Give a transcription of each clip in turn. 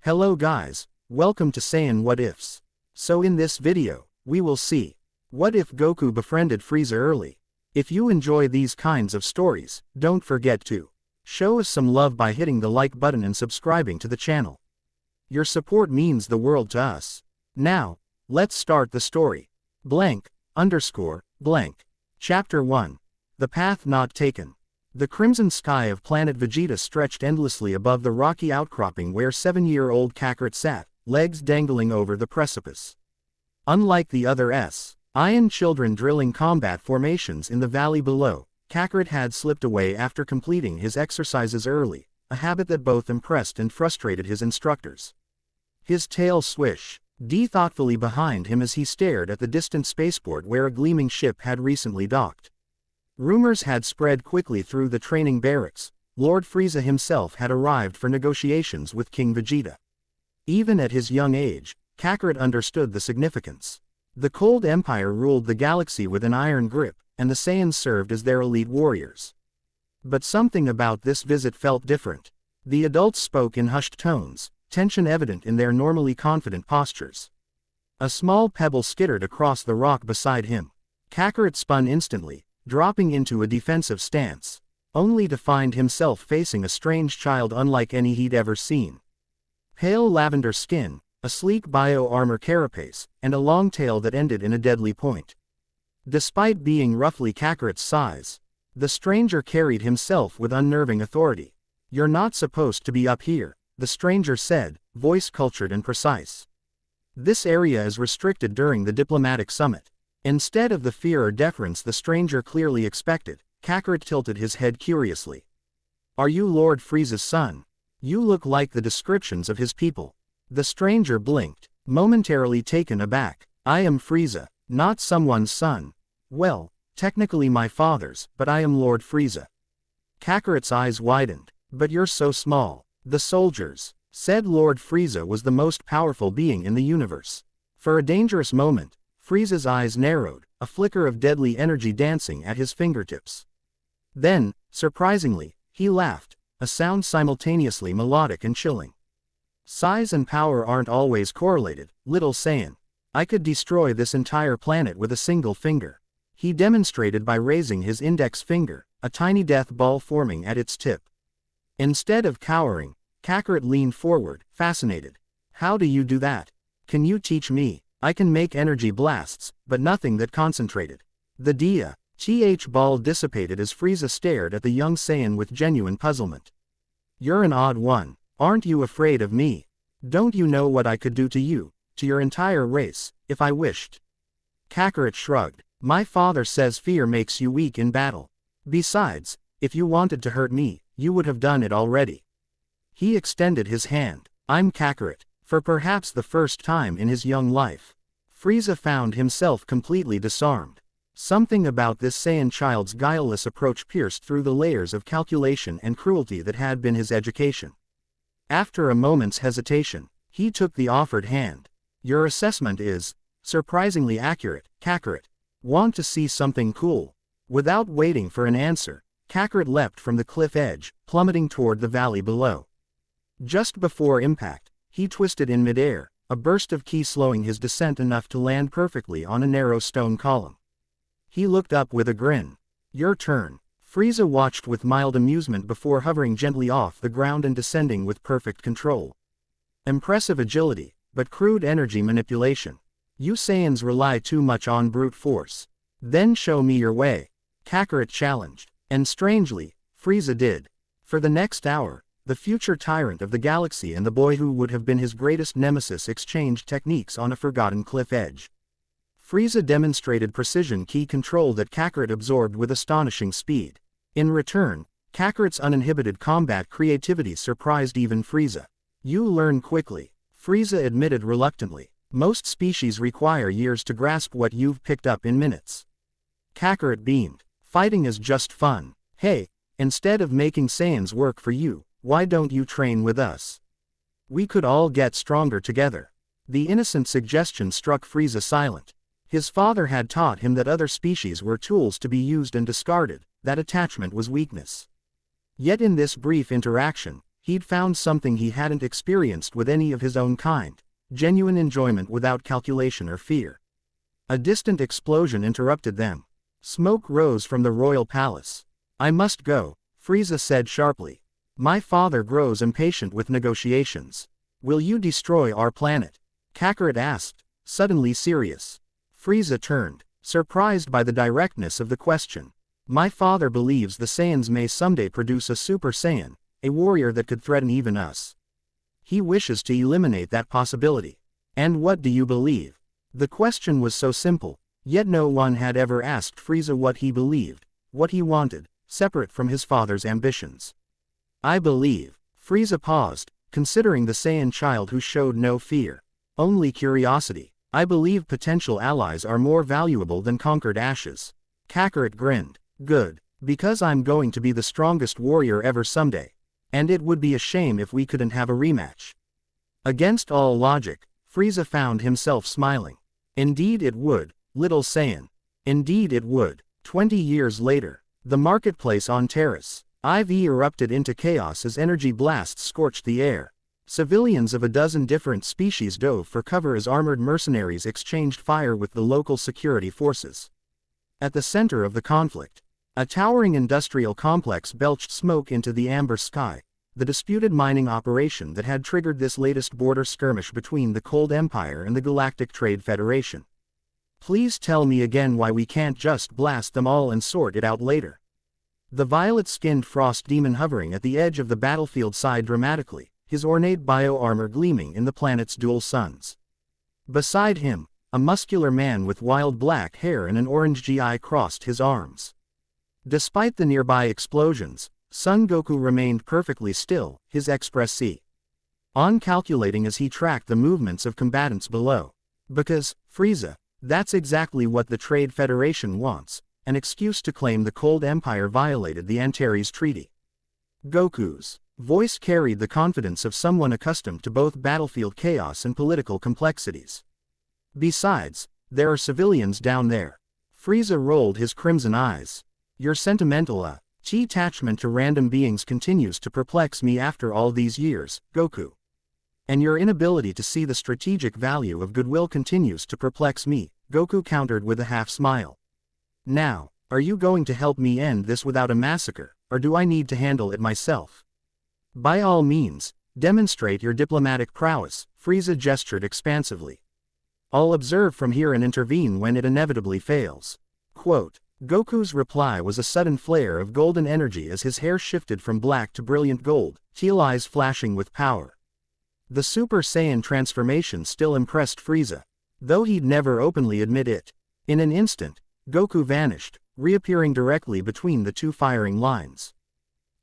Hello guys, welcome to Saiyan What Ifs. So in this video, we will see, what if Goku befriended Frieza early? If you enjoy these kinds of stories, don't forget to show us some love by hitting the like button and subscribing to the channel. Your support means the world to us. Now, let's start the story. Chapter 1. The Path Not Taken. The crimson sky of planet Vegeta stretched endlessly above the rocky outcropping where 7-year-old Kakarot sat, legs dangling over the precipice. Unlike the other Saiyan children drilling combat formations in the valley below, Kakarot had slipped away after completing his exercises early, a habit that both impressed and frustrated his instructors. His tail swished thoughtfully behind him as he stared at the distant spaceport where a gleaming ship had recently docked. Rumors had spread quickly through the training barracks. Lord Frieza himself had arrived for negotiations with King Vegeta. Even at his young age, Kakarot understood the significance. The Cold Empire ruled the galaxy with an iron grip, and the Saiyans served as their elite warriors. But something about this visit felt different. The adults spoke in hushed tones, tension evident in their normally confident postures. A small pebble skittered across the rock beside him. Kakarot spun instantly, dropping into a defensive stance, only to find himself facing a strange child unlike any he'd ever seen. Pale lavender skin, a sleek bio-armor carapace, and a long tail that ended in a deadly point. Despite being roughly Kakarot's size, the stranger carried himself with unnerving authority. "You're not supposed to be up here," the stranger said, voice cultured and precise. "This area is restricted during the diplomatic summit." Instead of the fear or deference the stranger clearly expected, Kakarot tilted his head curiously. "Are you Lord Frieza's son? You look like the descriptions of his people." The stranger blinked, momentarily taken aback. "I am Frieza, not someone's son." "Well, technically my father's, but I am Lord Frieza." Kakarot's eyes widened. "But you're so small." "The soldiers said Lord Frieza was the most powerful being in the universe." For a dangerous moment, Frieza's eyes narrowed, a flicker of deadly energy dancing at his fingertips. Then, surprisingly, he laughed, a sound simultaneously melodic and chilling. "Size and power aren't always correlated, little Saiyan. I could destroy this entire planet with a single finger." He demonstrated by raising his index finger, a tiny death ball forming at its tip. Instead of cowering, Kakarot leaned forward, fascinated. "How do you do that? Can you teach me? I can make energy blasts, but nothing that concentrated." The DA-TH ball dissipated as Frieza stared at the young Saiyan with genuine puzzlement. "You're an odd one. Aren't you afraid of me? Don't you know what I could do to you, to your entire race, if I wished?" Kakarot shrugged. "My father says fear makes you weak in battle. Besides, if you wanted to hurt me, you would have done it already." He extended his hand. "I'm Kakarot." For perhaps the first time in his young life, Frieza found himself completely disarmed. Something about this Saiyan child's guileless approach pierced through the layers of calculation and cruelty that had been his education. After a moment's hesitation, he took the offered hand. "Your assessment is surprisingly accurate, Kakarot. Want to see something cool?" Without waiting for an answer, Kakarot leapt from the cliff edge, plummeting toward the valley below. Just before impact, he twisted in midair, a burst of ki slowing his descent enough to land perfectly on a narrow stone column. He looked up with a grin. "Your turn." Frieza watched with mild amusement before hovering gently off the ground and descending with perfect control. Impressive agility, but crude energy manipulation. "You Saiyans rely too much on brute force. Then show me your way," Kakarot challenged. And strangely, Frieza did. For the next hour, the future tyrant of the galaxy and the boy who would have been his greatest nemesis exchanged techniques on a forgotten cliff edge. Frieza demonstrated precision ki control that Kakarot absorbed with astonishing speed. In return, Kakarot's uninhibited combat creativity surprised even Frieza. "You learn quickly," Frieza admitted reluctantly. "Most species require years to grasp what you've picked up in minutes." Kakarot beamed. "Fighting is just fun. Hey, instead of making Saiyans work for you, why don't you train with us? We could all get stronger together." The innocent suggestion struck Frieza silent. His father had taught him that other species were tools to be used and discarded, that attachment was weakness. Yet in this brief interaction, He'd found something he hadn't experienced with any of his own kind, genuine enjoyment without calculation or fear. A distant explosion interrupted them. Smoke rose from the royal palace. "I must go," Frieza said sharply. "My father grows impatient with negotiations." "Will you destroy our planet?" Kakarot asked, suddenly serious. Frieza turned, surprised by the directness of the question. "My father believes the Saiyans may someday produce a Super Saiyan, a warrior that could threaten even us. He wishes to eliminate that possibility." "And what do you believe?" The question was so simple, yet no one had ever asked Frieza what he believed, what he wanted, separate from his father's ambitions. "I believe." Frieza paused, considering the Saiyan child who showed no fear, only curiosity. "I believe potential allies are more valuable than conquered ashes." Kakarot grinned. "Good, because I'm going to be the strongest warrior ever someday. And it would be a shame if we couldn't have a rematch." Against all logic, Frieza found himself smiling. Indeed it would, little Saiyan. Indeed it would. 20 years later, the marketplace on Terrace, IV erupted into chaos as energy blasts scorched the air. Civilians of a dozen different species dove for cover as armored mercenaries exchanged fire with the local security forces. At the center of the conflict, a towering industrial complex belched smoke into the amber sky, the disputed mining operation that had triggered this latest border skirmish between the Cold Empire and the Galactic Trade Federation. "Please tell me again why we can't just blast them all and sort it out later." The violet-skinned frost demon hovering at the edge of the battlefield sighed dramatically, his ornate bio-armor gleaming in the planet's dual suns. Beside him, a muscular man with wild black hair and an orange GI crossed his arms. Despite the nearby explosions, Son Goku remained perfectly still, his expression on calculating as he tracked the movements of combatants below. "Because, Frieza, that's exactly what the Trade Federation wants, an excuse to claim the Cold Empire violated the Antares Treaty." Goku's voice carried the confidence of someone accustomed to both battlefield chaos and political complexities. "Besides, there are civilians down there." Frieza rolled his crimson eyes. "Your sentimental attachment to random beings continues to perplex me after all these years, Goku. And your inability to see the strategic value of goodwill continues to perplex me," Goku countered with a half-smile. "Now, are you going to help me end this without a massacre, or do I need to handle it myself?" "By all means, demonstrate your diplomatic prowess," Frieza gestured expansively. "I'll observe from here and intervene when it inevitably fails." Quote. Goku's reply was a sudden flare of golden energy as his hair shifted from black to brilliant gold, teal eyes flashing with power. The Super Saiyan transformation still impressed Frieza, though he'd never openly admit it. In an instant, Goku vanished, reappearing directly between the two firing lines.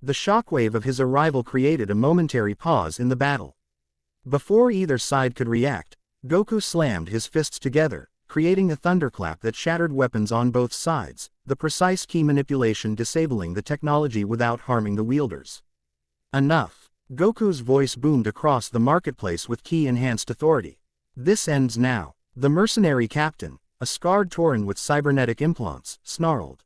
The shockwave of his arrival created a momentary pause in the battle. Before either side could react, Goku slammed his fists together, creating a thunderclap that shattered weapons on both sides, the precise key manipulation disabling the technology without harming the wielders. "Enough." Goku's voice boomed across the marketplace with key-enhanced authority. "This ends now." The mercenary captain, a scarred Tauren with cybernetic implants, snarled.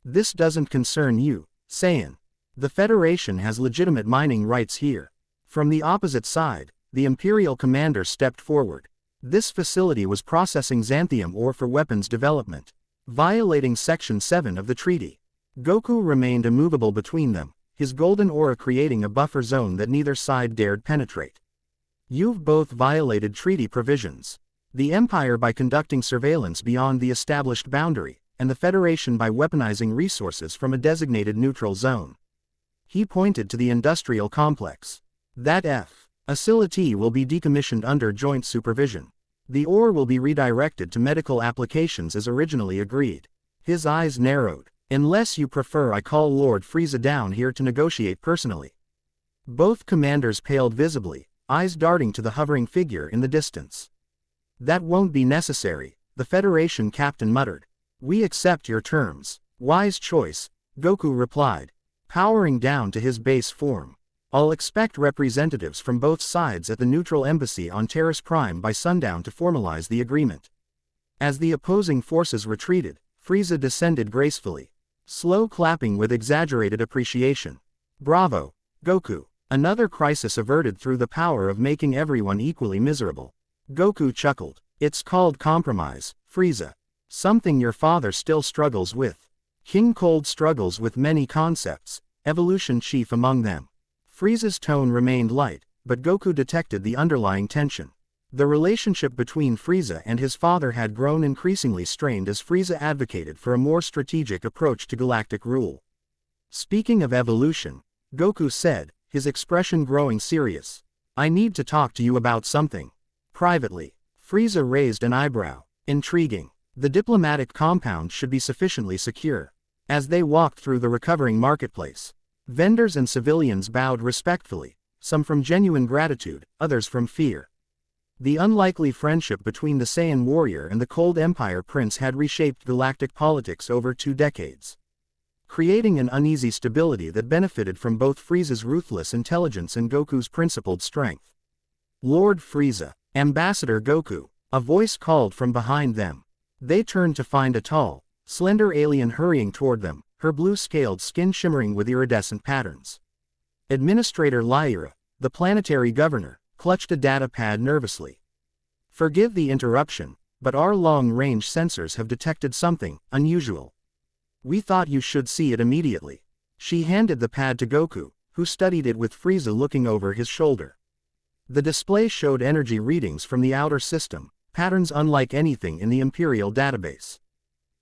"This doesn't concern you, Saiyan. The Federation has legitimate mining rights here." From the opposite side, the Imperial commander stepped forward. This facility was processing xanthium ore for weapons development, violating Section 7 of the treaty. Goku remained immovable between them, his golden aura creating a buffer zone that neither side dared penetrate. "You've both violated treaty provisions. The Empire by conducting surveillance beyond the established boundary, and the Federation by weaponizing resources from a designated neutral zone." He pointed to the industrial complex. "That facility will be decommissioned under joint supervision. The ore will be redirected to medical applications as originally agreed." His eyes narrowed. "Unless you prefer I call Lord Frieza down here to negotiate personally." Both commanders paled visibly, eyes darting to the hovering figure in the distance. "That won't be necessary," the Federation captain muttered. "We accept your terms." "Wise choice," Goku replied, powering down to his base form. "I'll expect representatives from both sides at the neutral embassy on Terrace Prime by sundown to formalize the agreement." As the opposing forces retreated, Frieza descended gracefully, slow clapping with exaggerated appreciation. "Bravo, Goku. Another crisis averted through the power of making everyone equally miserable. Goku chuckled. It's called compromise, Frieza. Something your father still struggles with. King Cold struggles with many concepts, evolution chief among them. Frieza's tone remained light, but Goku detected the underlying tension. The relationship between Frieza and his father had grown increasingly strained as Frieza advocated for a more strategic approach to galactic rule. Speaking of evolution, Goku said, his expression growing serious. I need to talk to you about something. Privately. Frieza raised an eyebrow. Intriguing. The diplomatic compound should be sufficiently secure. As they walked through the recovering marketplace, vendors and civilians bowed respectfully, some from genuine gratitude, others from fear. The unlikely friendship between the Saiyan warrior and the Cold Empire prince had reshaped galactic politics over 2 decades, creating an uneasy stability that benefited from both Frieza's ruthless intelligence and Goku's principled strength. Lord Frieza, Ambassador Goku, a voice called from behind them. They turned to find a tall, slender alien hurrying toward them, her blue-scaled skin shimmering with iridescent patterns. Administrator Lyra, the planetary governor, clutched a data pad nervously. Forgive the interruption, but our long-range sensors have detected something unusual. We thought you should see it immediately. She handed the pad to Goku, who studied it with Frieza looking over his shoulder. The display showed energy readings from the outer system, patterns unlike anything in the Imperial database.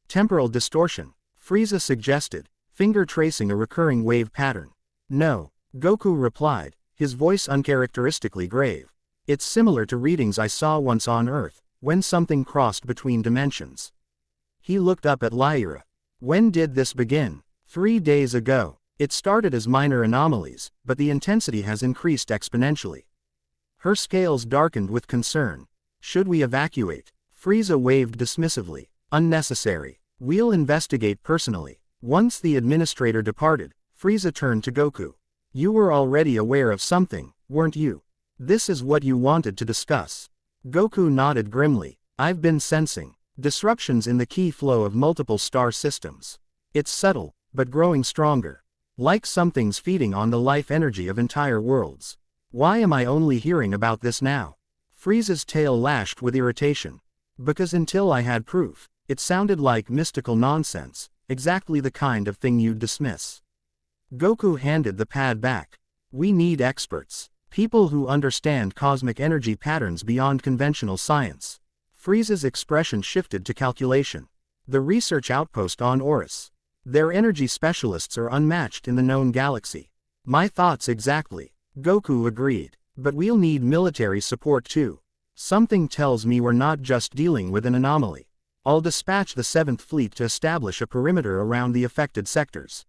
Temporal distortion, Frieza suggested, finger tracing a recurring wave pattern. No, Goku replied, his voice uncharacteristically grave. It's similar to readings I saw once on Earth, when something crossed between dimensions. He looked up at Lyra. When did this begin? 3 days ago. It started as minor anomalies, but the intensity has increased exponentially. Her scales darkened with concern. Should we evacuate? Frieza waved dismissively. Unnecessary. We'll investigate personally. Once the administrator departed, Frieza turned to Goku. You were already aware of something, weren't you? This is what you wanted to discuss. Goku nodded grimly. I've been sensing disruptions in the key flow of multiple star systems. It's subtle, but growing stronger. Like something's feeding on the life energy of entire worlds. Why am I only hearing about this now? Frieza's tail lashed with irritation. Because until I had proof, it sounded like mystical nonsense, exactly the kind of thing you'd dismiss. Goku handed the pad back. We need experts. People who understand cosmic energy patterns beyond conventional science. Frieza's expression shifted to calculation. The research outpost on Oris. Their energy specialists are unmatched in the known galaxy. My thoughts exactly. Goku agreed. But we'll need military support too. Something tells me we're not just dealing with an anomaly. I'll dispatch the 7th Fleet to establish a perimeter around the affected sectors.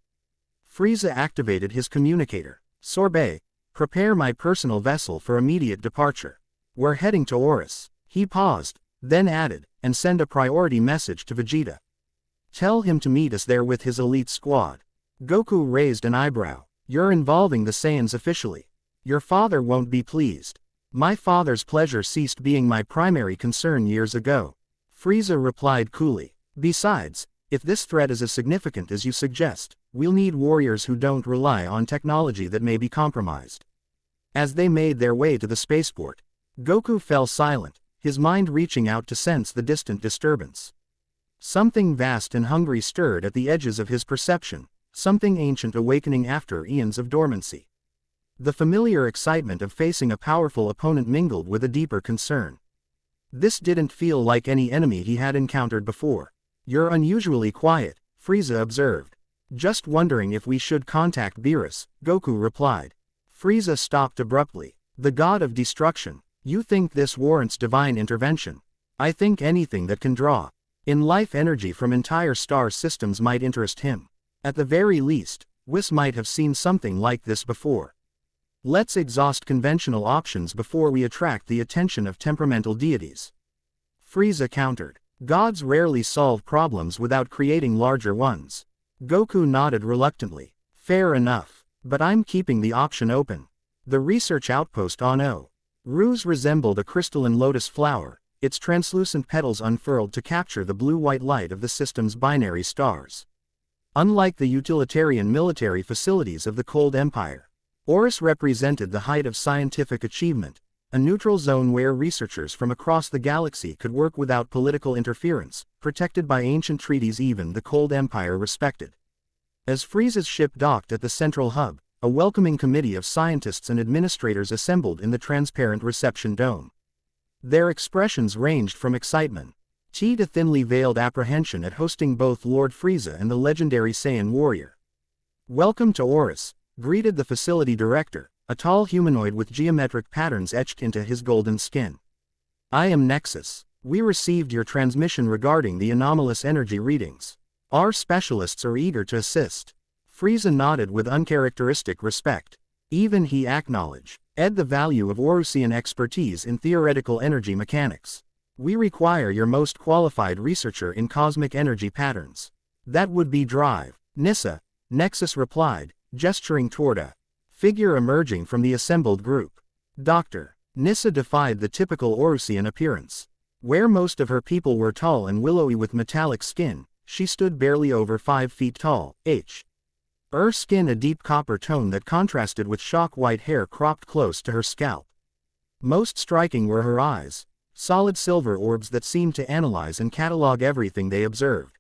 Frieza activated his communicator. Sorbet, prepare my personal vessel for immediate departure. We're heading to Oris. He paused, then added, and send a priority message to Vegeta. Tell him to meet us there with his elite squad. Goku raised an eyebrow. You're involving the Saiyans officially. Your father won't be pleased. My father's pleasure ceased being my primary concern years ago. Frieza replied coolly. Besides, if this threat is as significant as you suggest, we'll need warriors who don't rely on technology that may be compromised. As they made their way to the spaceport, Goku fell silent, his mind reaching out to sense the distant disturbance. Something vast and hungry stirred at the edges of his perception, something ancient awakening after eons of dormancy. The familiar excitement of facing a powerful opponent mingled with a deeper concern. This didn't feel like any enemy he had encountered before. You're unusually quiet, Frieza observed. Just wondering if we should contact Beerus, Goku replied. Frieza stopped abruptly. The god of destruction. You think this warrants divine intervention? I think anything that can draw in life energy from entire star systems might interest him. At the very least, Whis might have seen something like this before. Let's exhaust conventional options before we attract the attention of temperamental deities. Frieza countered. Gods rarely solve problems without creating larger ones. Goku nodded reluctantly. Fair enough. But I'm keeping the option open. The research outpost on O. Ruse resembled a crystalline lotus flower, its translucent petals unfurled to capture the blue-white light of the system's binary stars. Unlike the utilitarian military facilities of the Cold Empire, Oris represented the height of scientific achievement, a neutral zone where researchers from across the galaxy could work without political interference, protected by ancient treaties even the Cold Empire respected. As Frieza's ship docked at the central hub, a welcoming committee of scientists and administrators assembled in the transparent reception dome. Their expressions ranged from excitement to thinly veiled apprehension at hosting both Lord Frieza and the legendary Saiyan warrior. "Welcome to Oris," greeted the facility director, a tall humanoid with geometric patterns etched into his golden skin. "I am Nexus. We received your transmission regarding the anomalous energy readings. Our specialists are eager to assist." Frieza nodded with uncharacteristic respect. Even he acknowledged the value of Orusian expertise in theoretical energy mechanics. "We require your most qualified researcher in cosmic energy patterns." "That would be Drive, Nissa," Nexus replied, gesturing toward a figure emerging from the assembled group. "Doctor." Nissa defied the typical Orusian appearance. Where most of her people were tall and willowy with metallic skin, she stood barely over 5 feet tall, her skin a deep copper tone that contrasted with shock-white hair cropped close to her scalp. Most striking were her eyes, solid silver orbs that seemed to analyze and catalog everything they observed.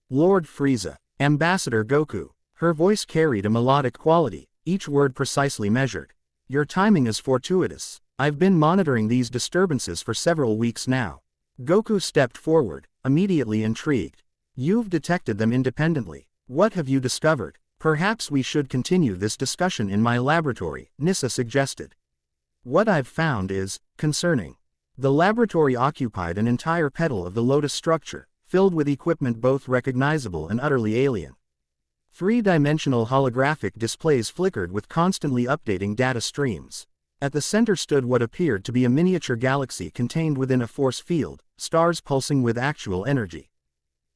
"Lord Frieza, Ambassador Goku." Her voice carried a melodic quality, each word precisely measured. "Your timing is fortuitous. I've been monitoring these disturbances for several weeks now." Goku stepped forward, immediately intrigued. "You've detected them independently. What have you discovered?" "Perhaps we should continue this discussion in my laboratory," Nissa suggested. "What I've found is concerning." The laboratory occupied an entire petal of the Lotus structure, filled with equipment both recognizable and utterly alien. 3-dimensional holographic displays flickered with constantly updating data streams. At the center stood what appeared to be a miniature galaxy contained within a force field, stars pulsing with actual energy.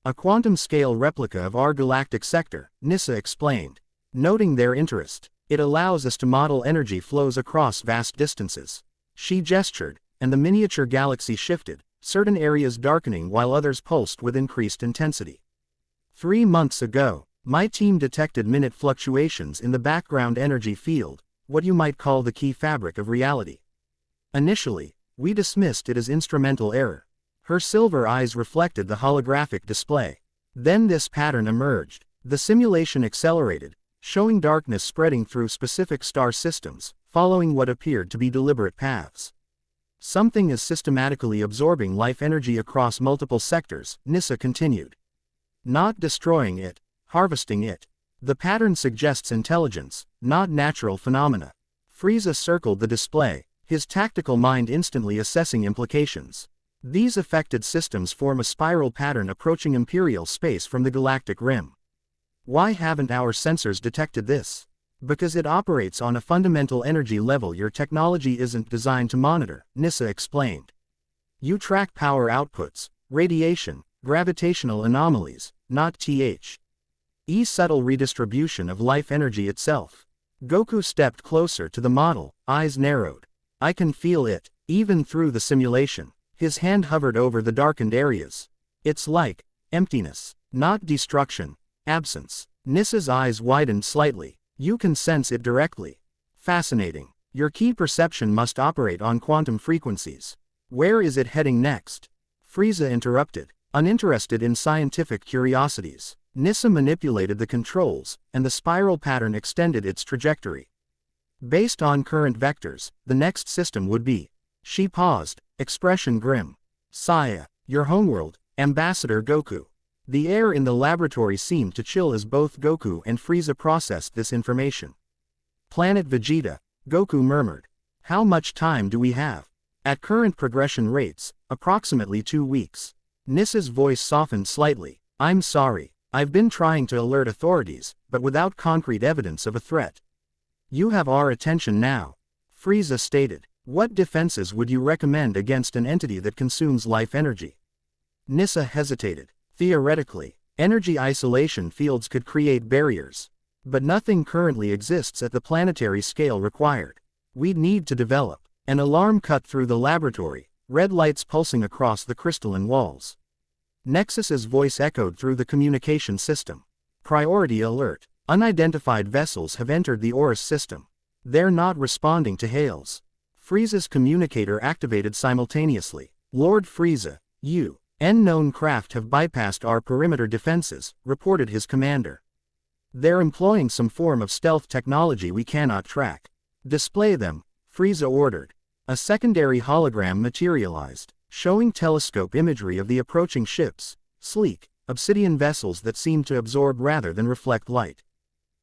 "A quantum-scale replica of our galactic sector," Nissa explained. Noting their interest, "It allows us to model energy flows across vast distances." She gestured, and the miniature galaxy shifted, certain areas darkening while others pulsed with increased intensity. 3 months ago, my team detected minute fluctuations in the background energy field, what you might call the key fabric of reality. Initially, we dismissed it as instrumental error." Her silver eyes reflected the holographic display. "Then this pattern emerged. The simulation accelerated, showing darkness spreading through specific star systems, following what appeared to be deliberate paths. Something is systematically absorbing life energy across multiple sectors," Nissa continued. "Not destroying it, harvesting it. The pattern suggests intelligence, not natural phenomena." Frieza circled the display, his tactical mind instantly assessing implications. "These affected systems form a spiral pattern approaching imperial space from the galactic rim. Why haven't our sensors detected this?" "Because it operates on a fundamental energy level your technology isn't designed to monitor," Nissa explained. "You track power outputs, radiation, gravitational anomalies, not subtle redistribution of life energy itself." Goku stepped closer to the model, eyes narrowed. "I can feel it, even through the simulation." His hand hovered over the darkened areas. "It's like emptiness, not destruction, absence." Nissa's eyes widened slightly. "You can sense it directly. Fascinating. Your key perception must operate on quantum frequencies. Where is it heading next?" Frieza interrupted, uninterested in scientific curiosities. Nissa manipulated the controls, and the spiral pattern extended its trajectory. "Based on current vectors, the next system would be." She paused, expression grim. "Saya, your homeworld, Ambassador Goku." The air in the laboratory seemed to chill as both Goku and Frieza processed this information. "Planet Vegeta," Goku murmured. "How much time do we have?" "At current progression rates, approximately 2 weeks." Nissa's voice softened slightly. "I'm sorry, I've been trying to alert authorities, but without concrete evidence of a threat." "You have our attention now," Frieza stated. "What defenses would you recommend against an entity that consumes life energy?" Nissa hesitated. "Theoretically, energy isolation fields could create barriers. But nothing currently exists at the planetary scale required. We'd need to develop." An alarm cut through the laboratory, red lights pulsing across the crystalline walls. Nexus's voice echoed through the communication system. "Priority alert. Unidentified vessels have entered the Oris system." They're not responding to hails. Frieza's communicator activated simultaneously. Lord Frieza, you, unknown craft have bypassed our perimeter defenses, reported his commander. They're employing some form of stealth technology we cannot track. Display them, Frieza ordered. A secondary hologram materialized, showing telescope imagery of the approaching ships, sleek, obsidian vessels that seemed to absorb rather than reflect light.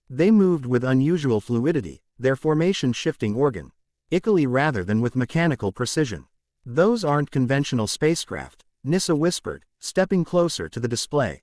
They moved with unusual fluidity, their formation shifting organically rather than with mechanical precision. Those aren't conventional spacecraft, Nissa whispered, stepping closer to the display.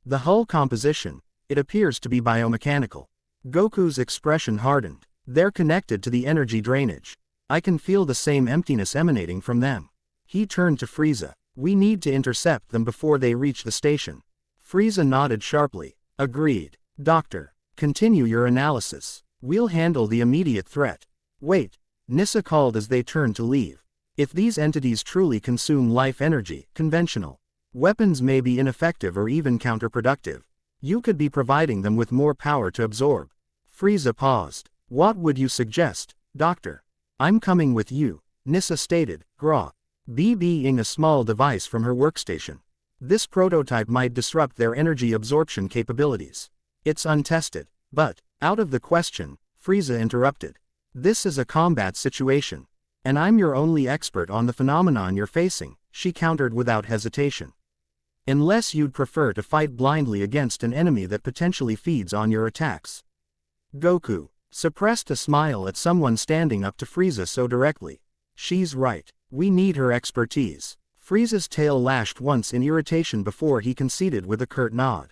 The hull composition, it appears to be biomechanical. Goku's expression hardened. They're connected to the energy drainage. I can feel the same emptiness emanating from them. He turned to Frieza. We need to intercept them before they reach the station. Frieza nodded sharply. Agreed. Doctor, continue your analysis. We'll handle the immediate threat. Wait, Nissa called as they turned to leave. If these entities truly consume life energy, conventional weapons may be ineffective or even counterproductive. You could be providing them with more power to absorb. Frieza paused. What would you suggest, Doctor? I'm coming with you, Nissa stated, BBing a small device from her workstation. This prototype might disrupt their energy absorption capabilities. It's untested, but, out of the question, Frieza interrupted. This is a combat situation. And I'm your only expert on the phenomenon you're facing, she countered without hesitation. Unless you'd prefer to fight blindly against an enemy that potentially feeds on your attacks. Goku suppressed a smile at someone standing up to Frieza so directly. She's right. We need her expertise. Frieza's tail lashed once in irritation before he conceded with a curt nod.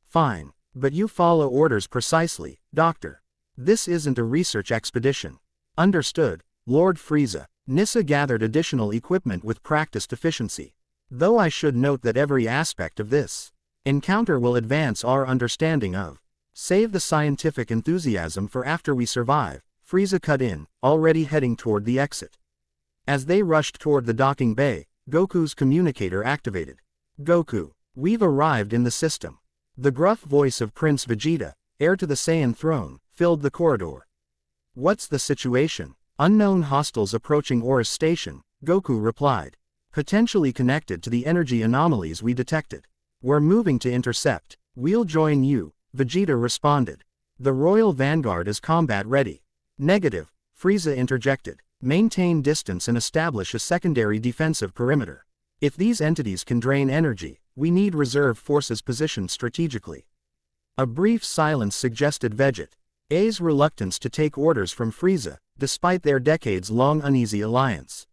Fine, but you follow orders precisely, Doctor. This isn't a research expedition. Understood, Lord Frieza. Nissa gathered additional equipment with practiced efficiency. Though I should note that every aspect of this encounter will advance our understanding of. Save the scientific enthusiasm for after we survive, Frieza cut in, already heading toward the exit. As they rushed toward the docking bay, Goku's communicator activated. Goku, we've arrived in the system. The gruff voice of Prince Vegeta, heir to the Saiyan throne, filled the corridor. What's the situation? Unknown hostiles approaching Aura's station, Goku replied. Potentially connected to the energy anomalies we detected. We're moving to intercept. We'll join you, Vegeta responded. The Royal Vanguard is combat ready. Negative, Frieza interjected. Maintain distance and establish a secondary defensive perimeter. If these entities can drain energy, we need reserve forces positioned strategically. A brief silence suggested Vegeta's reluctance to take orders from Frieza, despite their decades-long uneasy alliance.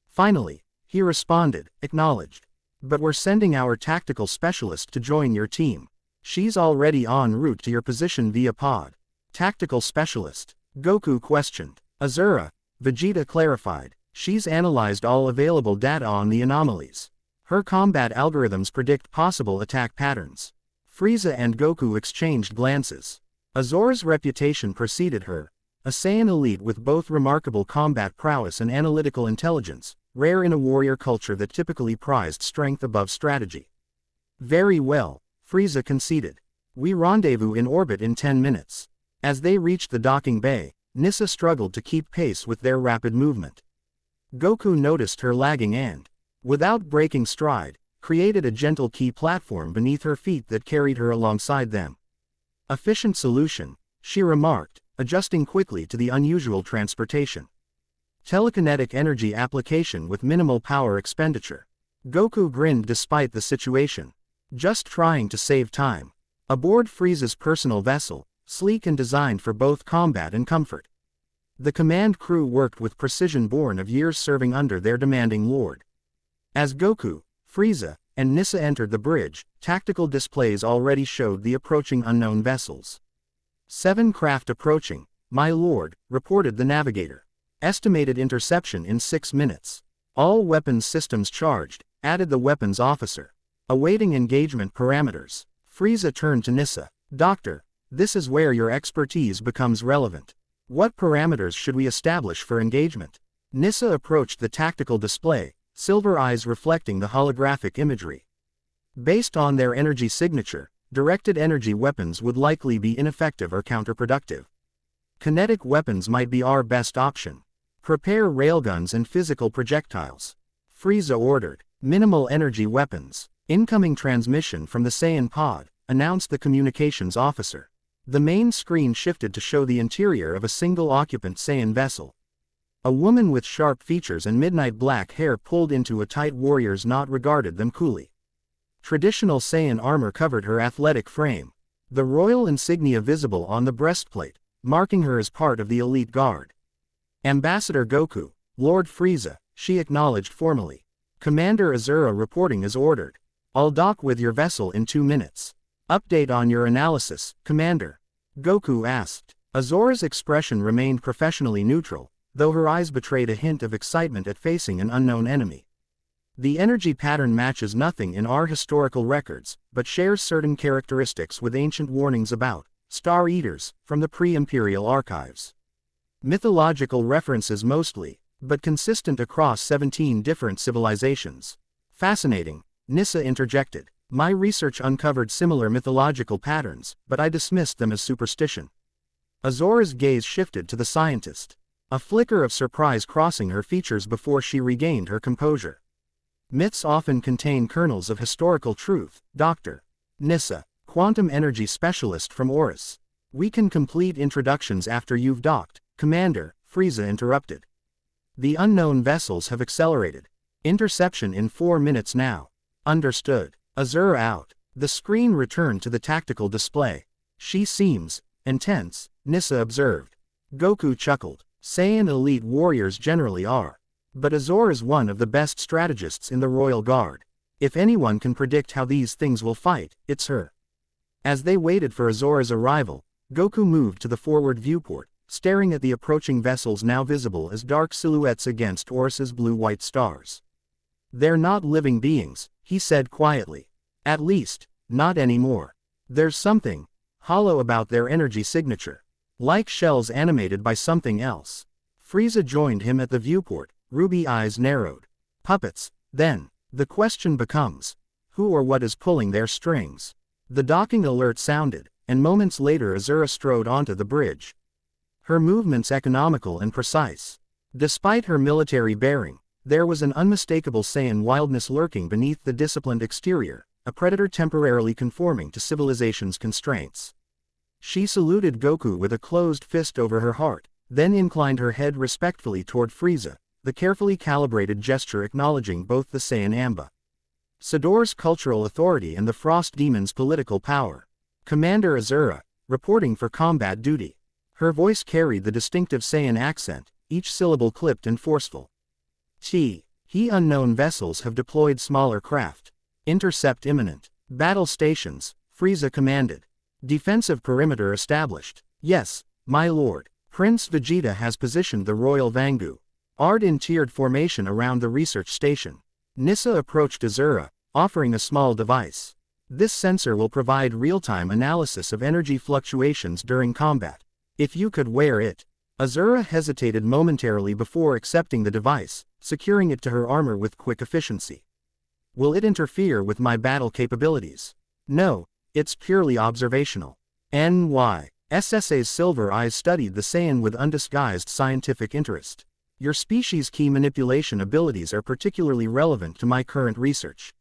Finally, he responded, acknowledged. But we're sending our tactical specialist to join your team. She's already en route to your position via pod. Tactical specialist? Goku questioned. Azura, Vegeta clarified. She's analyzed all available data on the anomalies. Her combat algorithms predict possible attack patterns. Frieza and Goku exchanged glances. Azura's reputation preceded her. A Saiyan elite with both remarkable combat prowess and analytical intelligence, rare in a warrior culture that typically prized strength above strategy. Very well, Frieza conceded. We rendezvous in orbit in 10 minutes. As they reached the docking bay, Nissa struggled to keep pace with their rapid movement. Goku noticed her lagging and, without breaking stride, created a gentle key platform beneath her feet that carried her alongside them. Efficient solution, she remarked, adjusting quickly to the unusual transportation. Telekinetic energy application with minimal power expenditure. Goku grinned despite the situation. Just trying to save time. Aboard Frieza's personal vessel, sleek and designed for both combat and comfort. The command crew worked with precision born of years serving under their demanding lord. As Goku, Frieza, and Nissa entered the bridge, tactical displays already showed the approaching unknown vessels. 7 craft approaching, my lord, reported the navigator. Estimated interception in 6 minutes. All weapons systems charged, added the weapons officer. Awaiting engagement parameters. Frieza turned to Nissa. Doctor, this is where your expertise becomes relevant. What parameters should we establish for engagement? Nissa approached the tactical display, silver eyes reflecting the holographic imagery. Based on their energy signature, directed energy weapons would likely be ineffective or counterproductive. Kinetic weapons might be our best option. Prepare railguns and physical projectiles. Frieza ordered. Minimal energy weapons. Incoming transmission from the Saiyan pod, announced the communications officer. The main screen shifted to show the interior of a single-occupant Saiyan vessel. A woman with sharp features and midnight black hair pulled into a tight warrior's knot regarded them coolly. Traditional Saiyan armor covered her athletic frame. The royal insignia visible on the breastplate, marking her as part of the elite guard. Ambassador Goku, Lord Frieza, she acknowledged formally. Commander Azura reporting as ordered. I'll dock with your vessel in 2 minutes. Update on your analysis, Commander. Goku asked. Azura's expression remained professionally neutral, though her eyes betrayed a hint of excitement at facing an unknown enemy. The energy pattern matches nothing in our historical records, but shares certain characteristics with ancient warnings about Star Eaters from the pre-imperial archives. Mythological references mostly, but consistent across 17 different civilizations. Fascinating, Nissa interjected. My research uncovered similar mythological patterns, but I dismissed them as superstition. Azura's gaze shifted to the scientist. A flicker of surprise crossing her features before she regained her composure. Myths often contain kernels of historical truth, Dr. Nissa, quantum energy specialist from Oris. We can complete introductions after you've docked, Commander, Frieza interrupted. The unknown vessels have accelerated. Interception in 4 minutes now. Understood. Azura out. The screen returned to the tactical display. She seems intense, Nissa observed. Goku chuckled. Saiyan elite warriors generally are. But Azura's one of the best strategists in the Royal Guard. If anyone can predict how these things will fight, it's her. As they waited for Azura's arrival, Goku moved to the forward viewport, staring at the approaching vessels now visible as dark silhouettes against Oris's blue-white stars. They're not living beings, he said quietly. At least, not anymore. There's something hollow about their energy signature. Like shells animated by something else. Frieza joined him at the viewport, ruby eyes narrowed. Puppets, then. The question becomes, who or what is pulling their strings? The docking alert sounded, and moments later Azura strode onto the bridge. Her movements economical and precise. Despite her military bearing, there was an unmistakable Saiyan wildness lurking beneath the disciplined exterior, a predator temporarily conforming to civilization's constraints. She saluted Goku with a closed fist over her heart, then inclined her head respectfully toward Frieza, the carefully calibrated gesture acknowledging both the Saiyan Amba. Sidor's cultural authority and the Frost Demon's political power. Commander Azura, reporting for combat duty. Her voice carried the distinctive Saiyan accent, each syllable clipped and forceful. He unknown vessels have deployed smaller craft. Intercept imminent. Battle stations, Frieza commanded. Defensive perimeter established. Yes, my lord. Prince Vegeta has positioned the Royal Vangu Ard in tiered formation around the research station. Nissa approached Azura, offering a small device. This sensor will provide real-time analysis of energy fluctuations during combat. If you could wear it. Azura hesitated momentarily before accepting the device, securing it to her armor with quick efficiency. Will it interfere with my battle capabilities? No, it's purely observational. SSA's silver eyes studied the Saiyan with undisguised scientific interest. Your species' key manipulation abilities are particularly relevant to my current research.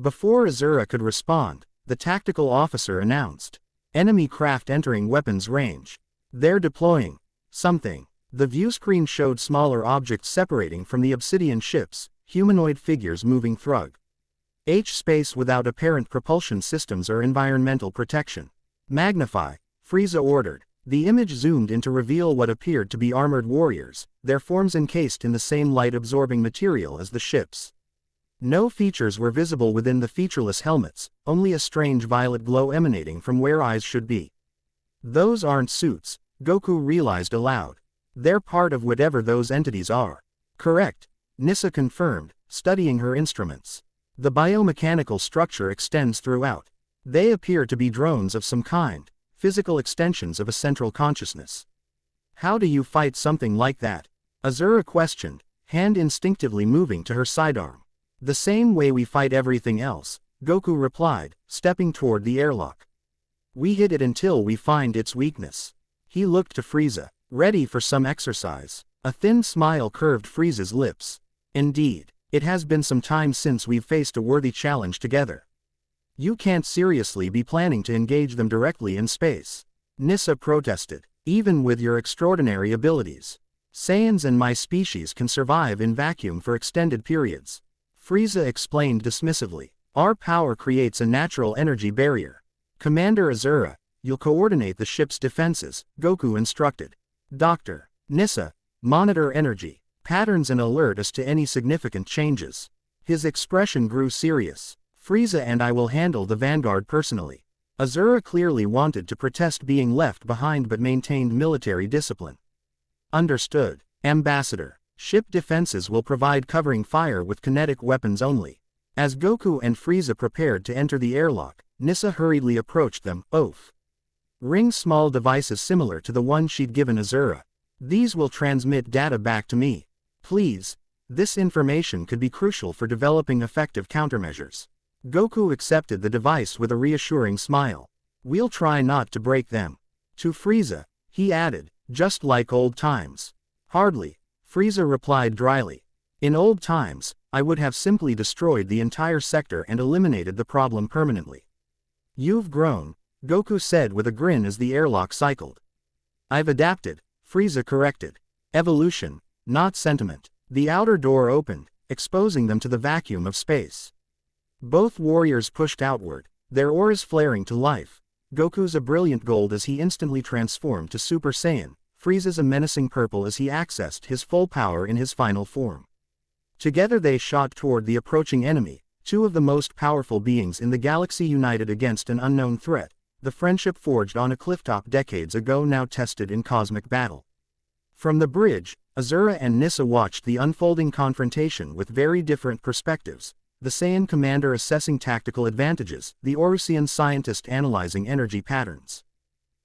Before Azura could respond, the tactical officer announced. Enemy craft entering weapons range. They're deploying something. The viewscreen showed smaller objects separating from the obsidian ships, humanoid figures moving through H-space without apparent propulsion systems or environmental protection. Magnify, Frieza ordered. The image zoomed in to reveal what appeared to be armored warriors, their forms encased in the same light-absorbing material as the ships. No features were visible within the featureless helmets, only a strange violet glow emanating from where eyes should be. Those aren't suits, Goku realized aloud. They're part of whatever those entities are. Correct, Nissa confirmed, studying her instruments. The biomechanical structure extends throughout. They appear to be drones of some kind, physical extensions of a central consciousness. How do you fight something like that? Azura questioned, hand instinctively moving to her sidearm. The same way we fight everything else, Goku replied, stepping toward the airlock. We hit it until we find its weakness. He looked to Frieza, ready for some exercise. A thin smile curved Frieza's lips. Indeed, it has been some time since we've faced a worthy challenge together. You can't seriously be planning to engage them directly in space. Nissa protested. Even with your extraordinary abilities, Saiyans and my species can survive in vacuum for extended periods. Frieza explained dismissively. Our power creates a natural energy barrier. Commander Azura, you'll coordinate the ship's defenses, Goku instructed. Dr. Nissa, monitor energy patterns and alert us to any significant changes. His expression grew serious. Frieza and I will handle the vanguard personally. Azura clearly wanted to protest being left behind but maintained military discipline. Understood, Ambassador. Ship defenses will provide covering fire with kinetic weapons only. As Goku and Frieza prepared to enter the airlock, Nissa hurriedly approached them. Oath. Ring small devices similar to the one she'd given Azura. These will transmit data back to me. Please. This information could be crucial for developing effective countermeasures. Goku accepted the device with a reassuring smile. We'll try not to break them. To Frieza, he added, just like old times. Hardly, Frieza replied dryly. In old times, I would have simply destroyed the entire sector and eliminated the problem permanently. You've grown, Goku said with a grin as the airlock cycled. I've adapted, Frieza corrected. Evolution, not sentiment. The outer door opened, exposing them to the vacuum of space. Both warriors pushed outward, their auras flaring to life. Goku's a brilliant gold as he instantly transformed to Super Saiyan, Frieza's a menacing purple as he accessed his full power in his final form. Together they shot toward the approaching enemy, two of the most powerful beings in the galaxy united against an unknown threat, the friendship forged on a clifftop decades ago now tested in cosmic battle. From the bridge, Azura and Nissa watched the unfolding confrontation with very different perspectives. The Saiyan commander assessing tactical advantages, the Orusian scientist analyzing energy patterns.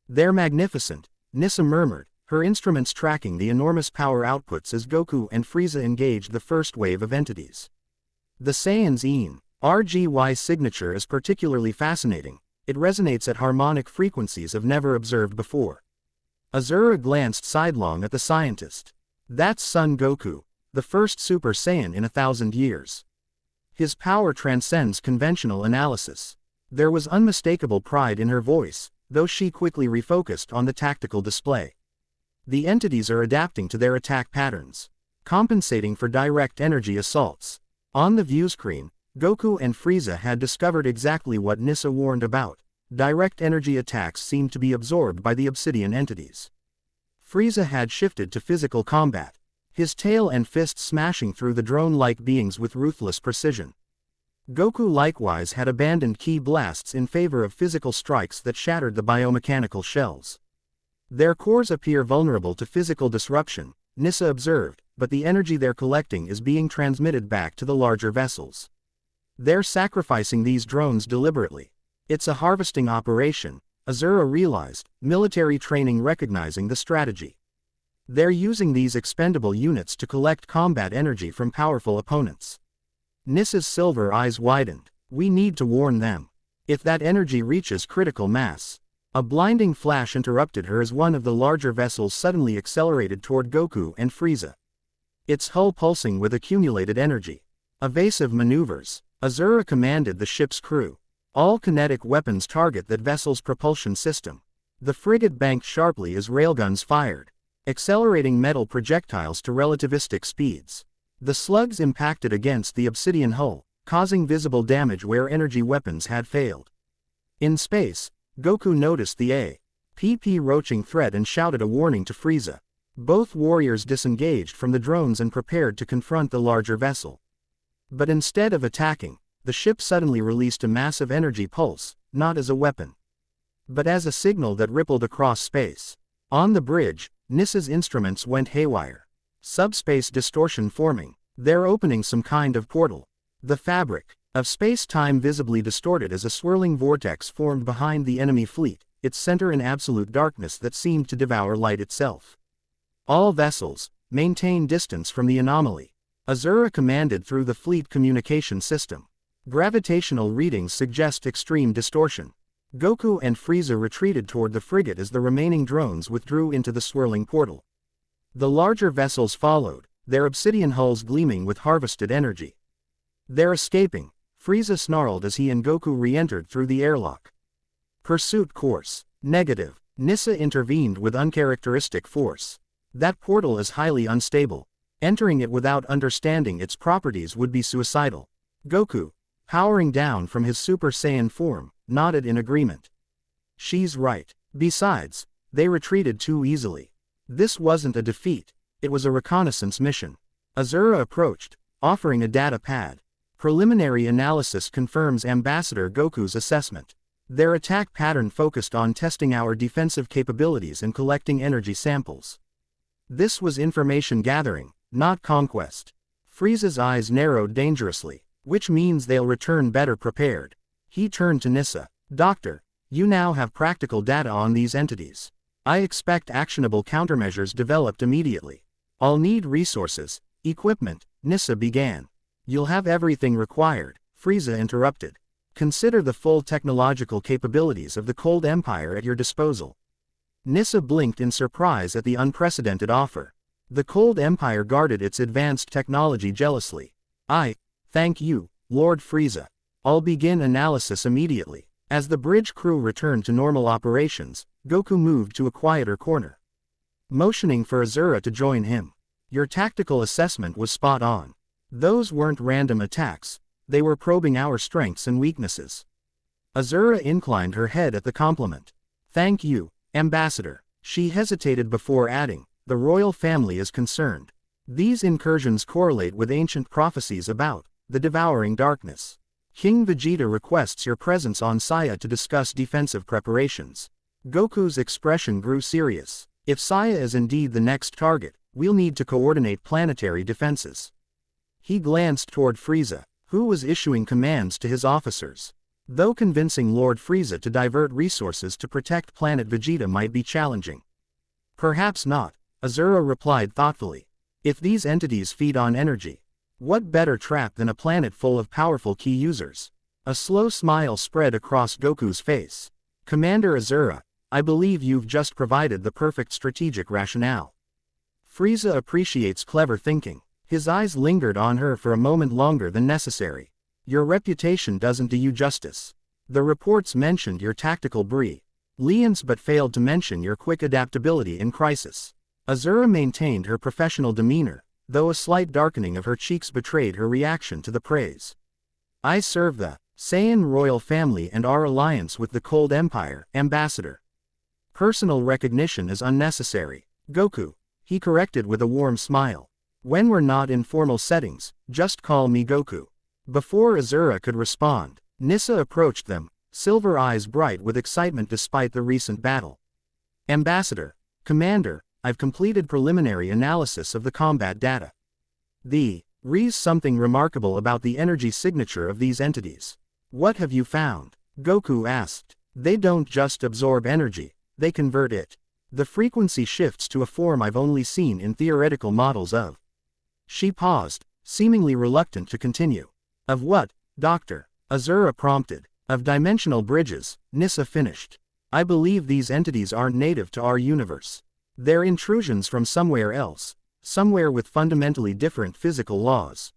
They're magnificent, Nissa murmured, her instruments tracking the enormous power outputs as Goku and Frieza engaged the first wave of entities. The Saiyan's RGY signature is particularly fascinating, it resonates at harmonic frequencies of never observed before. Azura glanced sidelong at the scientist. That's Son Goku, the first Super Saiyan in 1,000 years. His power transcends conventional analysis. There was unmistakable pride in her voice, though she quickly refocused on the tactical display. The entities are adapting to their attack patterns, compensating for direct energy assaults. On the viewscreen, Goku and Frieza had discovered exactly what Nissa warned about. Direct energy attacks seemed to be absorbed by the obsidian entities. Frieza had shifted to physical combat, his tail and fists smashing through the drone-like beings with ruthless precision. Goku likewise had abandoned ki blasts in favor of physical strikes that shattered the biomechanical shells. Their cores appear vulnerable to physical disruption, Nissa observed, but the energy they're collecting is being transmitted back to the larger vessels. They're sacrificing these drones deliberately. It's a harvesting operation, Azura realized, military training recognizing the strategy. They're using these expendable units to collect combat energy from powerful opponents. Nissa's silver eyes widened. We need to warn them. If that energy reaches critical mass. A blinding flash interrupted her as one of the larger vessels suddenly accelerated toward Goku and Frieza. Its hull pulsing with accumulated energy. Evasive maneuvers. Azura commanded the ship's crew. All kinetic weapons target that vessel's propulsion system. The frigate banked sharply as railguns fired, accelerating metal projectiles to relativistic speeds. The slugs impacted against the obsidian hull, causing visible damage where energy weapons had failed. In space, Goku noticed the A.P.P. roaching threat and shouted a warning to Frieza. Both warriors disengaged from the drones and prepared to confront the larger vessel. But instead of attacking, the ship suddenly released a massive energy pulse, not as a weapon, but as a signal that rippled across space. On the bridge, Nissa's instruments went haywire. Subspace distortion forming. They're opening some kind of portal. The fabric of space-time visibly distorted as a swirling vortex formed behind the enemy fleet, its center in absolute darkness that seemed to devour light itself. All vessels, maintain distance from the anomaly. Azura commanded through the fleet communication system. Gravitational readings suggest extreme distortion. Goku and Frieza retreated toward the frigate as the remaining drones withdrew into the swirling portal. The larger vessels followed, their obsidian hulls gleaming with harvested energy. "They're escaping," Frieza snarled as he and Goku re-entered through the airlock. "Pursuit course. Negative," Nissa intervened with uncharacteristic force. "That portal is highly unstable. Entering it without understanding its properties would be suicidal." Goku, powering down from his Super Saiyan form, nodded in agreement. "She's right. Besides, they retreated too easily. This wasn't a defeat, it was a reconnaissance mission." Azura approached, offering a data pad. "Preliminary analysis confirms Ambassador Goku's assessment. Their attack pattern focused on testing our defensive capabilities and collecting energy samples." This was information gathering, not conquest. Frieza's eyes narrowed dangerously, "which means they'll return better prepared." He turned to Nissa. "Doctor, you now have practical data on these entities. I expect actionable countermeasures developed immediately." "I'll need resources, equipment," Nissa began. "You'll have everything required," Frieza interrupted. "Consider the full technological capabilities of the Cold Empire at your disposal." Nissa blinked in surprise at the unprecedented offer. The Cold Empire guarded its advanced technology jealously. Thank you, Lord Frieza. I'll begin analysis immediately." As the bridge crew returned to normal operations, Goku moved to a quieter corner, motioning for Azura to join him. "Your tactical assessment was spot on. Those weren't random attacks, they were probing our strengths and weaknesses." Azura inclined her head at the compliment. "Thank you, Ambassador." She hesitated before adding, "The royal family is concerned. These incursions correlate with ancient prophecies about the devouring darkness. King Vegeta requests your presence on Saya to discuss defensive preparations." Goku's expression grew serious. "If Saya is indeed the next target, we'll need to coordinate planetary defenses." He glanced toward Frieza, who was issuing commands to his officers. Though convincing Lord Frieza to divert resources to protect planet Vegeta might be challenging. "Perhaps not," Azura replied thoughtfully. "If these entities feed on energy, what better trap than a planet full of powerful key users?" A slow smile spread across Goku's face. "Commander Azura, I believe you've just provided the perfect strategic rationale." Frieza appreciates clever thinking. His eyes lingered on her for a moment longer than necessary. "Your reputation doesn't do you justice. The reports mentioned your tactical brilliance but failed to mention your quick adaptability in crisis." Azura maintained her professional demeanor, though a slight darkening of her cheeks betrayed her reaction to the praise. "I serve the Saiyan royal family and our alliance with the Cold Empire, Ambassador. Personal recognition is unnecessary, Goku," he corrected with a warm smile. "When we're not in formal settings, just call me Goku." Before Azura could respond, Nissa approached them, silver eyes bright with excitement despite the recent battle. "Ambassador, Commander, I've completed preliminary analysis of the combat data. There's something remarkable about the energy signature of these entities." "What have you found?" Goku asked. "They don't just absorb energy, they convert it. The frequency shifts to a form I've only seen in theoretical models of." She paused, seemingly reluctant to continue. "Of what, Doctor?" Azura prompted. "Of dimensional bridges," Nissa finished. "I believe these entities aren't native to our universe. They're intrusions from somewhere else, somewhere with fundamentally different physical laws."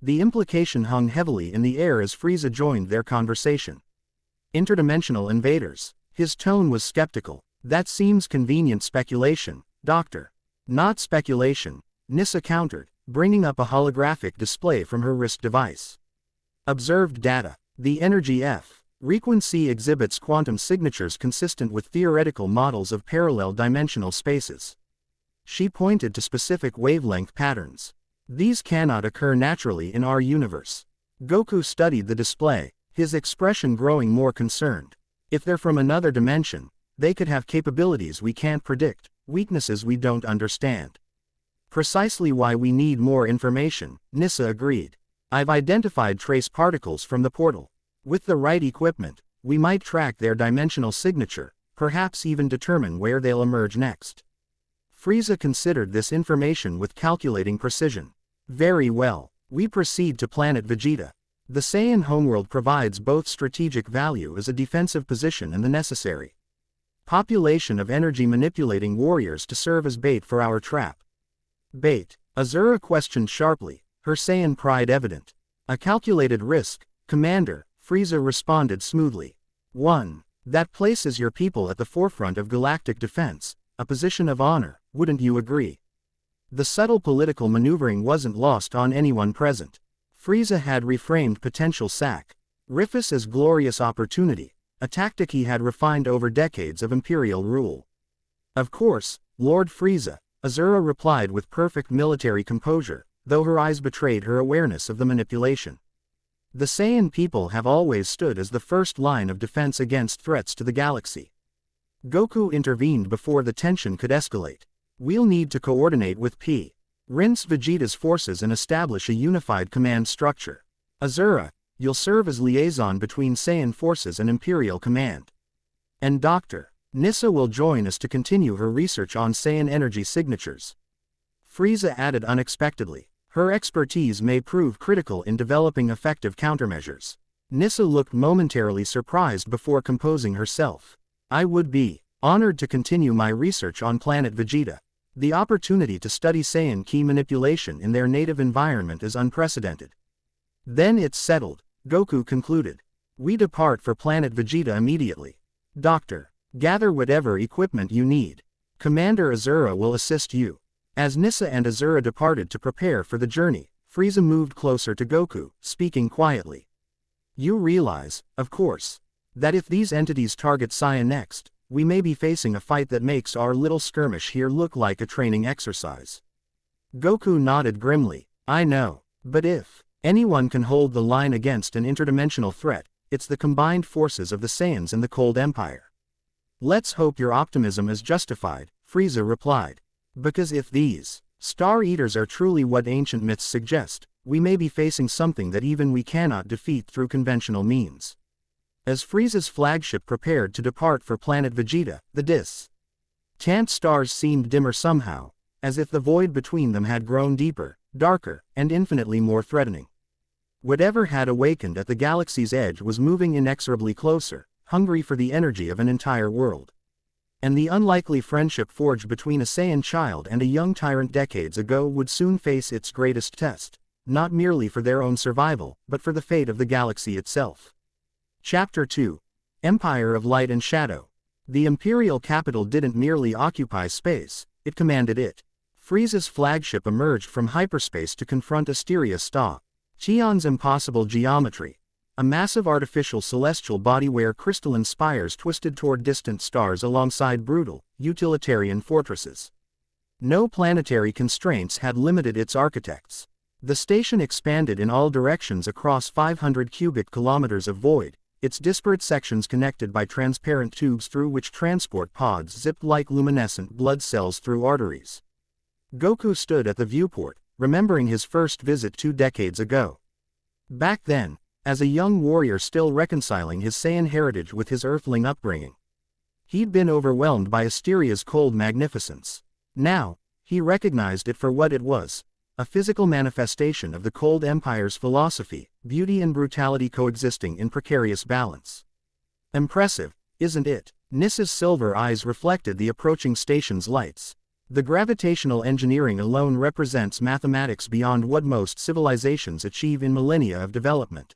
The implication hung heavily in the air as Frieza joined their conversation. "Interdimensional invaders." His tone was skeptical. "That seems convenient speculation, Doctor." "Not speculation," Nissa countered, bringing up a holographic display from her wrist device. "Observed data. The energy frequency exhibits quantum signatures consistent with theoretical models of parallel dimensional spaces." She pointed to specific wavelength patterns. "These cannot occur naturally in our universe." Goku studied the display, his expression growing more concerned. "If they're from another dimension, they could have capabilities we can't predict, weaknesses we don't understand." "Precisely why we need more information," Nissa agreed. "I've identified trace particles from the portal. With the right equipment, we might track their dimensional signature, perhaps even determine where they'll emerge next." Frieza considered this information with calculating precision. "Very well, we proceed to planet Vegeta. The Saiyan homeworld provides both strategic value as a defensive position and the necessary population of energy-manipulating warriors to serve as bait for our trap. Bait? Azura questioned sharply, her Saiyan pride evident. A calculated risk, Commander, Frieza responded smoothly. 1. That places your people at the forefront of galactic defense, a position of honor, wouldn't you agree? The subtle political maneuvering wasn't lost on anyone present. Frieza had reframed potential sacrifice as glorious opportunity, a tactic he had refined over decades of imperial rule. Of course, Lord Frieza, Azura replied with perfect military composure, though her eyes betrayed her awareness of the manipulation. The Saiyan people have always stood as the first line of defense against threats to the galaxy. Goku intervened before the tension could escalate. We'll need to coordinate with Prince Vegeta's forces and establish a unified command structure. Azura, you'll serve as liaison between Saiyan forces and Imperial Command. And Dr. Nissa will join us to continue her research on Saiyan energy signatures. Frieza added unexpectedly, her expertise may prove critical in developing effective countermeasures. Nissa looked momentarily surprised before composing herself. I would be honored to continue my research on planet Vegeta. The opportunity to study Saiyan ki manipulation in their native environment is unprecedented. Then it's settled, Goku concluded. We depart for planet Vegeta immediately. Doctor, gather whatever equipment you need. Commander Azura will assist you. As Nissa and Azura departed to prepare for the journey, Frieza moved closer to Goku, speaking quietly. You realize, of course, that if these entities target Saiyan next, we may be facing a fight that makes our little skirmish here look like a training exercise. Goku nodded grimly. I know, but if anyone can hold the line against an interdimensional threat, it's the combined forces of the Saiyans and the Cold Empire. Let's hope your optimism is justified, Frieza replied. Because if these Star Eaters are truly what ancient myths suggest, we may be facing something that even we cannot defeat through conventional means. As Frieza's flagship prepared to depart for planet Vegeta, the distant stars seemed dimmer somehow, as if the void between them had grown deeper, darker, and infinitely more threatening. Whatever had awakened at the galaxy's edge was moving inexorably closer, hungry for the energy of an entire world. And the unlikely friendship forged between a Saiyan child and a young tyrant decades ago would soon face its greatest test, not merely for their own survival, but for the fate of the galaxy itself. Chapter 2. Empire of Light and Shadow. The Imperial capital didn't merely occupy space, it commanded it. Frieza's flagship emerged from hyperspace to confront Asteria Star. Cheon's impossible geometry. A massive artificial celestial body where crystalline spires twisted toward distant stars alongside brutal, utilitarian fortresses. No planetary constraints had limited its architects. The station expanded in all directions across 500 cubic kilometers of void, its disparate sections connected by transparent tubes through which transport pods zipped like luminescent blood cells through arteries. Goku stood at the viewport, remembering his first visit 2 decades ago. Back then, as a young warrior still reconciling his Saiyan heritage with his Earthling upbringing, he'd been overwhelmed by Asteria's cold magnificence. Now, he recognized it for what it was, a physical manifestation of the Cold Empire's philosophy, beauty and brutality coexisting in precarious balance. Impressive, isn't it? Nissa's silver eyes reflected the approaching station's lights. The gravitational engineering alone represents mathematics beyond what most civilizations achieve in millennia of development.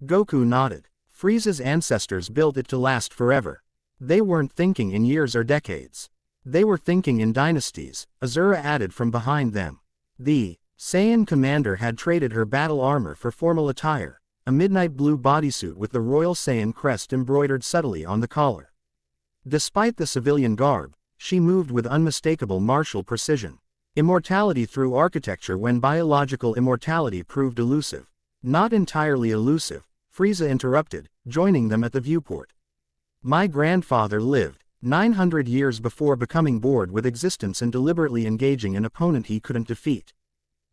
Goku nodded. Frieza's ancestors built it to last forever. They weren't thinking in years or decades. They were thinking in dynasties, Azura added from behind them. The Saiyan commander had traded her battle armor for formal attire, a midnight blue bodysuit with the Royal Saiyan crest embroidered subtly on the collar. Despite the civilian garb, she moved with unmistakable martial precision. Immortality through architecture when biological immortality proved elusive. Not entirely elusive, Frieza interrupted, joining them at the viewport. My grandfather lived 900 years before becoming bored with existence and deliberately engaging an opponent he couldn't defeat.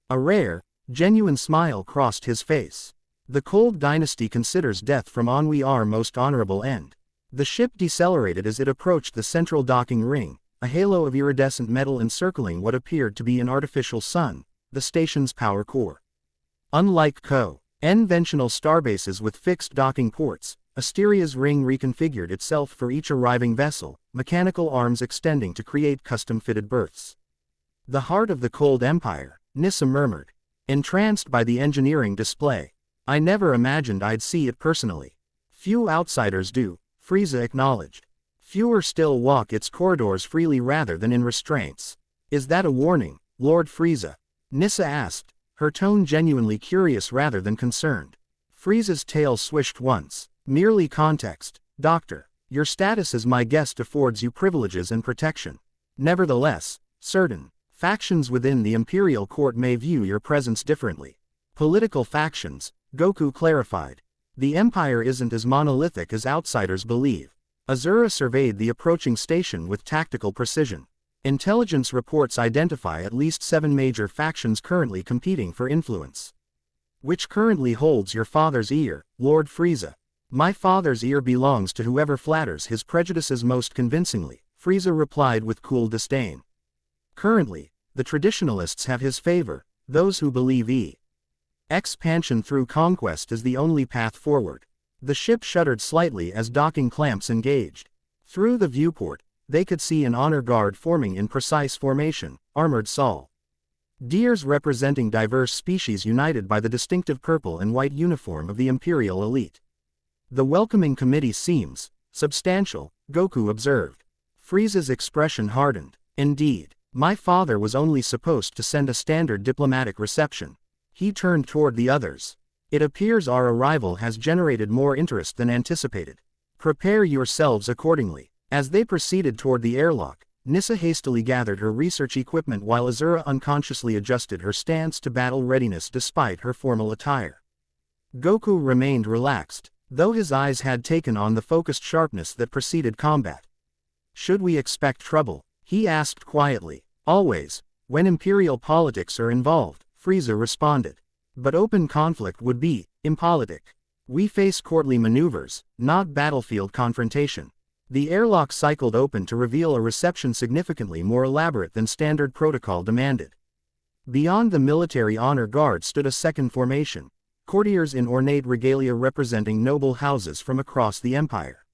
A rare, genuine smile crossed his face. The Cold Dynasty considers death from ennui our most honorable end. The ship decelerated as it approached the central docking ring, a halo of iridescent metal encircling what appeared to be an artificial sun, the station's power core. Unlike N-ventional starbases with fixed docking ports, Asteria's ring reconfigured itself for each arriving vessel, mechanical arms extending to create custom-fitted berths. The heart of the cold empire, Nyssa murmured, entranced by the engineering display. I never imagined I'd see it personally. Few outsiders do, Frieza acknowledged. Fewer still walk its corridors freely rather than in restraints. Is that a warning, Lord Frieza? Nyssa asked, her tone genuinely curious rather than concerned. Frieza's tail swished once. Merely context, Doctor. Your status as my guest affords you privileges and protection. Nevertheless, certain factions within the Imperial Court may view your presence differently. Political factions, Goku clarified. The Empire isn't as monolithic as outsiders believe. Azura surveyed the approaching station with tactical precision. Intelligence reports identify at least 7 major factions currently competing for influence. Which currently holds your father's ear, Lord Frieza? My father's ear belongs to whoever flatters his prejudices most convincingly, Frieza replied with cool disdain. Currently, the traditionalists have his favor, those who believe expansion through conquest is the only path forward. The ship shuddered slightly as docking clamps engaged. Through the viewport, they could see an honor guard forming in precise formation, armored Sol. Deers representing diverse species united by the distinctive purple and white uniform of the Imperial elite. The welcoming committee seems substantial, Goku observed. Frieza's expression hardened. Indeed, my father was only supposed to send a standard diplomatic reception. He turned toward the others. It appears our arrival has generated more interest than anticipated. Prepare yourselves accordingly. As they proceeded toward the airlock, Nyssa hastily gathered her research equipment while Azura unconsciously adjusted her stance to battle readiness despite her formal attire. Goku remained relaxed, though his eyes had taken on the focused sharpness that preceded combat. Should we expect trouble? He asked quietly. Always, when imperial politics are involved, Frieza responded. But open conflict would be impolitic. We face courtly maneuvers, not battlefield confrontation. The airlock cycled open to reveal a reception significantly more elaborate than standard protocol demanded. Beyond the military honor guard stood a second formation, courtiers in ornate regalia representing noble houses from across the empire.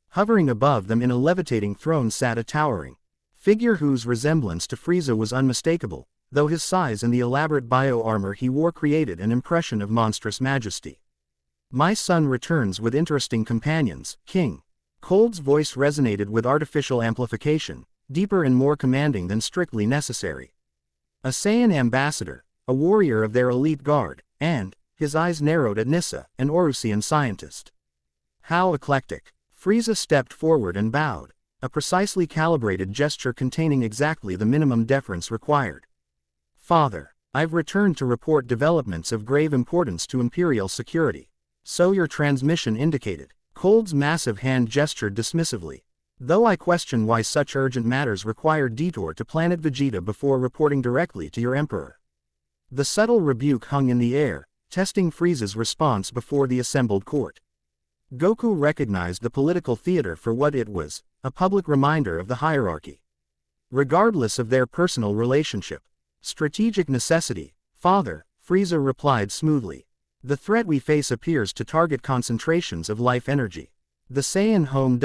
Hovering above them in a levitating throne sat a towering figure whose resemblance to Frieza was unmistakable, though his size and the elaborate bio-armor he wore created an impression of monstrous majesty. My son returns with interesting companions, King. Cold's voice resonated with artificial amplification, deeper and more commanding than strictly necessary. A Saiyan ambassador, a warrior of their elite guard, and, his eyes narrowed at Nyssa, an Orusian scientist. How eclectic. Frieza stepped forward and bowed, a precisely calibrated gesture containing exactly the minimum deference required. Father, I've returned to report developments of grave importance to Imperial security. So your transmission indicated. Cold's massive hand gestured dismissively. Though I question why such urgent matters require detour to planet Vegeta before reporting directly to your Emperor. The subtle rebuke hung in the air, testing Frieza's response before the assembled court. Goku recognized the political theater for what it was, a public reminder of the hierarchy. Regardless of their personal relationship. Strategic necessity, Father, Frieza replied smoothly. The threat we face appears to target concentrations of life energy. The Saiyan home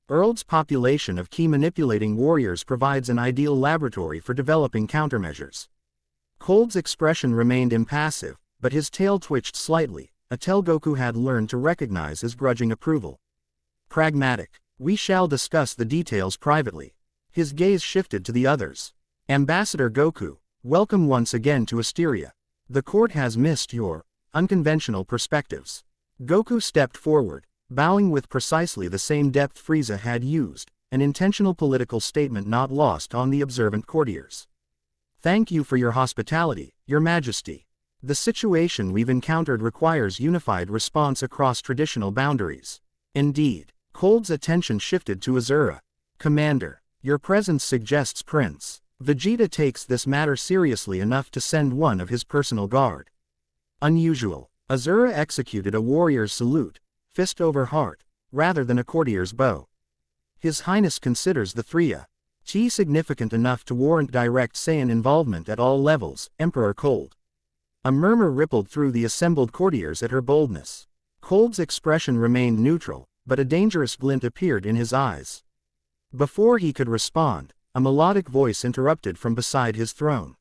World's population of key manipulating warriors provides an ideal laboratory for developing countermeasures. Cold's expression remained impassive, but his tail twitched slightly, a tell Goku had learned to recognize as grudging approval. Pragmatic. We shall discuss the details privately. His gaze shifted to the others. Ambassador Goku, welcome once again to Asteria. The court has missed your unconventional perspectives. Goku stepped forward, bowing with precisely the same depth Frieza had used, an intentional political statement not lost on the observant courtiers. Thank you for your hospitality, Your Majesty. The situation we've encountered requires unified response across traditional boundaries. Indeed, Cold's attention shifted to Azura. Commander, your presence suggests Prince Vegeta takes this matter seriously enough to send one of his personal guard. Unusual. Azura executed a warrior's salute, fist over heart, rather than a courtier's bow. His Highness considers the 3T significant enough to warrant direct Saiyan involvement at all levels, Emperor Cold. A murmur rippled through the assembled courtiers at her boldness. Cold's expression remained neutral, but a dangerous glint appeared in his eyes. Before he could respond, a melodic voice interrupted from beside his throne.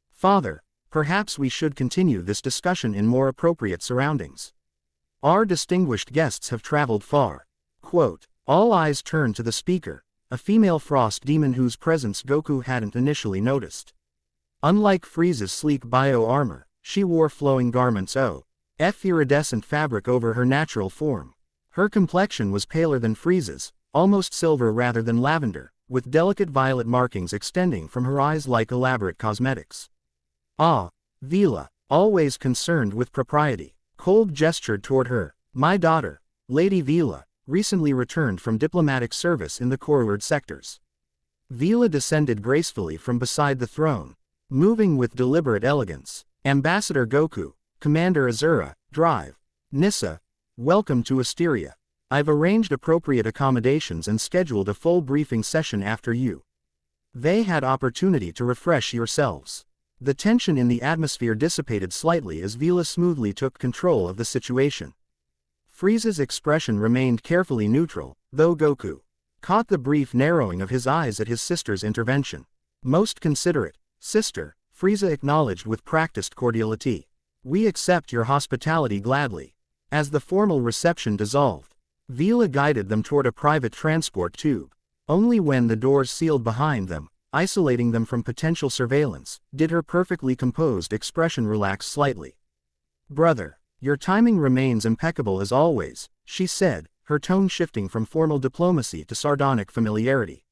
"Father, perhaps we should continue this discussion in more appropriate surroundings. Our distinguished guests have traveled far." Quote. All eyes turned to the speaker, a female frost demon whose presence Goku hadn't initially noticed. Unlike Frieza's sleek bio-armor, she wore flowing garments of iridescent fabric over her natural form. Her complexion was paler than Frieza's, almost silver rather than lavender, with delicate violet markings extending from her eyes like elaborate cosmetics. "Ah, Vila, always concerned with propriety." Cold gestured toward her. "My daughter, Lady Vila, recently returned from diplomatic service in the Corward sectors." Vila descended gracefully from beside the throne, moving with deliberate elegance. "Ambassador Goku, Commander Azura, Drive. Nissa, welcome to Asteria. I've arranged appropriate accommodations and scheduled a full briefing session after you. They had opportunity to refresh yourselves." The tension in the atmosphere dissipated slightly as Vila smoothly took control of the situation. Frieza's expression remained carefully neutral, though Goku caught the brief narrowing of his eyes at his sister's intervention. "Most considerate, sister," Frieza acknowledged with practiced cordiality. "We accept your hospitality gladly." As the formal reception dissolved, Vila guided them toward a private transport tube. Only when the doors sealed behind them, isolating them from potential surveillance, did her perfectly composed expression relax slightly. "Brother, your timing remains impeccable as always," she said, her tone shifting from formal diplomacy to sardonic familiarity.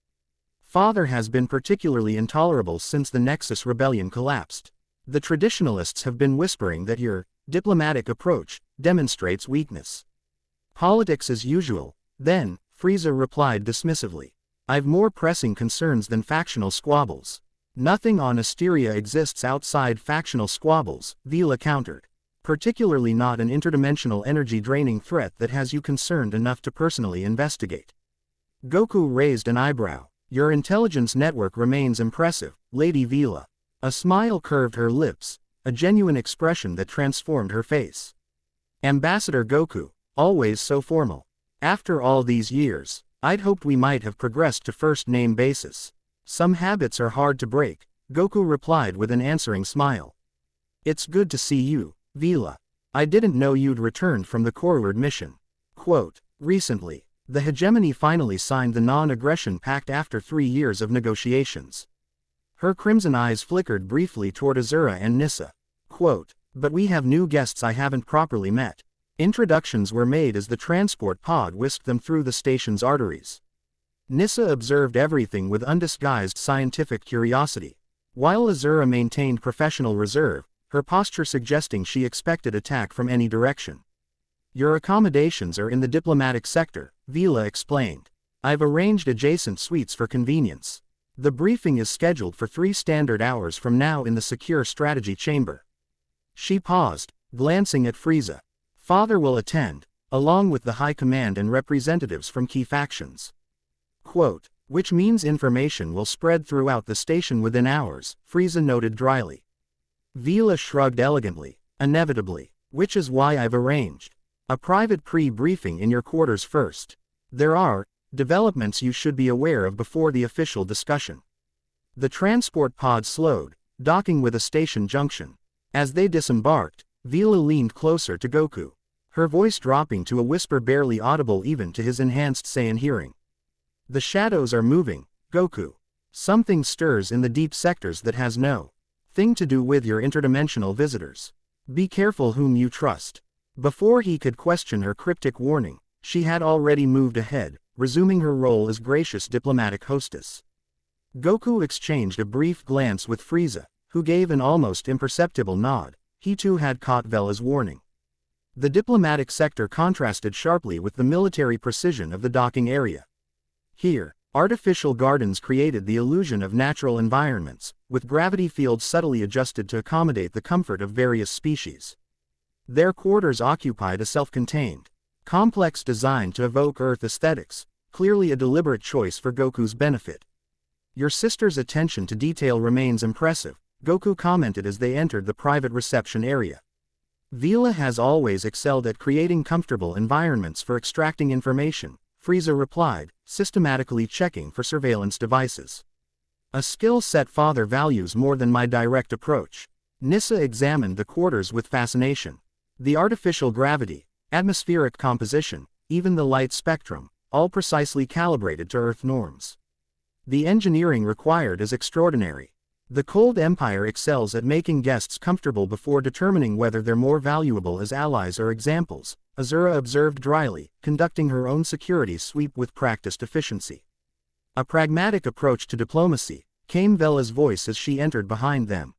"Father has been particularly intolerable since the Nexus Rebellion collapsed. The traditionalists have been whispering that your diplomatic approach demonstrates weakness." "Politics as usual, then," Frieza replied dismissively. "I've more pressing concerns than factional squabbles." "Nothing on Asteria exists outside factional squabbles," Vila countered. "Particularly not an interdimensional energy-draining threat that has you concerned enough to personally investigate." Goku raised an eyebrow. "Your intelligence network remains impressive, Lady Vila." A smile curved her lips, a genuine expression that transformed her face. "Ambassador Goku, always so formal. After all these years, I'd hoped we might have progressed to first-name basis." "Some habits are hard to break," Goku replied with an answering smile. "It's good to see you, Vila. I didn't know you'd returned from the Corward mission." Quote. Recently, the hegemony finally signed the non-aggression pact after 3 years of negotiations. Her crimson eyes flickered briefly toward Azura and Nissa. Quote. "But we have new guests I haven't properly met." Introductions were made as the transport pod whisked them through the station's arteries. Nissa observed everything with undisguised scientific curiosity, while Azura maintained professional reserve, her posture suggesting she expected attack from any direction. "Your accommodations are in the diplomatic sector," Vila explained. "I've arranged adjacent suites for convenience. The briefing is scheduled for 3 standard hours from now in the secure strategy chamber." She paused, glancing at Frieza. "Father will attend, along with the High Command and representatives from key factions." Quote. "Which means information will spread throughout the station within hours," Frieza noted dryly. Vila shrugged elegantly. "Inevitably. Which is why I've arranged a private pre-briefing in your quarters first. There are developments you should be aware of before the official discussion." The transport pod slowed, docking with a station junction. As they disembarked, Vila leaned closer to Goku, her voice dropping to a whisper barely audible even to his enhanced Saiyan hearing. "The shadows are moving, Goku. Something stirs in the deep sectors that has no thing to do with your interdimensional visitors. Be careful whom you trust." Before he could question her cryptic warning, she had already moved ahead, resuming her role as gracious diplomatic hostess. Goku exchanged a brief glance with Frieza, who gave an almost imperceptible nod. He too had caught Vela's warning. The diplomatic sector contrasted sharply with the military precision of the docking area. Here, artificial gardens created the illusion of natural environments, with gravity fields subtly adjusted to accommodate the comfort of various species. Their quarters occupied a self-contained complex designed to evoke Earth aesthetics, clearly a deliberate choice for Goku's benefit. "Your sister's attention to detail remains impressive," Goku commented as they entered the private reception area. Vila has always excelled at creating comfortable environments for extracting information, Frieza replied, systematically checking for surveillance devices. A skill set father values more than my direct approach. Nissa examined the quarters with fascination. The artificial gravity, atmospheric composition, even the light spectrum, all precisely calibrated to Earth norms. The engineering required is extraordinary. The Cold Empire excels at making guests comfortable before determining whether they're more valuable as allies or examples, Azura observed dryly, conducting her own security sweep with practiced efficiency. A pragmatic approach to diplomacy, came Vela's voice as she entered behind them.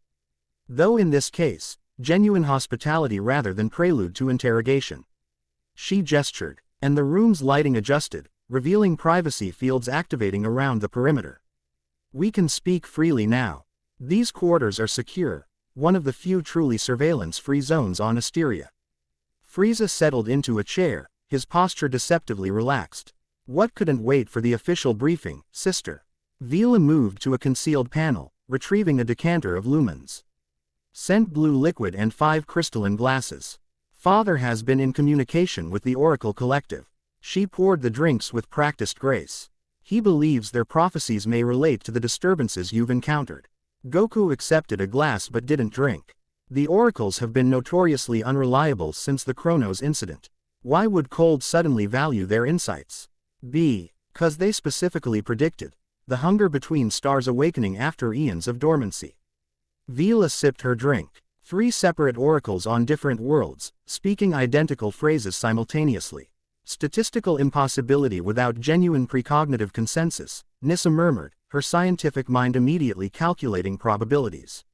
Though in this case, genuine hospitality rather than prelude to interrogation. She gestured, and the room's lighting adjusted, revealing privacy fields activating around the perimeter. We can speak freely now. These quarters are secure, one of the few truly surveillance-free zones on Asteria. Frieza settled into a chair, his posture deceptively relaxed. What couldn't wait for the official briefing, sister? Vila moved to a concealed panel, retrieving a decanter of lumens. Scent blue liquid and 5 crystalline glasses. Father has been in communication with the Oracle Collective. She poured the drinks with practiced grace. He believes their prophecies may relate to the disturbances you've encountered. Goku accepted a glass but didn't drink. The oracles have been notoriously unreliable since the Chronos incident. Why would Cold suddenly value their insights? Because they specifically predicted the hunger between stars awakening after eons of dormancy. Vila sipped her drink. 3 separate oracles on different worlds, speaking identical phrases simultaneously. Statistical impossibility without genuine precognitive consensus, Nissa murmured, her scientific mind immediately calculating probabilities.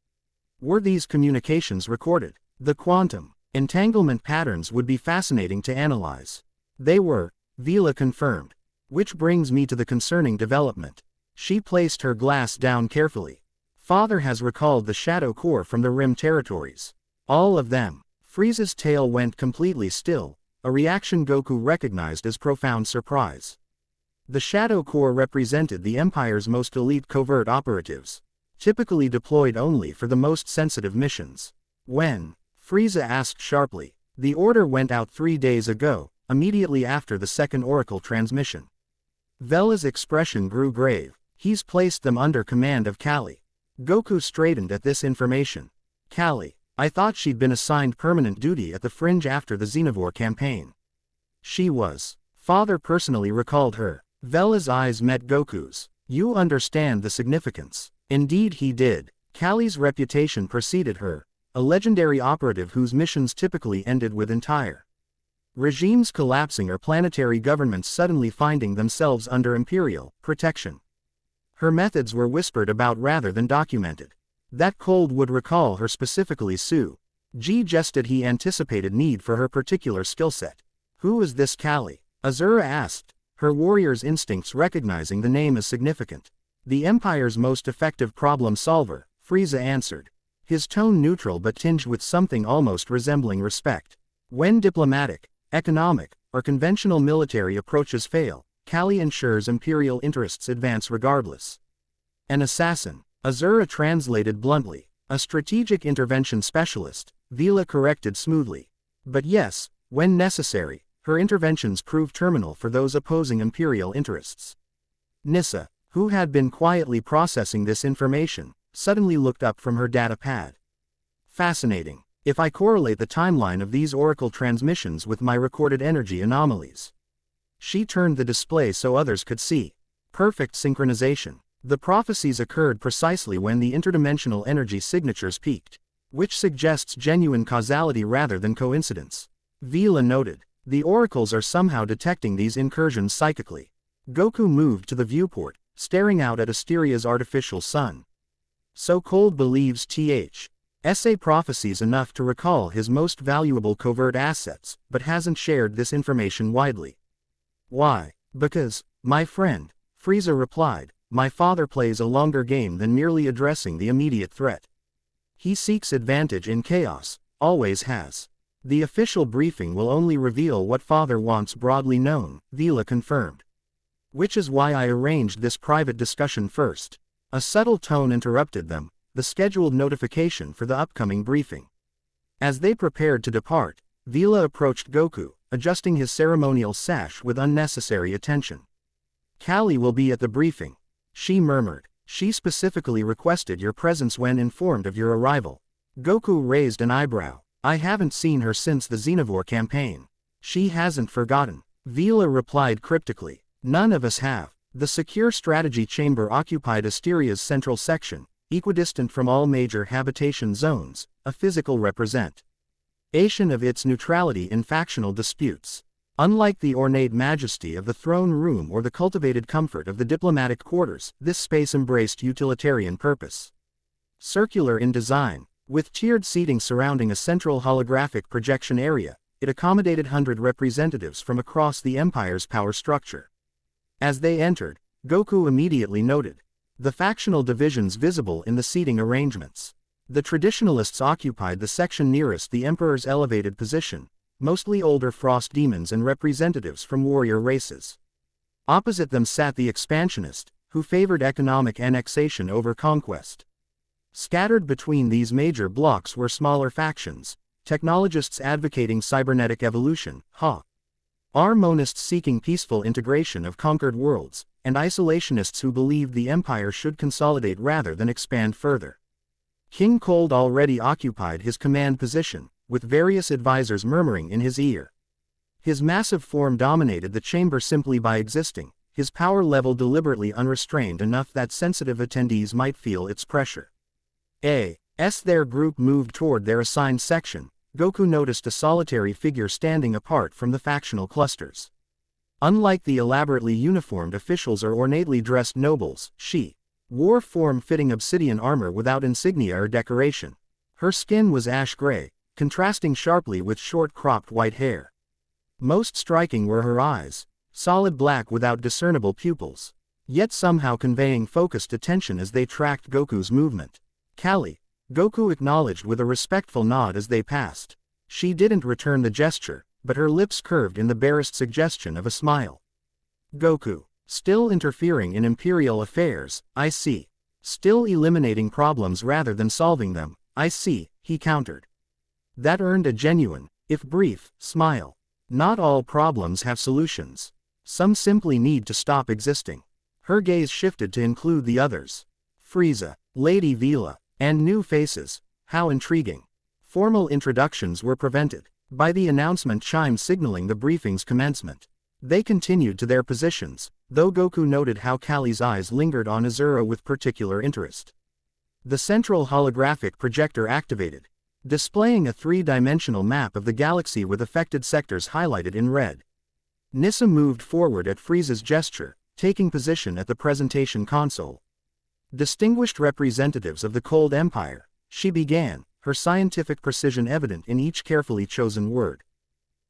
Were these communications recorded? The quantum entanglement patterns would be fascinating to analyze. They were, Vila confirmed. Which brings me to the concerning development. She placed her glass down carefully. Father has recalled the Shadow Core from the Rim territories. All of them. Frieza's tail went completely still, a reaction Goku recognized as profound surprise. The Shadow Corps represented the Empire's most elite covert operatives, typically deployed only for the most sensitive missions. When? Frieza asked sharply. The order went out 3 days ago, immediately after the second Oracle transmission. Vela's expression grew grave. He's placed them under command of Kali. Goku straightened at this information. Kali, I thought she'd been assigned permanent duty at the Fringe after the Xenovore campaign. She was. Father personally recalled her. Vela's eyes met Goku's. You understand the significance. Indeed he did. Kali's reputation preceded her, a legendary operative whose missions typically ended with entire regimes collapsing or planetary governments suddenly finding themselves under imperial protection. Her methods were whispered about rather than documented. That Cold would recall her specifically Su. Ji jested he anticipated need for her particular skill set. Who is this Kali? Azura asked, her warrior's instincts recognizing the name as significant. The Empire's most effective problem solver, Frieza answered. His tone neutral but tinged with something almost resembling respect. When diplomatic, economic, or conventional military approaches fail, Kali ensures imperial interests advance regardless. An assassin, Azura translated bluntly. A strategic intervention specialist, Vila corrected smoothly. But yes, when necessary, her interventions prove terminal for those opposing imperial interests. Nissa, who had been quietly processing this information, suddenly looked up from her data pad. Fascinating. If I correlate the timeline of these oracle transmissions with my recorded energy anomalies. She turned the display so others could see. Perfect synchronization. The prophecies occurred precisely when the interdimensional energy signatures peaked, which suggests genuine causality rather than coincidence. Vila noted. The oracles are somehow detecting these incursions psychically. Goku moved to the viewport, staring out at Asteria's artificial sun. So Cold believes SA prophecies enough to recall his most valuable covert assets, but hasn't shared this information widely. Why? Because, my friend, Frieza replied, my father plays a longer game than merely addressing the immediate threat. He seeks advantage in chaos, always has. The official briefing will only reveal what father wants broadly known, Vila confirmed. Which is why I arranged this private discussion first. A subtle tone interrupted them. the scheduled notification for the upcoming briefing. As they prepared to depart, Vila approached Goku, adjusting his ceremonial sash with unnecessary attention. "Kali will be at the briefing," she murmured. "She specifically requested your presence when informed of your arrival." Goku raised an eyebrow. "I haven't seen her since the Xenovore campaign." "She hasn't forgotten," Vila replied cryptically. "None of us have." The secure strategy chamber occupied Asteria's central section, equidistant from all major habitation zones, a physical representation of its neutrality in factional disputes. Unlike the ornate majesty of the throne room or the cultivated comfort of the diplomatic quarters, this space embraced utilitarian purpose. Circular in design, with tiered seating surrounding a central holographic projection area, it accommodated 100 representatives from across the Empire's power structure. As they entered, Goku immediately noted the factional divisions visible in the seating arrangements. The traditionalists occupied the section nearest the Emperor's elevated position, mostly older frost demons and representatives from warrior races. Opposite them sat the expansionist, who favored economic annexation over conquest. Scattered between these major blocks were smaller factions, technologists advocating cybernetic evolution, monists seeking peaceful integration of conquered worlds, and isolationists who believed the Empire should consolidate rather than expand further. King Cold already occupied his command position, with various advisors murmuring in his ear. His massive form dominated the chamber simply by existing, his power level deliberately unrestrained enough that sensitive attendees might feel its pressure. As their group moved toward their assigned section, Goku noticed a solitary figure standing apart from the factional clusters. Unlike the elaborately uniformed officials or ornately dressed nobles, she wore form-fitting obsidian armor without insignia or decoration. Her skin was ash-gray, contrasting sharply with short-cropped white hair. Most striking were her eyes, solid black without discernible pupils, yet somehow conveying focused attention as they tracked Goku's movement. "Kali," Goku acknowledged with a respectful nod as they passed. She didn't return the gesture, but her lips curved in the barest suggestion of a smile. "Goku, still interfering in Imperial affairs, I see. Still eliminating problems rather than solving them, I see," he countered. That earned a genuine, if brief, smile. Not all problems have solutions. Some simply need to stop existing. Her gaze shifted to include the others. Frieza, Lady Vila, and new faces. How intriguing. Formal introductions were prevented by the announcement chime signaling the briefing's commencement. They continued to their positions, though Goku noted how Kali's eyes lingered on Azura with particular interest. The central holographic projector activated, displaying a three-dimensional map of the galaxy with affected sectors highlighted in red. Nissa moved forward at Frieza's gesture, taking position at the presentation console. "Distinguished representatives of the Cold Empire," she began, her scientific precision evident in each carefully chosen word.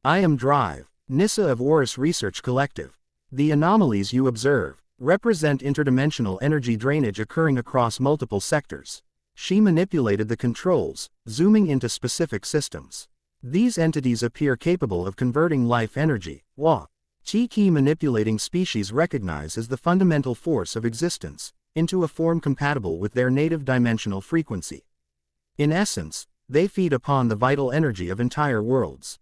"I am Drive, Nissa of Oris Research Collective. The anomalies you observe represent interdimensional energy drainage occurring across multiple sectors." She manipulated the controls, zooming into specific systems. "These entities appear capable of converting life energy, key manipulating species recognize as the fundamental force of existence, into a form compatible with their native dimensional frequency. In essence, they feed upon the vital energy of entire worlds."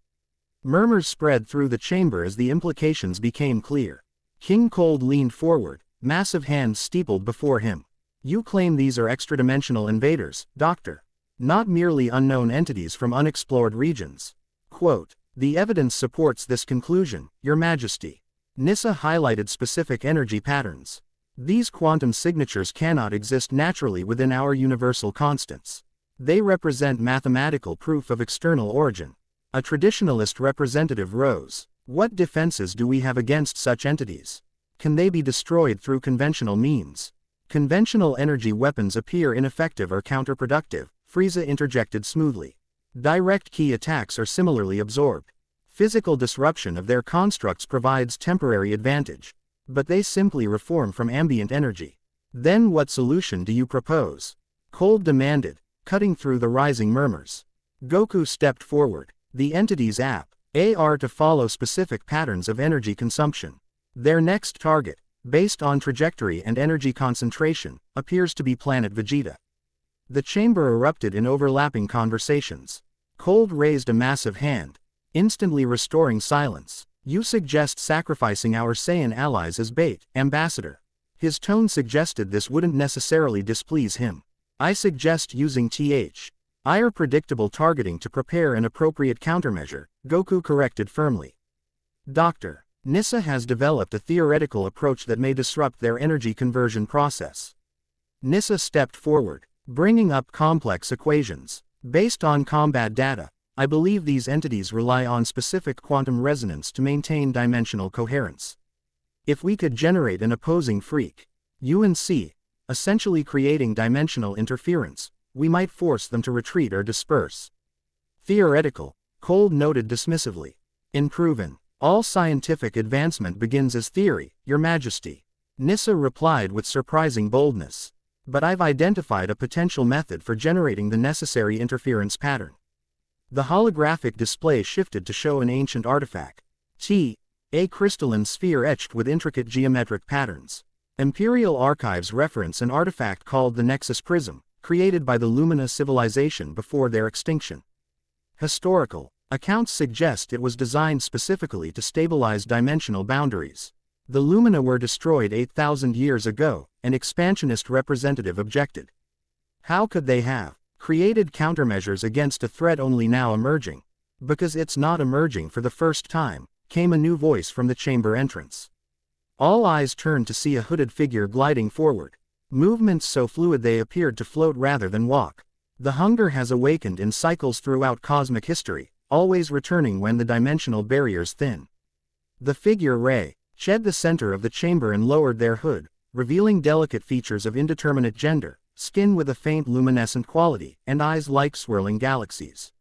Murmurs spread through the chamber as the implications became clear. King Cold leaned forward, massive hands steepled before him. "You claim these are extradimensional invaders, Doctor. Not merely unknown entities from unexplored regions." Quote, "The evidence supports this conclusion, Your Majesty." Nissa highlighted specific energy patterns. "These quantum signatures cannot exist naturally within our universal constants. They represent mathematical proof of external origin." A traditionalist representative rose. "What defenses do we have against such entities? Can they be destroyed through conventional means?" "Conventional energy weapons appear ineffective or counterproductive," Frieza interjected smoothly. "Direct key attacks are similarly absorbed. Physical disruption of their constructs provides temporary advantage. But they simply reform from ambient energy." "Then what solution do you propose?" Cold demanded, cutting through the rising murmurs. Goku stepped forward. "The entities are to follow specific patterns of energy consumption. Their next target, based on trajectory and energy concentration, appears to be planet Vegeta. The chamber erupted in overlapping conversations. Cold raised a massive hand, instantly restoring silence. You suggest sacrificing our Saiyan allies as bait, Ambassador. His tone suggested this wouldn't necessarily displease him. I suggest using IR predictable targeting to prepare an appropriate countermeasure, Goku corrected firmly. Dr. Nissa has developed a theoretical approach that may disrupt their energy conversion process. Nissa stepped forward, bringing up complex equations. Based on combat data, I believe these entities rely on specific quantum resonance to maintain dimensional coherence. If we could generate an opposing freak, UNC, essentially creating dimensional interference, we might force them to retreat or disperse. Theoretical, Cold noted dismissively. Unproven. All scientific advancement begins as theory, Your Majesty. Nissa replied with surprising boldness. But I've identified a potential method for generating the necessary interference pattern. The holographic display shifted to show an ancient artifact. A crystalline sphere etched with intricate geometric patterns. Imperial Archives reference an artifact called the Nexus Prism, created by the Lumina civilization before their extinction. Historical accounts suggest it was designed specifically to stabilize dimensional boundaries. The Lumina were destroyed 8,000 years ago, an expansionist representative objected. How could they have created countermeasures against a threat only now emerging? Because it's not emerging for the first time, came a new voice from the chamber entrance. All eyes turned to see a hooded figure gliding forward. Movements so fluid they appeared to float rather than walk. The hunger has awakened in cycles throughout cosmic history, always returning when the dimensional barriers thin. The figure shed the center of the chamber and lowered their hood, revealing delicate features of indeterminate gender, skin with a faint luminescent quality, and eyes like swirling galaxies.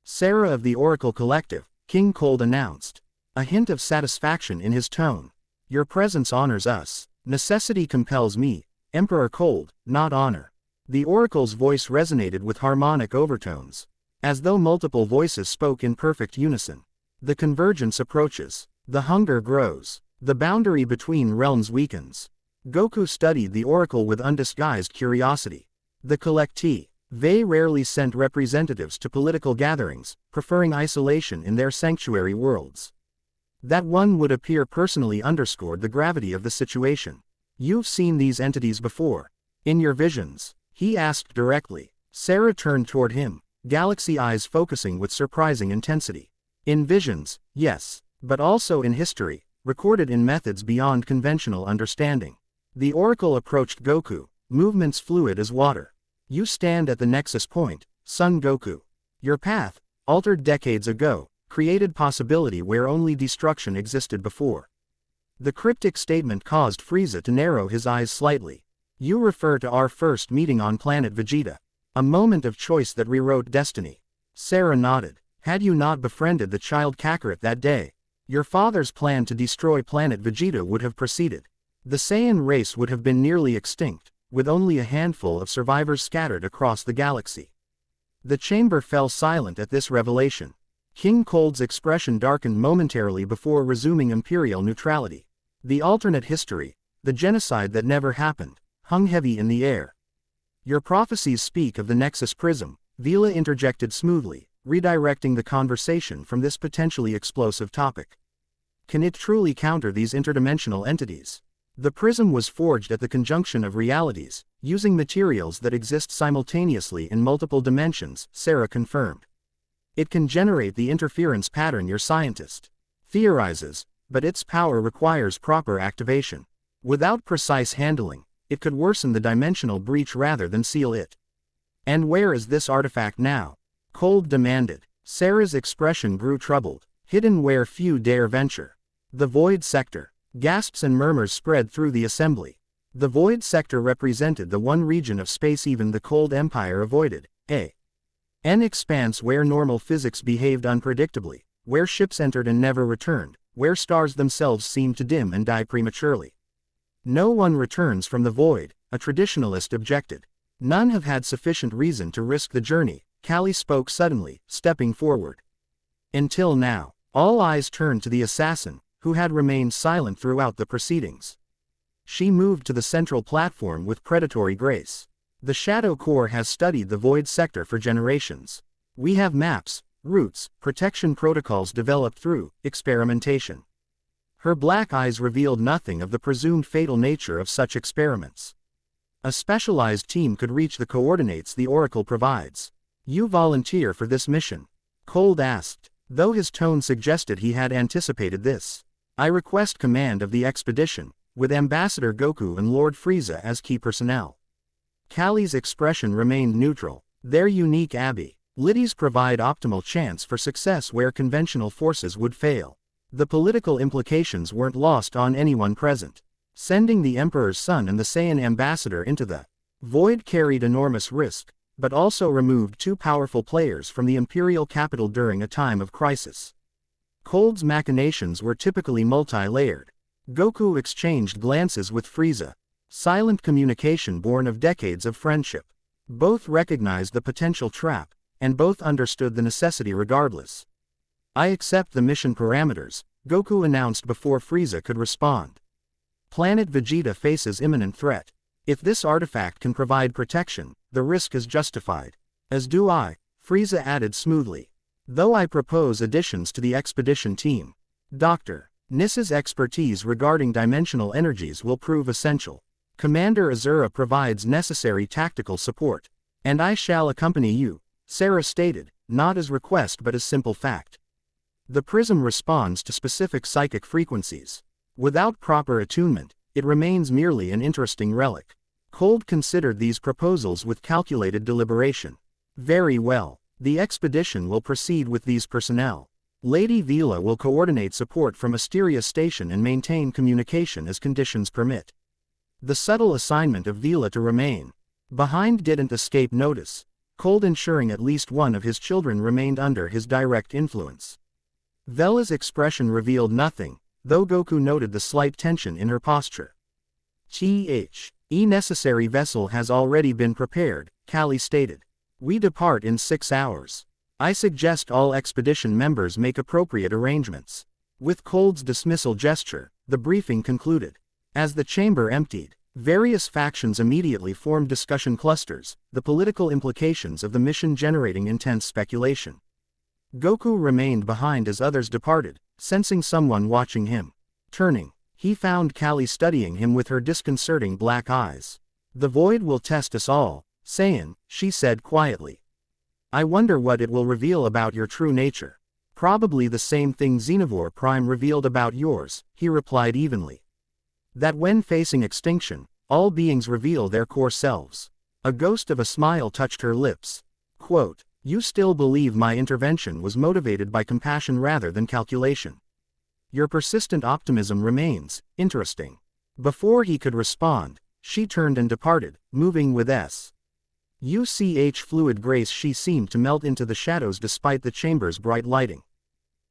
Sarah of the Oracle Collective, King Cold announced. A hint of satisfaction in his tone. Your presence honors us. Necessity compels me, Emperor Cold, not honor. The Oracle's voice resonated with harmonic overtones, as though multiple voices spoke in perfect unison. The convergence approaches. The hunger grows. The boundary between realms weakens. Goku studied the Oracle with undisguised curiosity. The collective rarely sent representatives to political gatherings, preferring isolation in their sanctuary worlds. That one would appear personally underscored the gravity of the situation. You've seen these entities before. In your visions, he asked directly. Sarah turned toward him, galaxy eyes focusing with surprising intensity. In visions, yes, but also in history, recorded in methods beyond conventional understanding. The Oracle approached Goku, movements fluid as water. You stand at the nexus point, Son Goku. Your path, altered decades ago, created possibility where only destruction existed before. The cryptic statement caused Frieza to narrow his eyes slightly. You refer to our first meeting on planet Vegeta. A moment of choice that rewrote destiny. Sarah nodded. Had you not befriended the child Kakarot that day, your father's plan to destroy planet Vegeta would have proceeded. The Saiyan race would have been nearly extinct, with only a handful of survivors scattered across the galaxy. The chamber fell silent at this revelation. King Cold's expression darkened momentarily before resuming imperial neutrality. The alternate history, the genocide that never happened, hung heavy in the air. Your prophecies speak of the Nexus Prism, Vila interjected smoothly, redirecting the conversation from this potentially explosive topic. Can it truly counter these interdimensional entities? The prism was forged at the conjunction of realities, using materials that exist simultaneously in multiple dimensions, Sarah confirmed. It can generate the interference pattern your scientist theorizes, but its power requires proper activation. Without precise handling, it could worsen the dimensional breach rather than seal it. And where is this artifact now? Cold demanded. Sarah's expression grew troubled, hidden where few dare venture. The Void Sector. Gasps and murmurs spread through the assembly. The Void Sector represented the one region of space even the Cold Empire avoided, an expanse where normal physics behaved unpredictably, where ships entered and never returned, where stars themselves seemed to dim and die prematurely. No one returns from the void, a traditionalist objected. None have had sufficient reason to risk the journey, Callie spoke suddenly, stepping forward. Until now, all eyes turned to the assassin, who had remained silent throughout the proceedings. She moved to the central platform with predatory grace. The Shadow Corps has studied the Void Sector for generations. We have maps, routes, protection protocols developed through experimentation. Her black eyes revealed nothing of the presumed fatal nature of such experiments. A specialized team could reach the coordinates the Oracle provides. You volunteer for this mission? Cold asked, though his tone suggested he had anticipated this. I request command of the expedition, with Ambassador Goku and Lord Frieza as key personnel. Callie's expression remained neutral. Their unique abilities provide optimal chance for success where conventional forces would fail. The political implications weren't lost on anyone present. Sending the Emperor's son and the Saiyan ambassador into the void carried enormous risk, but also removed two powerful players from the imperial capital during a time of crisis. Cold's machinations were typically multi-layered. Goku exchanged glances with Frieza. Silent communication born of decades of friendship. Both recognized the potential trap, and both understood the necessity regardless. I accept the mission parameters, Goku announced before Frieza could respond. Planet Vegeta faces imminent threat. If this artifact can provide protection, the risk is justified. As do I, Frieza added smoothly. Though I propose additions to the expedition team. Dr. Nissa's expertise regarding dimensional energies will prove essential. Commander Azura provides necessary tactical support. And I shall accompany you, Sarah stated, not as request but as simple fact. The prism responds to specific psychic frequencies. Without proper attunement, it remains merely an interesting relic. Cold considered these proposals with calculated deliberation. Very well. The expedition will proceed with these personnel. Lady Vila will coordinate support from Asteria Station and maintain communication as conditions permit. The subtle assignment of Vila to remain behind didn't escape notice, Cold ensuring at least one of his children remained under his direct influence. Vela's expression revealed nothing, though Goku noted the slight tension in her posture. Necessary vessel has already been prepared, Callie stated. We depart in 6 hours. I suggest all expedition members make appropriate arrangements. With Cold's dismissal gesture, the briefing concluded. As the chamber emptied, various factions immediately formed discussion clusters, the political implications of the mission generating intense speculation. Goku remained behind as others departed, sensing someone watching him. Turning, he found Callie studying him with her disconcerting black eyes. The void will test us all, Saiyan, she said quietly. I wonder what it will reveal about your true nature. Probably the same thing Xenovore Prime revealed about yours, he replied evenly. That when facing extinction, all beings reveal their core selves. A ghost of a smile touched her lips. Quote, you still believe my intervention was motivated by compassion rather than calculation. Your persistent optimism remains interesting. Before he could respond, she turned and departed, moving with UCH fluid grace. She seemed to melt into the shadows despite the chamber's bright lighting.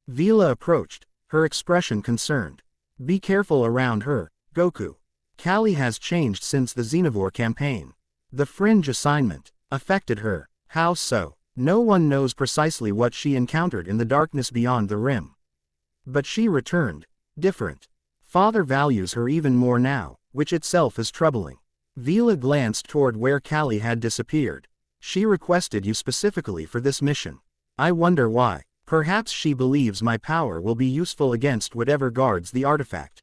Vila approached, her expression concerned. Be careful around her, Goku. Callie has changed since the Xenovore campaign. The fringe assignment affected her. How so? No one knows precisely what she encountered in the darkness beyond the rim. But she returned, different. Father values her even more now, which itself is troubling. Vila glanced toward where Callie had disappeared. She requested you specifically for this mission. I wonder why. Perhaps she believes my power will be useful against whatever guards the artifact.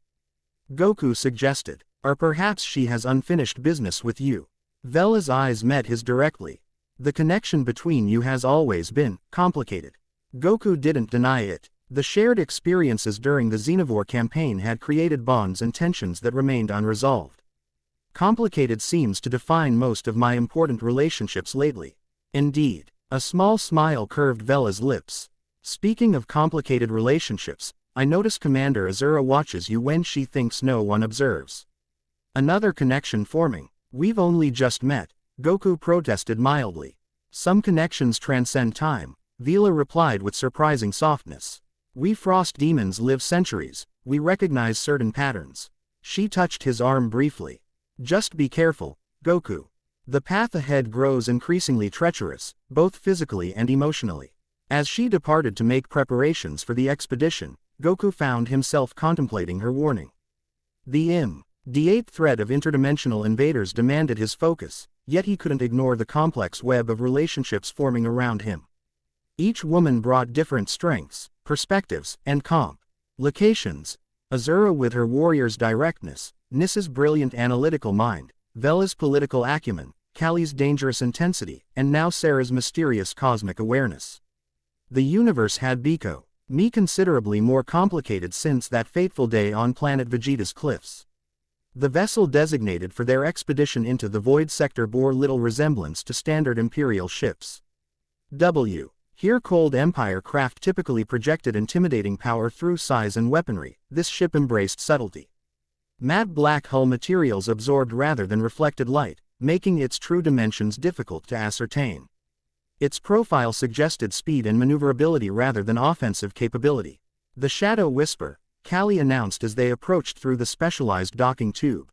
Goku suggested. Or perhaps she has unfinished business with you. Vela's eyes met his directly. The connection between you has always been complicated. Goku didn't deny it. The shared experiences during the Xenovore campaign had created bonds and tensions that remained unresolved. Complicated seems to define most of my important relationships lately. Indeed. A small smile curved Vela's lips. Speaking of complicated relationships, I notice Commander Azura watches you when she thinks no one observes. Another connection forming. We've only just met, Goku protested mildly. Some connections transcend time, Vila replied with surprising softness. We frost demons live centuries, we recognize certain patterns. She touched his arm briefly. Just be careful, Goku. The path ahead grows increasingly treacherous, both physically and emotionally. As she departed to make preparations for the expedition, Goku found himself contemplating her warning. The immediate threat of interdimensional invaders demanded his focus, yet he couldn't ignore the complex web of relationships forming around him. Each woman brought different strengths, perspectives, and complications. Azura with her warrior's directness, Nissa's brilliant analytical mind, Vela's political acumen, Kali's dangerous intensity, and now Sarah's mysterious cosmic awareness. The universe had become considerably more complicated since that fateful day on planet Vegeta's cliffs. The vessel designated for their expedition into the Void Sector bore little resemblance to standard Imperial ships. Here Cold Empire craft typically projected intimidating power through size and weaponry, this ship embraced subtlety. Matte black hull materials absorbed rather than reflected light, making its true dimensions difficult to ascertain. Its profile suggested speed and maneuverability rather than offensive capability. The Shadow Whisper, Kali announced as they approached through the specialized docking tube.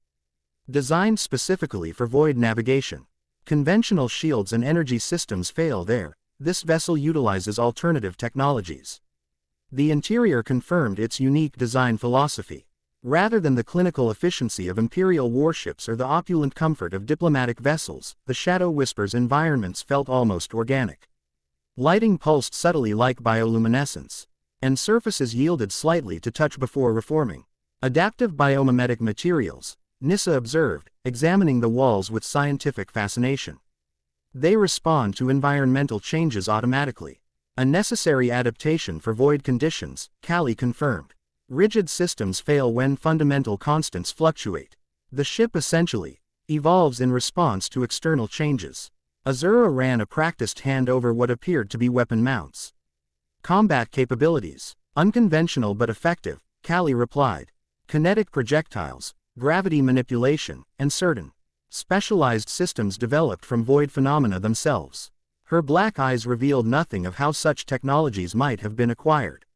Designed specifically for void navigation. Conventional shields and energy systems fail there. This vessel utilizes alternative technologies. The interior confirmed its unique design philosophy. Rather than the clinical efficiency of Imperial warships or the opulent comfort of diplomatic vessels, the Shadow Whisper's environments felt almost organic. Lighting pulsed subtly like bioluminescence, and surfaces yielded slightly to touch before reforming. Adaptive biomimetic materials, Nissa observed, examining the walls with scientific fascination. They respond to environmental changes automatically. A necessary adaptation for void conditions, Kali confirmed. Rigid systems fail when fundamental constants fluctuate. The ship essentially evolves in response to external changes. Azura ran a practiced hand over what appeared to be weapon mounts. Combat capabilities, unconventional but effective, Kali replied. Kinetic projectiles, gravity manipulation, and certain specialized systems developed from void phenomena themselves. Her black eyes revealed nothing of how such technologies might have been acquired.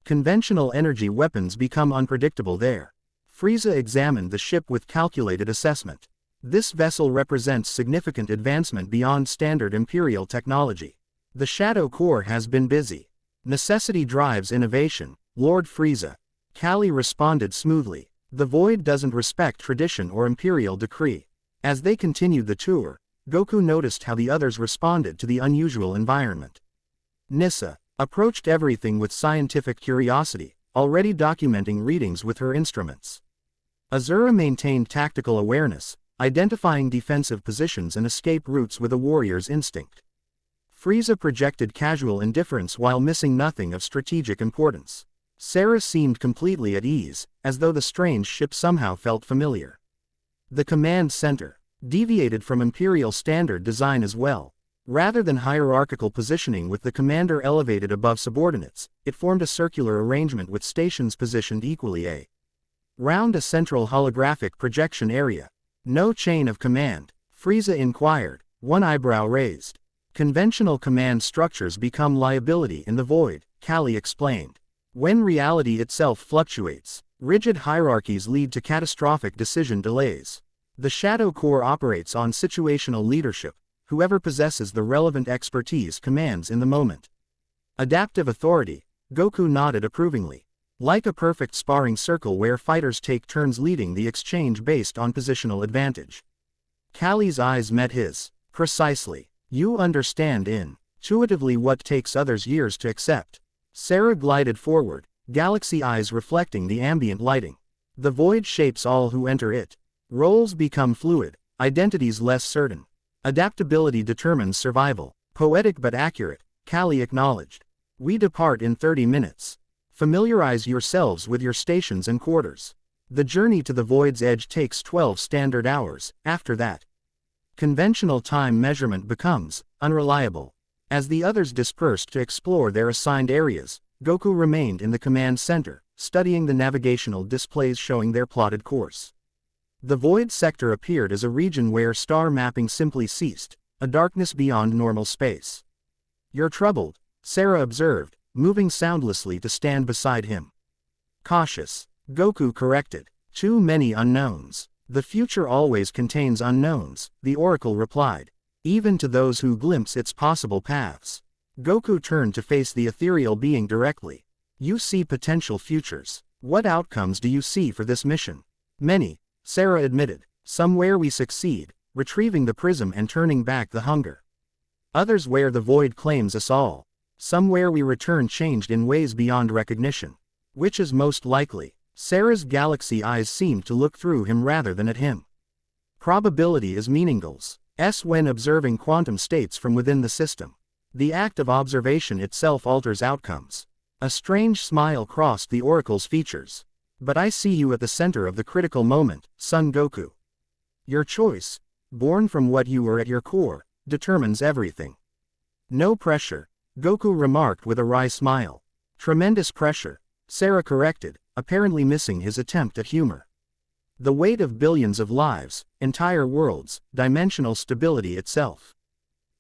Conventional energy weapons become unpredictable there. Frieza examined the ship with calculated assessment. This vessel represents significant advancement beyond standard Imperial technology. The Shadow Core has been busy. Necessity drives innovation, Lord Frieza. Kali responded smoothly. The Void doesn't respect tradition or Imperial decree. As they continued the tour, Goku noticed how the others responded to the unusual environment. Nissa approached everything with scientific curiosity, already documenting readings with her instruments. Azura maintained tactical awareness, identifying defensive positions and escape routes with a warrior's instinct. Frieza projected casual indifference while missing nothing of strategic importance. Sarah seemed completely at ease, as though the strange ship somehow felt familiar. The command center deviated from Imperial standard design as well. Rather than hierarchical positioning with the commander elevated above subordinates, it formed a circular arrangement with stations positioned equally around a central holographic projection area. No chain of command, Frieza inquired, one eyebrow raised. Conventional command structures become liability in the void, Kali explained. When reality itself fluctuates, rigid hierarchies lead to catastrophic decision delays. The Shadow Core operates on situational leadership. Whoever possesses the relevant expertise commands in the moment. Adaptive authority, Goku nodded approvingly. Like a perfect sparring circle where fighters take turns leading the exchange based on positional advantage. Kali's eyes met his. Precisely. You understand intuitively what takes others years to accept. Sarah glided forward, galaxy eyes reflecting the ambient lighting. The void shapes all who enter it. Roles become fluid, identities less certain. Adaptability determines survival. Poetic but accurate, Kali acknowledged. We depart in 30 minutes. Familiarize yourselves with your stations and quarters. The journey to the Void's edge takes 12 standard hours. After that, conventional time measurement becomes unreliable. As the others dispersed to explore their assigned areas, Goku remained in the command center, studying the navigational displays showing their plotted course. The Void Sector appeared as a region where star mapping simply ceased, a darkness beyond normal space. You're troubled, Sarah observed, moving soundlessly to stand beside him. Cautious, Goku corrected. Too many unknowns. The future always contains unknowns, the Oracle replied. Even to those who glimpse its possible paths. Goku turned to face the ethereal being directly. You see potential futures. What outcomes do you see for this mission? Many, Sarah admitted. Some where we succeed, retrieving the prism and turning back the hunger. Others where the void claims us all. Somewhere we return changed in ways beyond recognition. Which is most likely? Sarah's galaxy eyes seemed to look through him rather than at him. Probability is meaningless when observing quantum states from within the system. The act of observation itself alters outcomes. A strange smile crossed the oracle's features. But I see you at the center of the critical moment, Son Goku. Your choice, born from what you are at your core, determines everything. No pressure, Goku remarked with a wry smile. Tremendous pressure, Sarah corrected, apparently missing his attempt at humor. The weight of billions of lives, entire worlds, dimensional stability itself.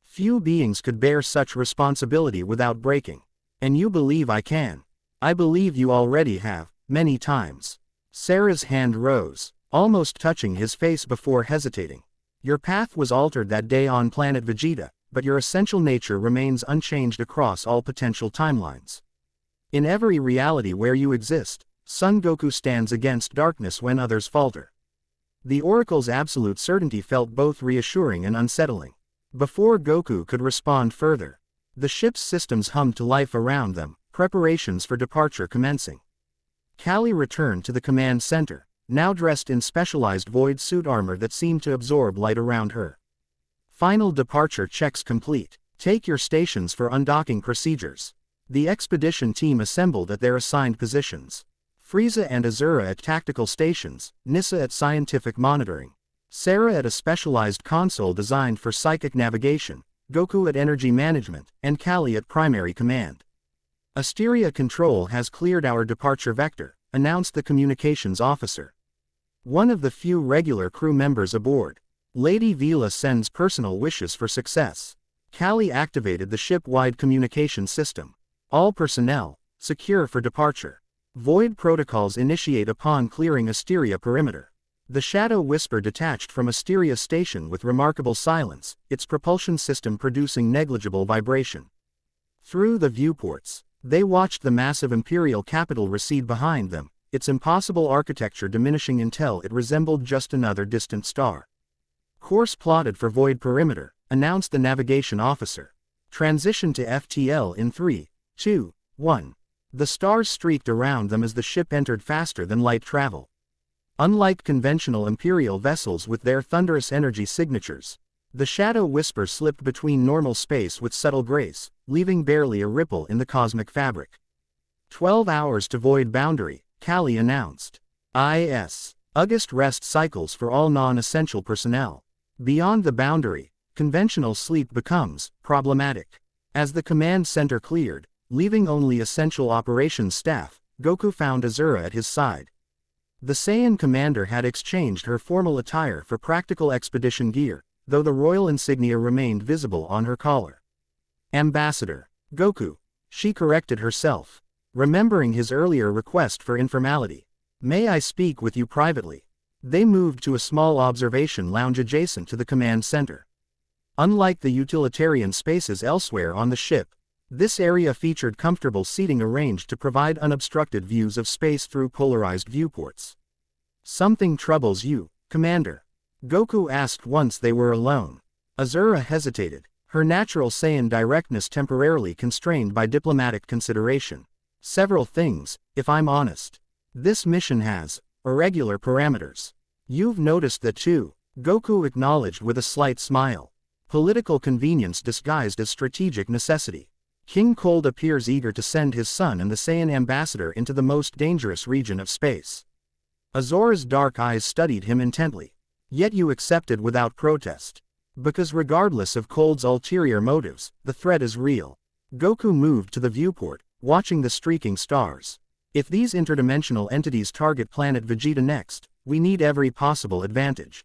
Few beings could bear such responsibility without breaking. And you believe I can. I believe you already have, many times. Sarah's hand rose, almost touching his face before hesitating. Your path was altered that day on planet Vegeta, but your essential nature remains unchanged across all potential timelines. In every reality where you exist, Son Goku stands against darkness when others falter. The Oracle's absolute certainty felt both reassuring and unsettling. Before Goku could respond further, the ship's systems hummed to life around them, preparations for departure commencing. Kali returned to the command center, now dressed in specialized void suit armor that seemed to absorb light around her. Final departure checks complete. Take your stations for undocking procedures. The expedition team assembled at their assigned positions. Frieza and Azura at tactical stations, Nissa at scientific monitoring, Sarah at a specialized console designed for psychic navigation, Goku at energy management, and Kali at primary command. Asteria Control has cleared our departure vector, announced the communications officer. One of the few regular crew members aboard. Lady Vila sends personal wishes for success. Kali activated the ship-wide communication system. All personnel, secure for departure. Void protocols initiate upon clearing Asteria perimeter. The Shadow Whisper detached from Asteria station with remarkable silence, its propulsion system producing negligible vibration. Through the viewports, they watched the massive imperial capital recede behind them, its impossible architecture diminishing until it resembled just another distant star. Course plotted for Void perimeter, announced the navigation officer. Transition to FTL in 3, 2, 1. The stars streaked around them as the ship entered faster than light travel. Unlike conventional Imperial vessels with their thunderous energy signatures, the Shadow Whisper slipped between normal space with subtle grace, leaving barely a ripple in the cosmic fabric. 12 hours to Void boundary, Kali announced. August rest cycles for all non-essential personnel. Beyond the boundary, conventional sleep becomes problematic. As the command center cleared, leaving only essential operations staff, Goku found Azura at his side. The Saiyan commander had exchanged her formal attire for practical expedition gear, though the royal insignia remained visible on her collar. Ambassador Goku, she corrected herself, remembering his earlier request for informality. May I speak with you privately? They moved to a small observation lounge adjacent to the command center. Unlike the utilitarian spaces elsewhere on the ship, this area featured comfortable seating arranged to provide unobstructed views of space through polarized viewports. Something troubles you, Commander? Goku asked once they were alone. Azura hesitated, her natural Saiyan directness temporarily constrained by diplomatic consideration. Several things, if I'm honest. This mission has irregular parameters. You've noticed that too, Goku acknowledged with a slight smile. Political convenience disguised as strategic necessity. King Cold appears eager to send his son and the Saiyan ambassador into the most dangerous region of space. Azura's dark eyes studied him intently. Yet you accepted without protest. Because regardless of Cold's ulterior motives, the threat is real. Goku moved to the viewport, watching the streaking stars. If these interdimensional entities target planet Vegeta next, we need every possible advantage.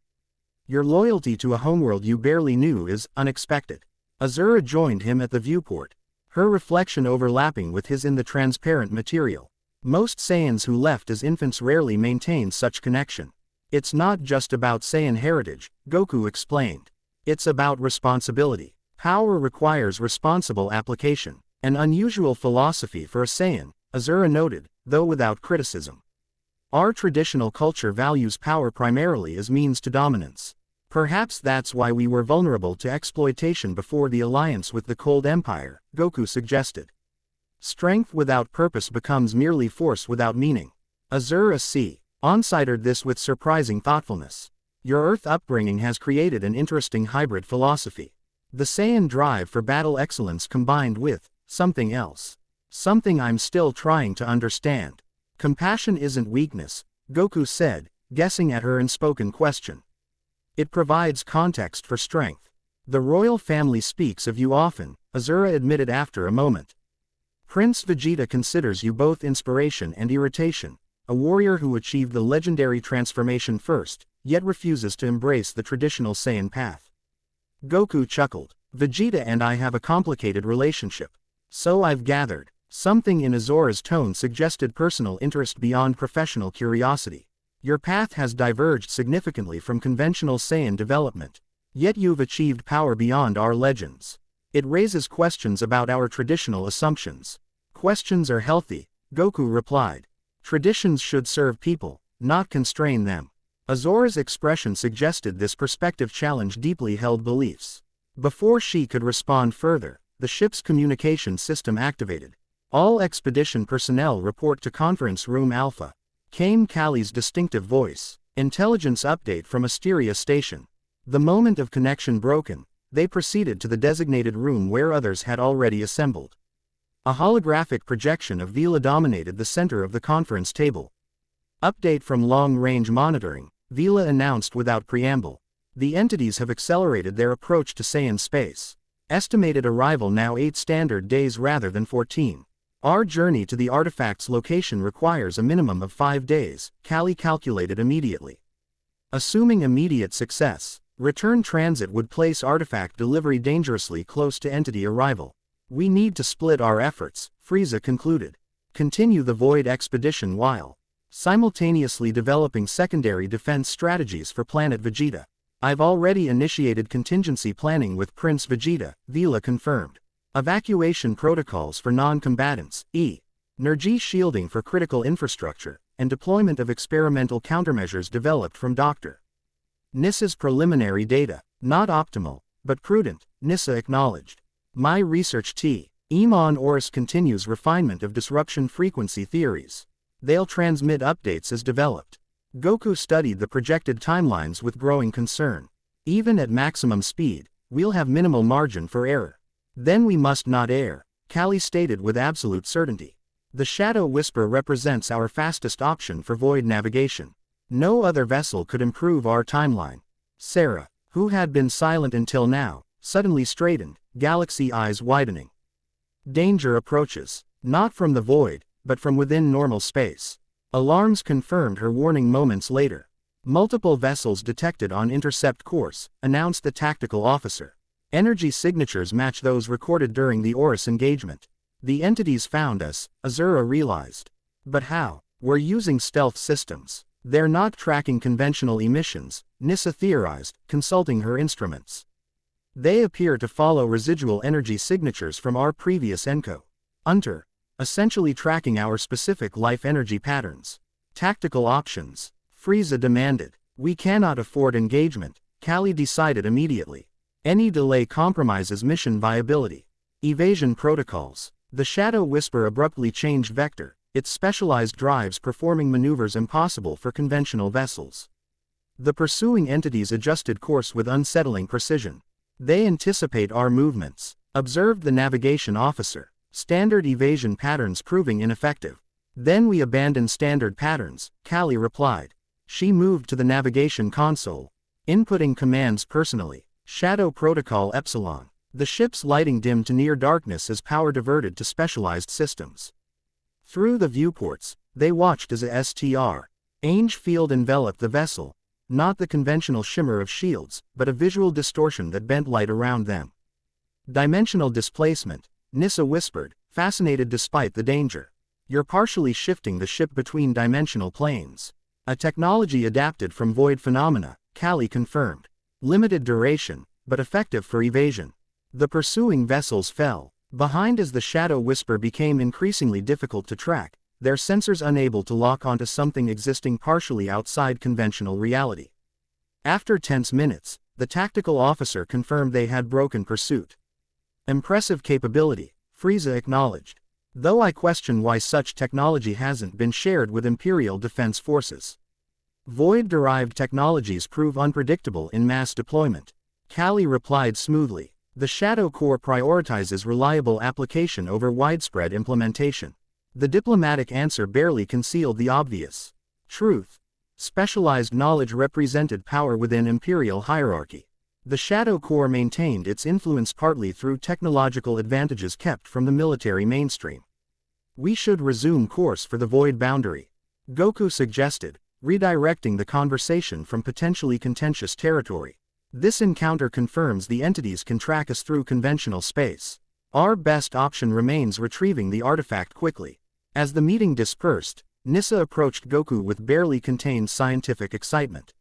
Your loyalty to a homeworld you barely knew is unexpected. Azura joined him at the viewport, her reflection overlapping with his in the transparent material. Most Saiyans who left as infants rarely maintained such connection. It's not just about Saiyan heritage, Goku explained. It's about responsibility. Power requires responsible application. An unusual philosophy for a Saiyan, Azura noted, though without criticism. Our traditional culture values power primarily as means to dominance. Perhaps that's why we were vulnerable to exploitation before the alliance with the Cold Empire, Goku suggested. Strength without purpose becomes merely force without meaning. Azura C. considered this with surprising thoughtfulness. Your Earth upbringing has created an interesting hybrid philosophy. The Saiyan drive for battle excellence combined with something else. Something I'm still trying to understand. Compassion isn't weakness, Goku said, guessing at her unspoken question. It provides context for strength. The royal family speaks of you often, Azura admitted after a moment. Prince Vegeta considers you both inspiration and irritation, a warrior who achieved the legendary transformation first, yet refuses to embrace the traditional Saiyan path. Goku chuckled. Vegeta and I have a complicated relationship. So I've gathered. Something in Azura's tone suggested personal interest beyond professional curiosity. Your path has diverged significantly from conventional Saiyan development. Yet you've achieved power beyond our legends. It raises questions about our traditional assumptions. Questions are healthy, Goku replied. Traditions should serve people, not constrain them. Azura's expression suggested this perspective challenged deeply held beliefs. Before she could respond further, the ship's communication system activated. All expedition personnel report to Conference Room Alpha. Came Kali's distinctive voice. Intelligence update from Asteria Station. The moment of connection broken, they proceeded to the designated room where others had already assembled. A holographic projection of Vila dominated the center of the conference table. Update from long-range monitoring, Vila announced without preamble. The entities have accelerated their approach to Saiyan space. Estimated arrival now 8 standard days rather than 14. Our journey to the artifact's location requires a minimum of 5 days, Kali calculated immediately. Assuming immediate success, return transit would place artifact delivery dangerously close to entity arrival. We need to split our efforts, Frieza concluded. Continue the Void expedition while simultaneously developing secondary defense strategies for planet Vegeta. I've already initiated contingency planning with Prince Vegeta, Vila confirmed. Evacuation protocols for non-combatants, energy shielding for critical infrastructure, and deployment of experimental countermeasures developed from Dr. Nissa's preliminary data, not optimal, but prudent, Nissa acknowledged. My research team on Oris continues refinement of disruption frequency theories. They'll transmit updates as developed. Goku studied the projected timelines with growing concern. Even at maximum speed, we'll have minimal margin for error. Then we must not err, Kali stated with absolute certainty. The Shadow Whisper represents our fastest option for void navigation. No other vessel could improve our timeline. Sarah, who had been silent until now, suddenly straightened, galaxy eyes widening. Danger approaches, not from the void, but from within normal space. Alarms confirmed her warning moments later. Multiple vessels detected on intercept course, announced the tactical officer. Energy signatures match those recorded during the Oris engagement. The entities found us, Azura realized. But how? We're using stealth systems. They're not tracking conventional emissions, Nissa theorized, consulting her instruments. They appear to follow residual energy signatures from our previous encounter, essentially tracking our specific life energy patterns. Tactical options, Frieza demanded. We cannot afford engagement, Kali decided immediately. Any delay compromises mission viability. Evasion protocols. The Shadow Whisper abruptly changed vector, its specialized drives performing maneuvers impossible for conventional vessels. The pursuing entities adjusted course with unsettling precision. They anticipate our movements, observed the navigation officer. Standard evasion patterns proving ineffective. Then we abandon standard patterns, Kali replied. She moved to the navigation console, inputting commands personally. Shadow Protocol Epsilon. The ship's lighting dimmed to near darkness as power diverted to specialized systems. Through the viewports, they watched as a strange field enveloped the vessel, not the conventional shimmer of shields, but a visual distortion that bent light around them. Dimensional displacement, Nissa whispered, fascinated despite the danger. You're partially shifting the ship between dimensional planes. A technology adapted from void phenomena, Kali confirmed. Limited duration, but effective for evasion. The pursuing vessels fell behind as the Shadow Whisper became increasingly difficult to track, their sensors unable to lock onto something existing partially outside conventional reality. After tense minutes, The tactical officer confirmed they had broken pursuit. Impressive capability, Frieza acknowledged. Though I question why such technology hasn't been shared with Imperial Defense Forces. Void-derived technologies prove unpredictable in mass deployment. Kali replied smoothly. The Shadow Corps prioritizes reliable application over widespread implementation. The diplomatic answer barely concealed the obvious truth. Specialized knowledge represented power within Imperial hierarchy. The Shadow Corps maintained its influence partly through technological advantages kept from the military mainstream. We should resume course for the Void Boundary, Goku suggested, redirecting the conversation from potentially contentious territory. This encounter confirms the entities can track us through conventional space. Our best option remains retrieving the artifact quickly. As the meeting dispersed, Nissa approached Goku with barely contained scientific excitement.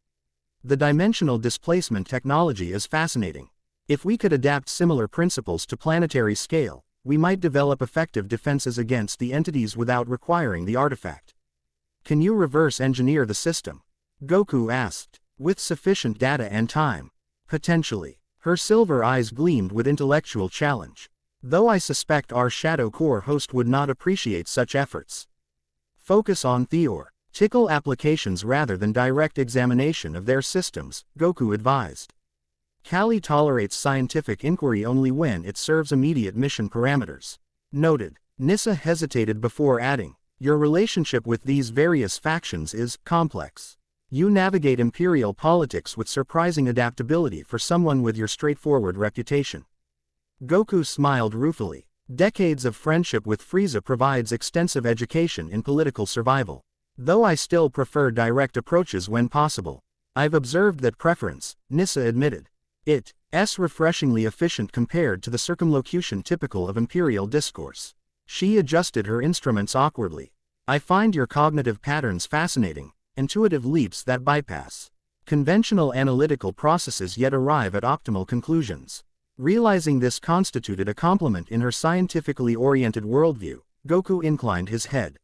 The dimensional displacement technology is fascinating. If we could adapt similar principles to planetary scale, we might develop effective defenses against the entities without requiring the artifact. Can you reverse engineer the system? Goku asked. With sufficient data and time. Potentially. Her silver eyes gleamed with intellectual challenge. Though I suspect our Shadow Corps host would not appreciate such efforts. Focus on theoretical applications rather than direct examination of their systems, Goku advised. Kali tolerates scientific inquiry only when it serves immediate mission parameters. Noted. Nissa hesitated before adding, your relationship with these various factions is complex. You navigate Imperial politics with surprising adaptability for someone with your straightforward reputation. Goku smiled ruefully. Decades of friendship with Frieza provides extensive education in political survival. Though I still prefer direct approaches when possible. I've observed that preference, Nissa admitted. It's refreshingly efficient compared to the circumlocution typical of Imperial discourse. She adjusted her instruments awkwardly. I find your cognitive patterns fascinating, intuitive leaps that bypass conventional analytical processes yet arrive at optimal conclusions. Realizing this constituted a compliment in her scientifically oriented worldview, Goku inclined his head.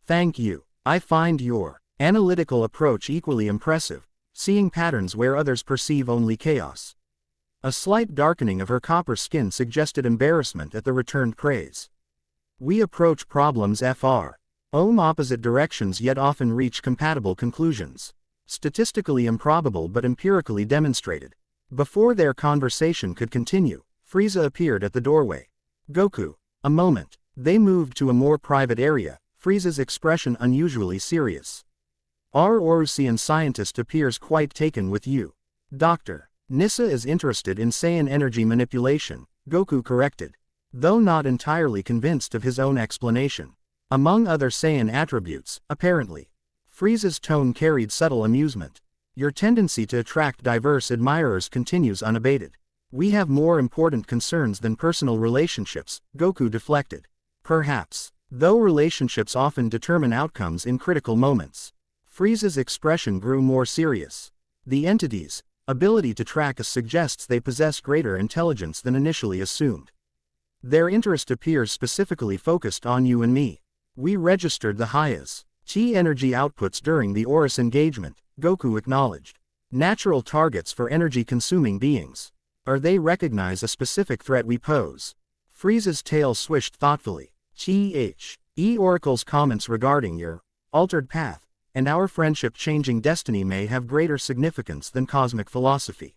Thank you. I find your analytical approach equally impressive, seeing patterns where others perceive only chaos. A slight darkening of her copper skin suggested embarrassment at the returned praise. We approach problems from opposite directions yet often reach compatible conclusions. Statistically improbable but empirically demonstrated. Before their conversation could continue, Frieza appeared at the doorway. Goku, a moment. They moved to a more private area, Frieza's expression unusually serious. Our Orusian scientist appears quite taken with you. Doctor. Nissa is interested in Saiyan energy manipulation, Goku corrected. Though not entirely convinced of his own explanation. Among other Saiyan attributes, apparently. Frieza's tone carried subtle amusement. Your tendency to attract diverse admirers continues unabated. We have more important concerns than personal relationships, Goku deflected. Perhaps. Though relationships often determine outcomes in critical moments. Frieza's expression grew more serious. The entity's ability to track us suggests they possess greater intelligence than initially assumed. Their interest appears specifically focused on you and me. We registered the highest T-energy outputs during the Horus engagement, Goku acknowledged. Natural targets for energy-consuming beings. Or they recognize a specific threat we pose. Frieza's tail swished thoughtfully. Oracle's comments regarding your altered path, and our friendship-changing destiny may have greater significance than cosmic philosophy.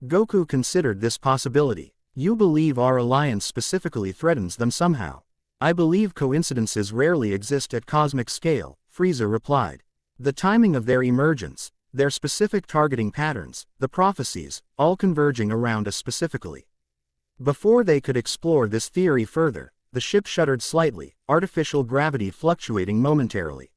Goku considered this possibility. You believe our alliance specifically threatens them somehow. I believe coincidences rarely exist at cosmic scale, Frieza replied. The timing of their emergence, their specific targeting patterns, the prophecies, all converging around us specifically. Before they could explore this theory further, the ship shuddered slightly, artificial gravity fluctuating momentarily.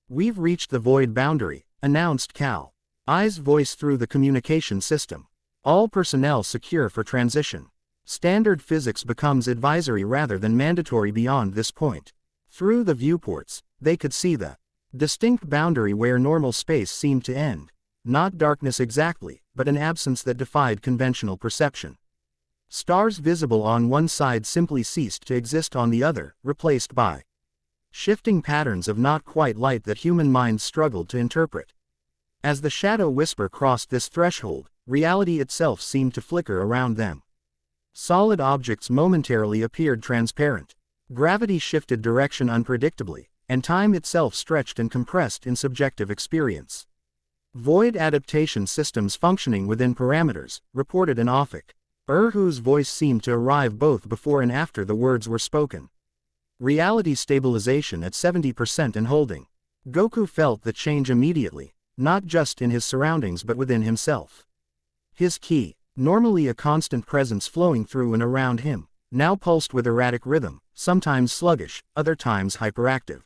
We've reached the void boundary, announced Cal. I's voice through the communication system. All personnel secure for transition. Standard physics becomes advisory rather than mandatory beyond this point. Through the viewports, they could see the distinct boundary where normal space seemed to end. Not darkness exactly, but an absence that defied conventional perception. Stars visible on one side simply ceased to exist on the other, replaced by shifting patterns of not quite light that human minds struggled to interpret. As the shadow whisper crossed this threshold, reality itself seemed to flicker around them. Solid objects momentarily appeared transparent. Gravity shifted direction unpredictably, and time itself stretched and compressed in subjective experience. Void adaptation systems functioning within parameters, reported an Ophic. Whose voice seemed to arrive both before and after the words were spoken. Reality stabilization at 70% and holding. Goku felt the change immediately, not just in his surroundings but within himself. His ki, normally a constant presence flowing through and around him, now pulsed with erratic rhythm, sometimes sluggish, other times hyperactive.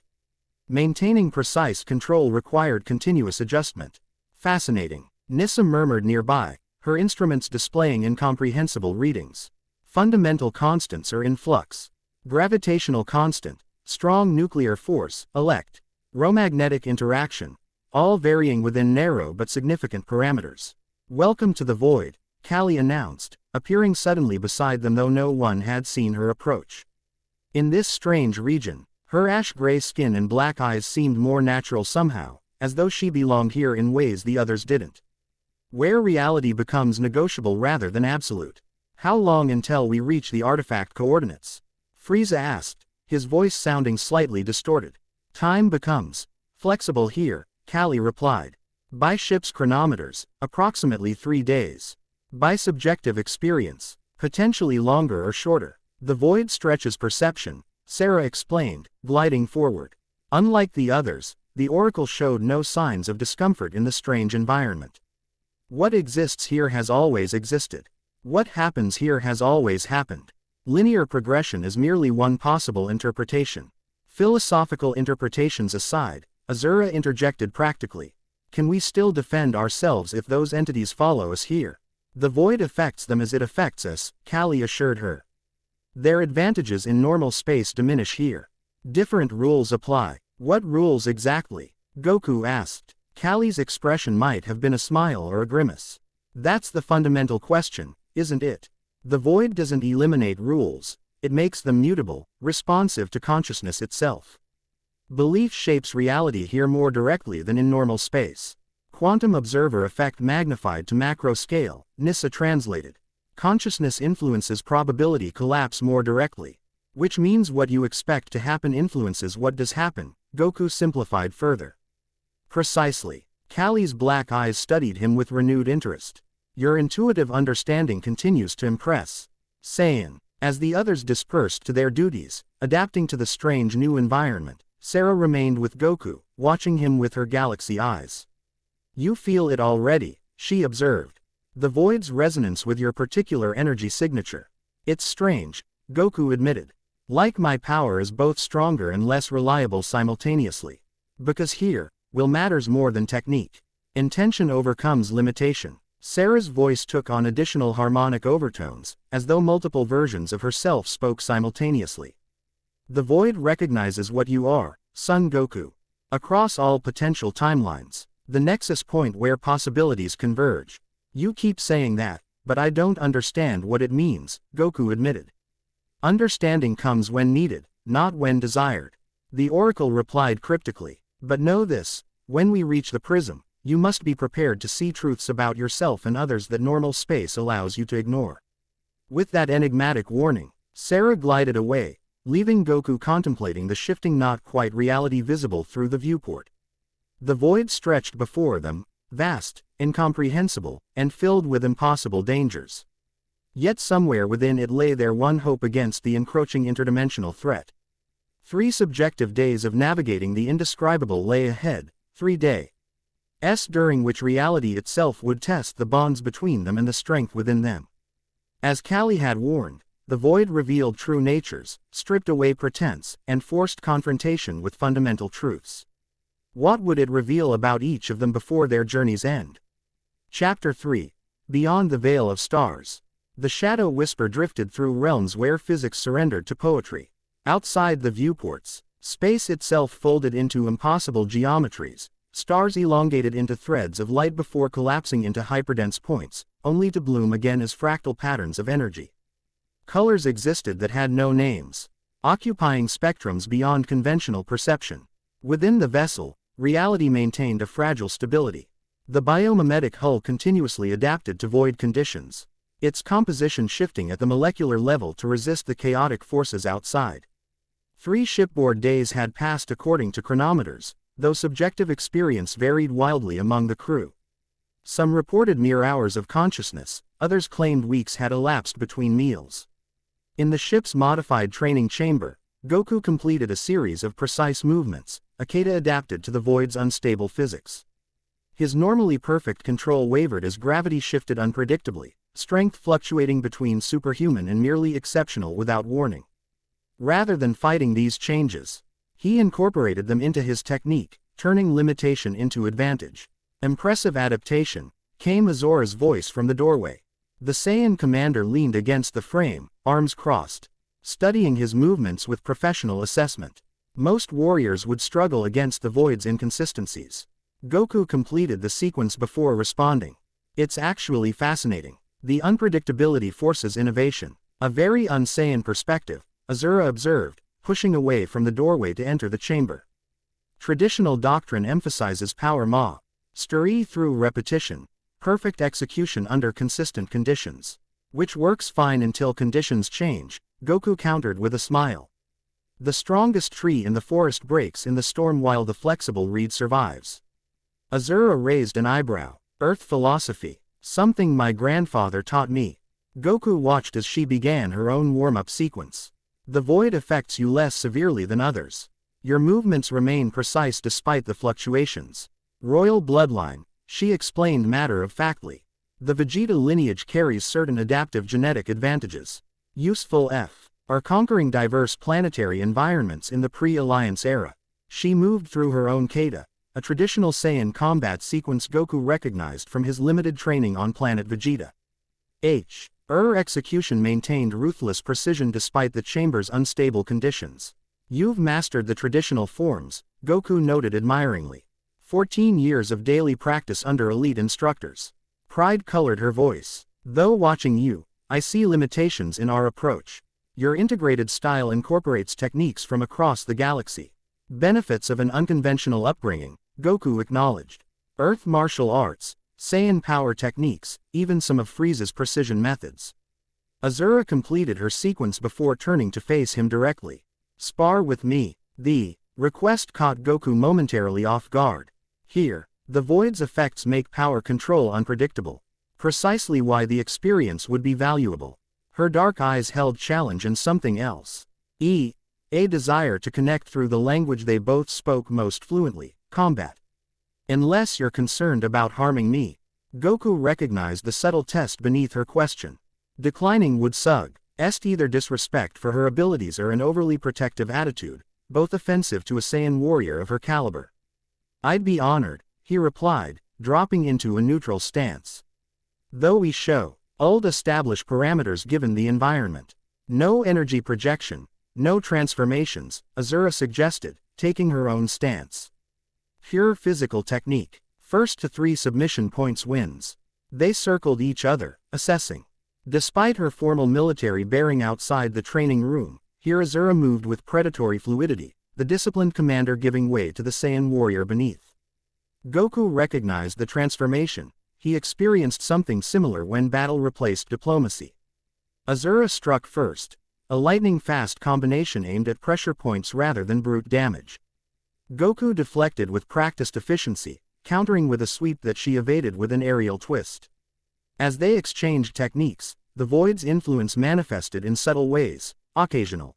Maintaining precise control required continuous adjustment. Fascinating, Nissa murmured nearby, her instruments displaying incomprehensible readings. Fundamental constants are in flux. Gravitational constant, strong nuclear force, elect, rho-magnetic interaction, all varying within narrow but significant parameters. Welcome to the void, Callie announced, appearing suddenly beside them though no one had seen her approach. In this strange region, her ash-gray skin and black eyes seemed more natural somehow, as though she belonged here in ways the others didn't. Where reality becomes negotiable rather than absolute. How long until we reach the artifact coordinates? Frieza asked, his voice sounding slightly distorted. Time becomes flexible here, Callie replied. By ship's chronometers, approximately 3 days. By subjective experience, potentially longer or shorter. The void stretches perception, Sarah explained, gliding forward. Unlike the others, the Oracle showed no signs of discomfort in the strange environment. What exists here has always existed. What happens here has always happened. Linear progression is merely one possible interpretation. Philosophical interpretations aside, Azura interjected practically. Can we still defend ourselves if those entities follow us here? The void affects them as it affects us, Callie assured her. Their advantages in normal space diminish here. Different rules apply. What rules exactly? Goku asked. Callie's expression might have been a smile or a grimace. That's the fundamental question, isn't it? The void doesn't eliminate rules, it makes them mutable, responsive to consciousness itself. Belief shapes reality here more directly than in normal space. Quantum observer effect magnified to macro scale, Nissa translated. Consciousness influences probability collapse more directly. Which means what you expect to happen influences what does happen, Goku simplified further. Precisely. Callie's black eyes studied him with renewed interest. Your intuitive understanding continues to impress. Saiyan. As the others dispersed to their duties, adapting to the strange new environment, Sarah remained with Goku, watching him with her galaxy eyes. You feel it already, she observed. The void's resonance with your particular energy signature. It's strange, Goku admitted. Like my power is both stronger and less reliable simultaneously. Because here, will matters more than technique. Intention overcomes limitation. Sarah's voice took on additional harmonic overtones, as though multiple versions of herself spoke simultaneously. The void recognizes what you are, Son Goku. Across all potential timelines, the nexus point where possibilities converge. You keep saying that, but I don't understand what it means, Goku admitted. Understanding comes when needed, not when desired. The Oracle replied cryptically. But know this, when we reach the prism, you must be prepared to see truths about yourself and others that normal space allows you to ignore. With that enigmatic warning, Sarah glided away, leaving Goku contemplating the shifting not quite reality visible through the viewport. The void stretched before them, vast, incomprehensible, and filled with impossible dangers. Yet somewhere within it lay their one hope against the encroaching interdimensional threat. 3 subjective days of navigating the indescribable lay ahead, 3 days during which reality itself would test the bonds between them and the strength within them. As Callie had warned, the void revealed true natures, stripped away pretense, and forced confrontation with fundamental truths. What would it reveal about each of them before their journey's end? Chapter 3. Beyond the Veil of Stars. The shadow whisper drifted through realms where physics surrendered to poetry. Outside the viewports, space itself folded into impossible geometries, stars elongated into threads of light before collapsing into hyperdense points, only to bloom again as fractal patterns of energy. Colors existed that had no names, occupying spectrums beyond conventional perception. Within the vessel, reality maintained a fragile stability. The biomimetic hull continuously adapted to void conditions, its composition shifting at the molecular level to resist the chaotic forces outside. 3 shipboard days had passed according to chronometers, though subjective experience varied wildly among the crew. Some reported mere hours of consciousness, others claimed weeks had elapsed between meals. In the ship's modified training chamber, Goku completed a series of precise movements, Akata adapted to the void's unstable physics. His normally perfect control wavered as gravity shifted unpredictably, strength fluctuating between superhuman and merely exceptional without warning. Rather than fighting these changes, he incorporated them into his technique, turning limitation into advantage. Impressive adaptation, came Azora's voice from the doorway. The Saiyan commander leaned against the frame, arms crossed, studying his movements with professional assessment. Most warriors would struggle against the void's inconsistencies. Goku completed the sequence before responding. It's actually fascinating. The unpredictability forces innovation. A very un-Saiyan perspective, Azura observed, pushing away from the doorway to enter the chamber. Traditional doctrine emphasizes power ma, stir through repetition, perfect execution under consistent conditions. Which works fine until conditions change, Goku countered with a smile. The strongest tree in the forest breaks in the storm while the flexible reed survives. Azura raised an eyebrow. Earth philosophy, something my grandfather taught me. Goku watched as she began her own warm-up sequence. The void affects you less severely than others. Your movements remain precise despite the fluctuations. Royal bloodline, she explained matter-of-factly. The Vegeta lineage carries certain adaptive genetic advantages. Useful are conquering diverse planetary environments in the pre-Alliance era. She moved through her own kata, a traditional Saiyan combat sequence Goku recognized from his limited training on planet Vegeta. Execution maintained ruthless precision despite the chamber's unstable conditions. You've mastered the traditional forms, Goku noted admiringly. 14 years of daily practice under elite instructors. Pride colored her voice. Though watching you, I see limitations in our approach. Your integrated style incorporates techniques from across the galaxy. Benefits of an unconventional upbringing, Goku acknowledged. Earth martial arts, Saiyan power techniques, even some of Frieza's precision methods. Azura completed her sequence before turning to face him directly. Spar with me. The request caught Goku momentarily off guard. Here, the void's effects make power control unpredictable. Precisely why the experience would be valuable. Her dark eyes held challenge and something else. A desire to connect through the language they both spoke most fluently, combat. Unless you're concerned about harming me. Goku recognized the subtle test beneath her question. Declining would suggest either disrespect for her abilities or an overly protective attitude, both offensive to a Saiyan warrior of her caliber. I'd be honored, he replied, dropping into a neutral stance. Though we show old established parameters given the environment. No energy projection, no transformations, Azura suggested, taking her own stance. Pure physical technique. First to 3 submission points wins. They circled each other, assessing. Despite her formal military bearing outside the training room, here Azura moved with predatory fluidity, the disciplined commander giving way to the Saiyan warrior beneath. Goku recognized the transformation. He experienced something similar when battle replaced diplomacy. Azura struck first, a lightning-fast combination aimed at pressure points rather than brute damage. Goku deflected with practiced efficiency, countering with a sweep that she evaded with an aerial twist. As they exchanged techniques, the void's influence manifested in subtle ways, occasional.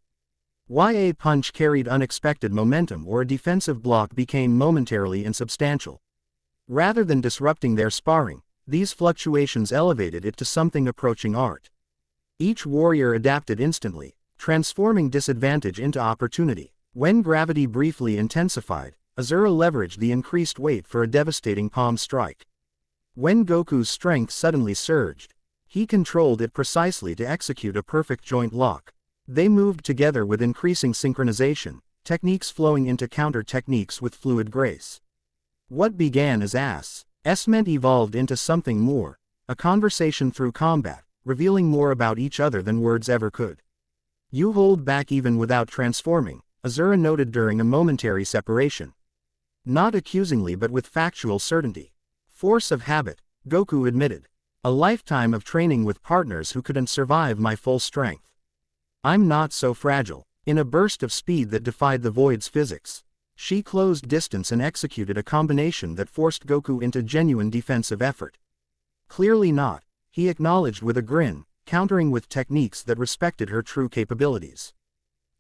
A punch carried unexpected momentum or a defensive block became momentarily insubstantial. Rather than disrupting their sparring, these fluctuations elevated it to something approaching art. Each warrior adapted instantly, transforming disadvantage into opportunity. When gravity briefly intensified, Azura leveraged the increased weight for a devastating palm strike. When Goku's strength suddenly surged, he controlled it precisely to execute a perfect joint lock. They moved together with increasing synchronization, techniques flowing into counter techniques with fluid grace. What began as assessment evolved into something more, a conversation through combat, revealing more about each other than words ever could. You hold back even without transforming, Azura noted during a momentary separation. Not accusingly but with factual certainty. Force of habit, Goku admitted. A lifetime of training with partners who couldn't survive my full strength. I'm not so fragile. In a burst of speed that defied the void's physics, she closed distance and executed a combination that forced Goku into genuine defensive effort. Clearly not, he acknowledged with a grin, countering with techniques that respected her true capabilities.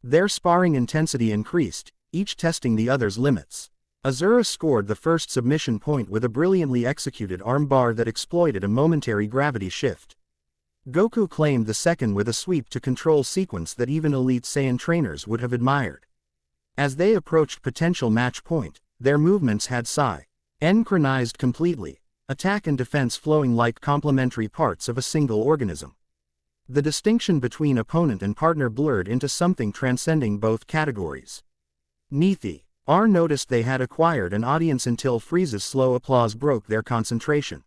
Their sparring intensity increased, each testing the other's limits. Azura scored the first submission point with a brilliantly executed armbar that exploited a momentary gravity shift. Goku claimed the second with a sweep-to-control sequence that even elite Saiyan trainers would have admired. As they approached potential match point, their movements had synchronized completely, attack and defense flowing like complementary parts of a single organism. The distinction between opponent and partner blurred into something transcending both categories. Nethi, R noticed they had acquired an audience until Frieza's slow applause broke their concentration.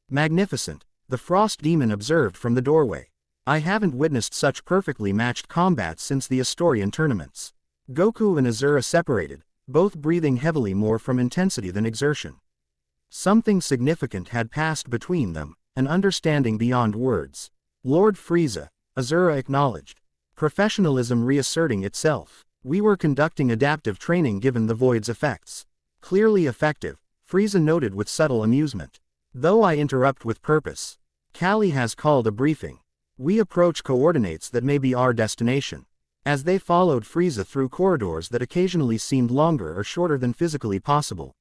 Magnificent, the Frost Demon observed from the doorway. I haven't witnessed such perfectly matched combat since the Astorian tournaments. Goku and Azura separated, both breathing heavily more from intensity than exertion. Something significant had passed between them, an understanding beyond words. Lord Frieza, Azura acknowledged. Professionalism reasserting itself. We were conducting adaptive training given the void's effects. Clearly effective, Frieza noted with subtle amusement. Though I interrupt with purpose. Kali has called a briefing. We approach coordinates that may be our destination. As they followed Frieza through corridors that occasionally seemed longer or shorter than physically possible,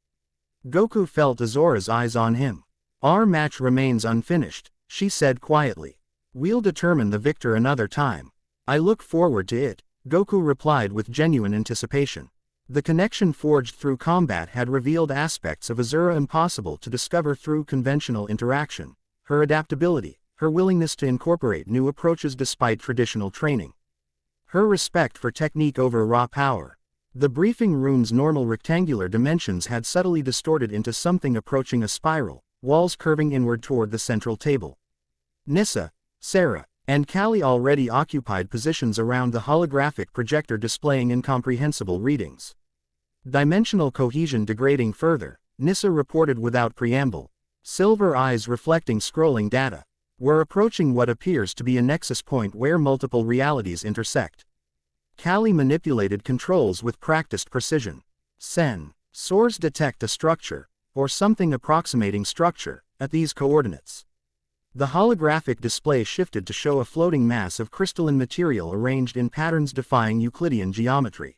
Goku felt Azura's eyes on him. Our match remains unfinished, she said quietly. We'll determine the victor another time. I look forward to it, Goku replied with genuine anticipation. The connection forged through combat had revealed aspects of Azura impossible to discover through conventional interaction. Her adaptability, her willingness to incorporate new approaches despite traditional training. Her respect for technique over raw power. The briefing room's normal rectangular dimensions had subtly distorted into something approaching a spiral, walls curving inward toward the central table. Nissa, Sarah, and Kali already occupied positions around the holographic projector displaying incomprehensible readings. Dimensional cohesion degrading further, Nissa reported without preamble. Silver eyes reflecting scrolling data. We're approaching what appears to be a nexus point where multiple realities intersect. Kali manipulated controls with practiced precision. Sensors detect a structure, or something approximating structure, at these coordinates. The holographic display shifted to show a floating mass of crystalline material arranged in patterns defying Euclidean geometry.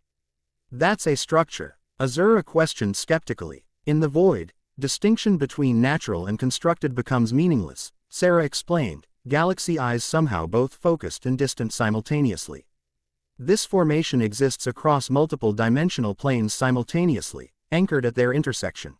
That's a structure, Azura questioned skeptically. In the void, distinction between natural and constructed becomes meaningless, Sarah explained, galaxy eyes somehow both focused and distant simultaneously. This formation exists across multiple dimensional planes simultaneously, anchored at their intersection.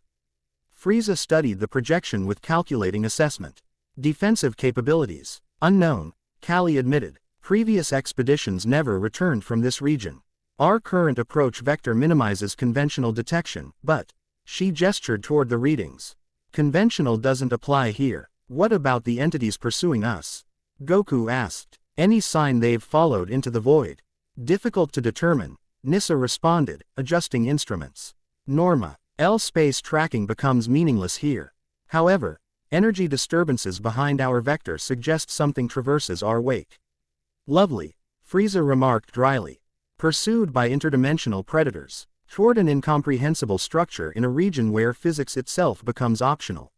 Frieza studied the projection with calculating assessment. Defensive capabilities, unknown, Kali admitted. Previous expeditions never returned from this region. Our current approach vector minimizes conventional detection, but, she gestured toward the readings. Conventional doesn't apply here. What about the entities pursuing us? Goku asked. Any sign they've followed into the void? Difficult to determine, Nissa responded, adjusting instruments. Norma, L-space tracking becomes meaningless here. However, energy disturbances behind our vector suggest something traverses our wake. Lovely, Frieza remarked dryly. Pursued by interdimensional predators, toward an incomprehensible structure in a region where physics itself becomes optional.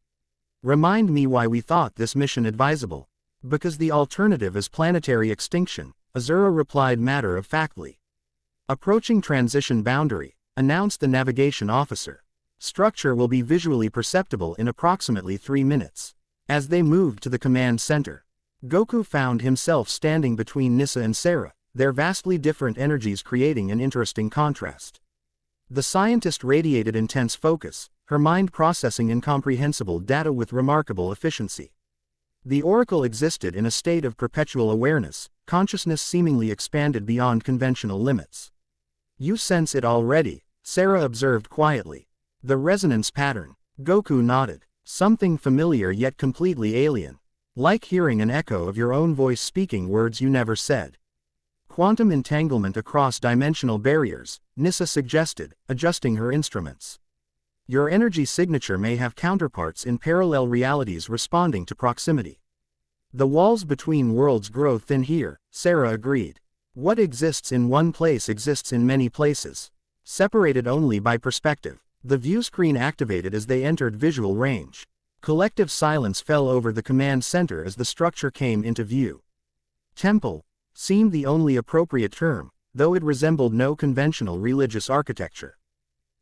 Remind me why we thought this mission advisable. Because the alternative is planetary extinction, Azura replied matter-of-factly. Approaching transition boundary, announced the navigation officer. Structure will be visually perceptible in approximately 3 minutes. As they moved to the command center, Goku found himself standing between Nissa and Sarah, their vastly different energies creating an interesting contrast. The scientist radiated intense focus, her mind processing incomprehensible data with remarkable efficiency. The Oracle existed in a state of perpetual awareness, consciousness seemingly expanded beyond conventional limits. You sense it already, Sarah observed quietly. The resonance pattern, Goku nodded. Something familiar yet completely alien. Like hearing an echo of your own voice speaking words you never said. Quantum entanglement across dimensional barriers, Nissa suggested, adjusting her instruments. Your energy signature may have counterparts in parallel realities responding to proximity. The walls between worlds grow thin here, Sarah agreed. What exists in one place exists in many places. Separated only by perspective. The view screen activated as they entered visual range. Collective silence fell over the command center as the structure came into view. Temple seemed the only appropriate term, though it resembled no conventional religious architecture.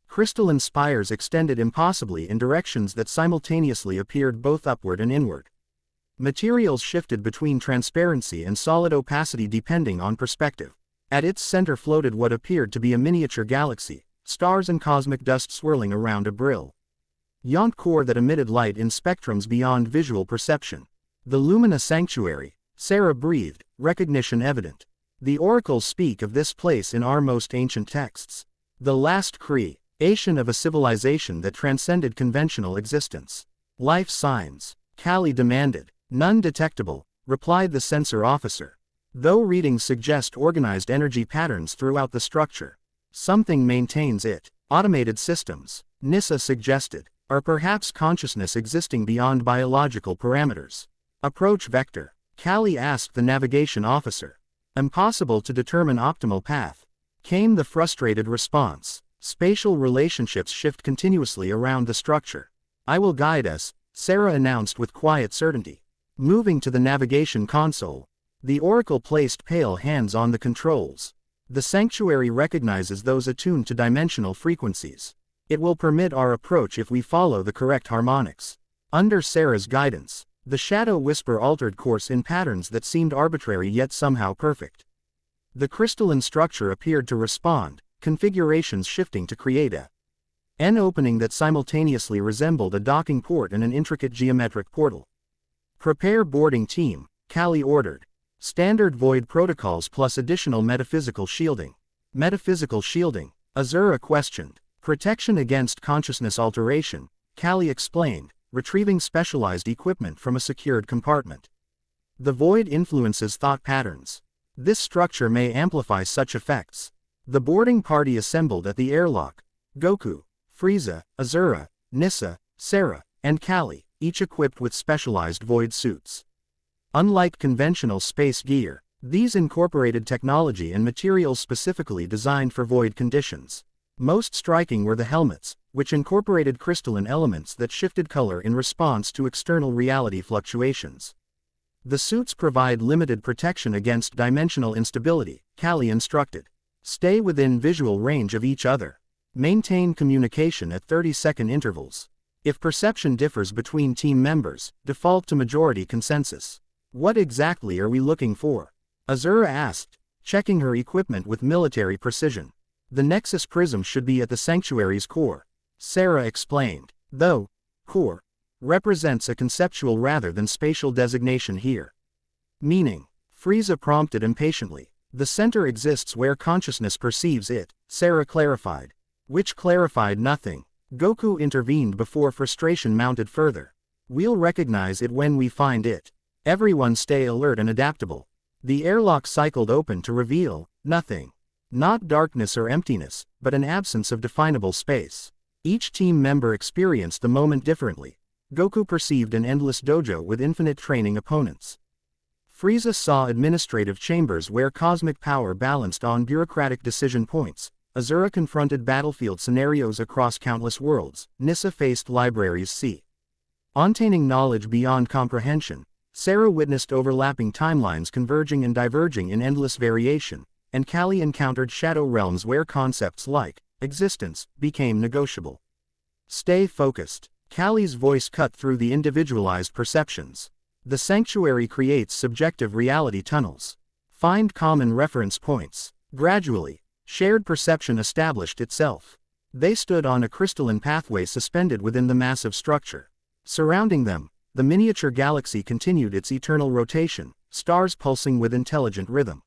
Crystalline spires extended impossibly in directions that simultaneously appeared both upward and inward. Materials shifted between transparency and solid opacity depending on perspective. At its center floated what appeared to be a miniature galaxy, stars and cosmic dust swirling around a brill. Yont core that emitted light in spectrums beyond visual perception. The Lumina Sanctuary, Sarah breathed, recognition evident. The oracles speak of this place in our most ancient texts. The last creation of a civilization that transcended conventional existence. Life signs, Callie demanded. None detectable, replied the sensor officer. Though readings suggest organized energy patterns throughout the structure. Something maintains it. Automated systems, Nissa suggested, or perhaps consciousness existing beyond biological parameters. Approach vector, Callie asked the navigation officer. Impossible to determine optimal path. Came the frustrated response. Spatial relationships shift continuously around the structure. I will guide us, Sarah announced with quiet certainty. Moving to the navigation console. The oracle placed pale hands on the controls. The sanctuary recognizes those attuned to dimensional frequencies. It will permit our approach if we follow the correct harmonics. Under Sarah's guidance, the shadow whisper altered course in patterns that seemed arbitrary yet somehow perfect. The crystalline structure appeared to respond, configurations shifting to create an opening that simultaneously resembled a docking port and an intricate geometric portal. Prepare boarding team, Callie ordered. Standard void protocols plus additional metaphysical shielding. Metaphysical shielding, Azura questioned. Protection against consciousness alteration, Callie explained, retrieving specialized equipment from a secured compartment. The void influences thought patterns. This structure may amplify such effects. The boarding party assembled at the airlock. Goku, Frieza, Azura, Nissa, Sarah, and Callie, each equipped with specialized void suits. Unlike conventional space gear, these incorporated technology and materials specifically designed for void conditions. Most striking were the helmets, which incorporated crystalline elements that shifted color in response to external reality fluctuations. The suits provide limited protection against dimensional instability, Callie instructed. Stay within visual range of each other. Maintain communication at 30-second intervals. If perception differs between team members, default to majority consensus. What exactly are we looking for? Azura asked, checking her equipment with military precision. The Nexus prism should be at the sanctuary's core, Sarah explained, though core represents a conceptual rather than spatial designation here. Meaning, Frieza prompted impatiently. The center exists where consciousness perceives it, Sarah clarified. Which clarified nothing. Goku intervened before frustration mounted further. We'll recognize it when we find it. Everyone stay alert and adaptable. The airlock cycled open to reveal nothing. Not darkness or emptiness, but an absence of definable space. Each team member experienced the moment differently. Goku perceived an endless dojo with infinite training opponents. Frieza saw administrative chambers where cosmic power balanced on bureaucratic decision points. Azura confronted battlefield scenarios across countless worlds. Nissa faced libraries containing knowledge beyond comprehension. Sarah witnessed overlapping timelines converging and diverging in endless variation, and Callie encountered shadow realms where concepts like existence became negotiable. Stay focused. Callie's voice cut through the individualized perceptions. The sanctuary creates subjective reality tunnels. Find common reference points. Gradually, shared perception established itself. They stood on a crystalline pathway suspended within the massive structure. Surrounding them, the miniature galaxy continued its eternal rotation, stars pulsing with intelligent rhythm.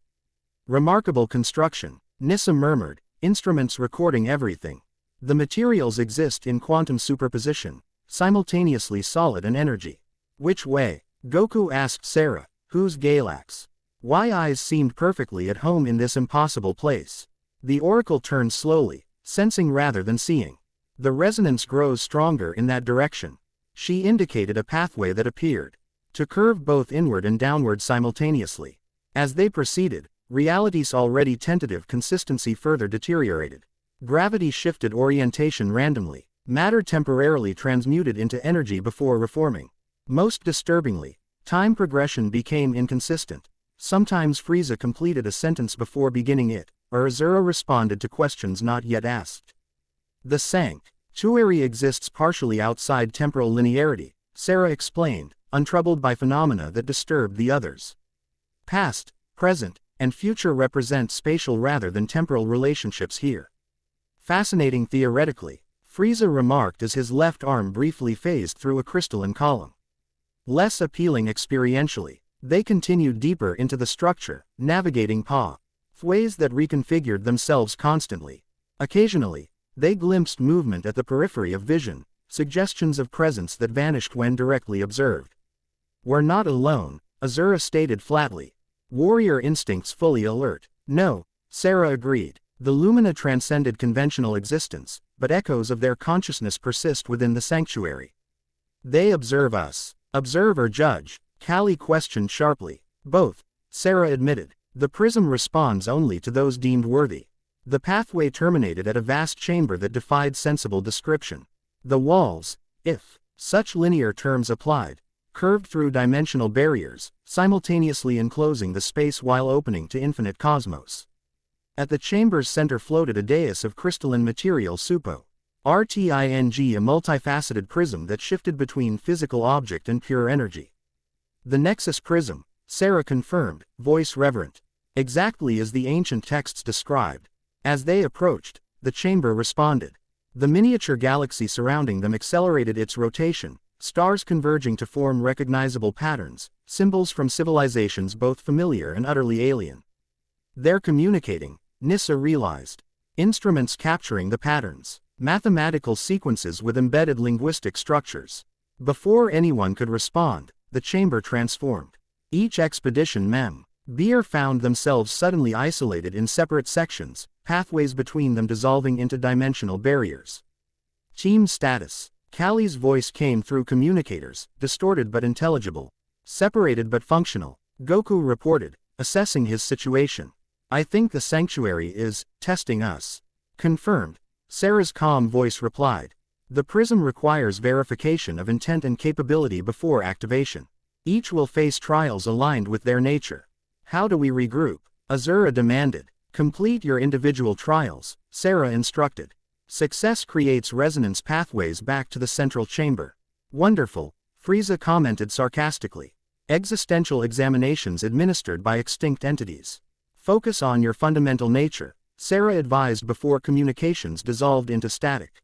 Remarkable construction, Nissa murmured, instruments recording everything. The materials exist in quantum superposition, simultaneously solid and energy. Which way? Goku asked Sarah, whose Galax? Why eyes seemed perfectly at home in this impossible place. The oracle turned slowly, sensing rather than seeing. The resonance grows stronger in that direction. She indicated a pathway that appeared to curve both inward and downward simultaneously. As they proceeded, reality's already tentative consistency further deteriorated. Gravity shifted orientation randomly. Matter temporarily transmuted into energy before reforming. Most disturbingly, time progression became inconsistent. Sometimes Frieza completed a sentence before beginning it, or Azura responded to questions not yet asked. The sanctuary exists partially outside temporal linearity, Sarah explained, untroubled by phenomena that disturbed the others. Past, present, and future represent spatial rather than temporal relationships here. Fascinating theoretically, Frieza remarked as his left arm briefly phased through a crystalline column. Less appealing experientially, they continued deeper into the structure, navigating pathways that reconfigured themselves constantly. Occasionally, they glimpsed movement at the periphery of vision, suggestions of presence that vanished when directly observed. "We're not alone," Azura stated flatly. "Warrior instincts fully alert." "No," Sarah agreed. "The Lumina transcended conventional existence, but echoes of their consciousness persist within the sanctuary." "They observe us." "Observe or judge?" Callie questioned sharply. "Both," Sarah admitted. "The prism responds only to those deemed worthy." The pathway terminated at a vast chamber that defied sensible description. The walls, if such linear terms applied, curved through dimensional barriers, simultaneously enclosing the space while opening to infinite cosmos. At the chamber's center floated a dais of crystalline material Supo. RTING, a multifaceted prism that shifted between physical object and pure energy. "The Nexus Prism," Sarah confirmed, voice reverent. "Exactly as the ancient texts described." As they approached, the chamber responded. The miniature galaxy surrounding them accelerated its rotation, stars converging to form recognizable patterns, symbols from civilizations both familiar and utterly alien. "They're communicating," Nissa realized. "Instruments capturing the patterns. Mathematical sequences with embedded linguistic structures." Before anyone could respond, the chamber transformed. Each expedition member found themselves suddenly isolated in separate sections, pathways between them dissolving into dimensional barriers. "Team status." Callie's voice came through communicators, distorted but intelligible. "Separated but functional," Goku reported, assessing his situation. "I think the sanctuary is testing us." "Confirmed," Sarah's calm voice replied. "The prism requires verification of intent and capability before activation. Each will face trials aligned with their nature." "How do we regroup?" Azura demanded. "Complete your individual trials," Sarah instructed. "Success creates resonance pathways back to the central chamber." "Wonderful," Frieza commented sarcastically. "Existential examinations administered by extinct entities. Focus on your fundamental nature," Sarah advised before communications dissolved into static.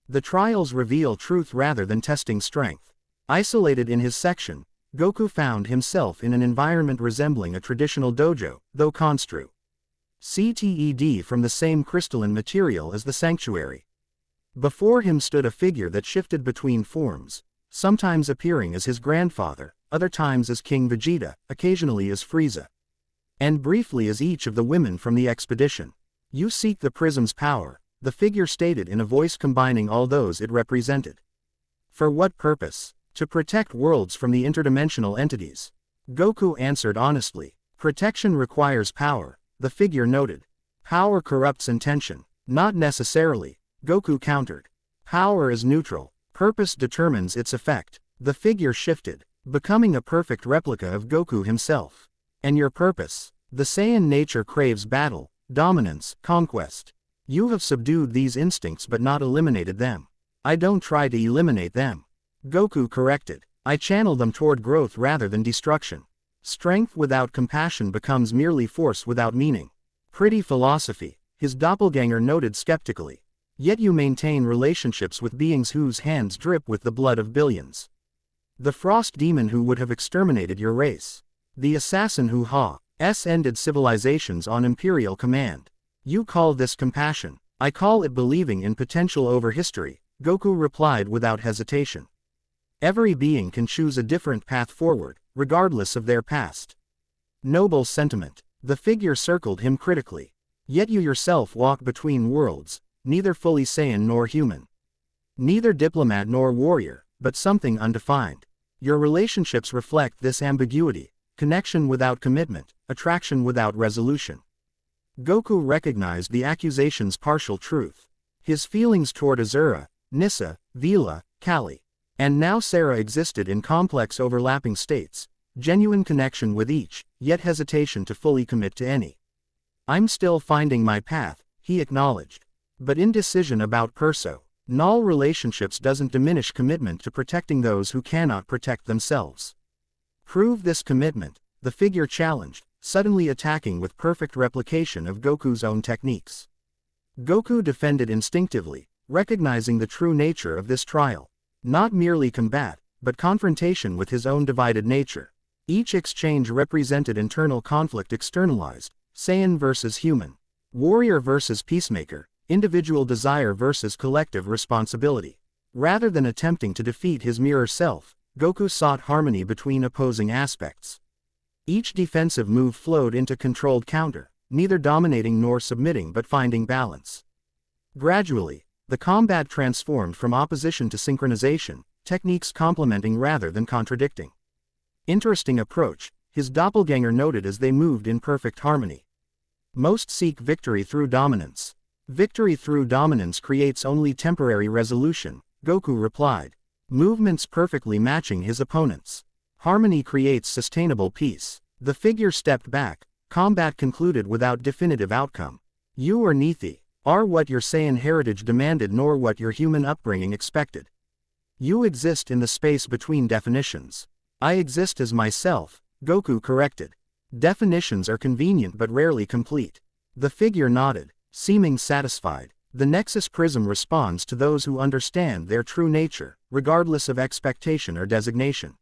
"The trials reveal truth rather than testing strength." Isolated in his section, Goku found himself in an environment resembling a traditional dojo, though construed from the same crystalline material as the sanctuary. Before him stood a figure that shifted between forms, sometimes appearing as his grandfather, other times as King Vegeta, occasionally as Frieza, and briefly as each of the women from the expedition. "You seek the prism's power," the figure stated in a voice combining all those it represented. "For what purpose?" "To protect worlds from the interdimensional entities." Goku answered honestly. "Protection requires power," the figure noted. "Power corrupts intention." "Not necessarily," Goku countered. "Power is neutral. Purpose determines its effect." The figure shifted, becoming a perfect replica of Goku himself. "And your purpose?" "The Saiyan nature craves battle, dominance, conquest. You have subdued these instincts but not eliminated them." "I don't try to eliminate them," Goku corrected. "I channel them toward growth rather than destruction." "Strength without compassion becomes merely force without meaning." "Pretty philosophy," his doppelganger noted skeptically. "Yet you maintain relationships with beings whose hands drip with the blood of billions. The frost demon who would have exterminated your race. The assassin who ended civilizations on imperial command. You call this compassion. I call it believing in potential over history," Goku replied without hesitation. "Every being can choose a different path forward, regardless of their past." "Noble sentiment." The figure circled him critically. "Yet you yourself walk between worlds, neither fully Saiyan nor human." Neither diplomat nor warrior, but something undefined. Your relationships reflect this ambiguity: connection without commitment, attraction without resolution. Goku recognized the accusation's partial truth. His feelings toward Azura, Nissa, Vila, Kali, and now Sarah existed in complex overlapping states, genuine connection with each, yet hesitation to fully commit to any. "I'm still finding my path," he acknowledged. But indecision about Perso. Null relationships doesn't diminish commitment to protecting those who cannot protect themselves. "Prove this commitment," the figure challenged, suddenly attacking with perfect replication of Goku's own techniques. Goku defended instinctively, recognizing the true nature of this trial. Not merely combat, but confrontation with his own divided nature. Each exchange represented internal conflict externalized: Saiyan versus human, warrior versus peacemaker, individual desire versus collective responsibility. Rather than attempting to defeat his mirror self, Goku sought harmony between opposing aspects. Each defensive move flowed into controlled counter, neither dominating nor submitting but finding balance. Gradually, the combat transformed from opposition to synchronization, techniques complementing rather than contradicting. "Interesting approach," his doppelganger noted as they moved in perfect harmony. "Most seek victory through dominance. Victory through dominance creates only temporary resolution," Goku replied. Movements perfectly matching his opponent's. "Harmony creates sustainable peace." The figure stepped back. Combat concluded without definitive outcome. "You or Nethi are what your Saiyan heritage demanded nor what your human upbringing expected. You exist in the space between definitions." "I exist as myself," Goku corrected. "Definitions are convenient but rarely complete." The figure nodded, seeming satisfied. The Nexus Prism responds to those who understand their true nature, regardless of expectation or designation.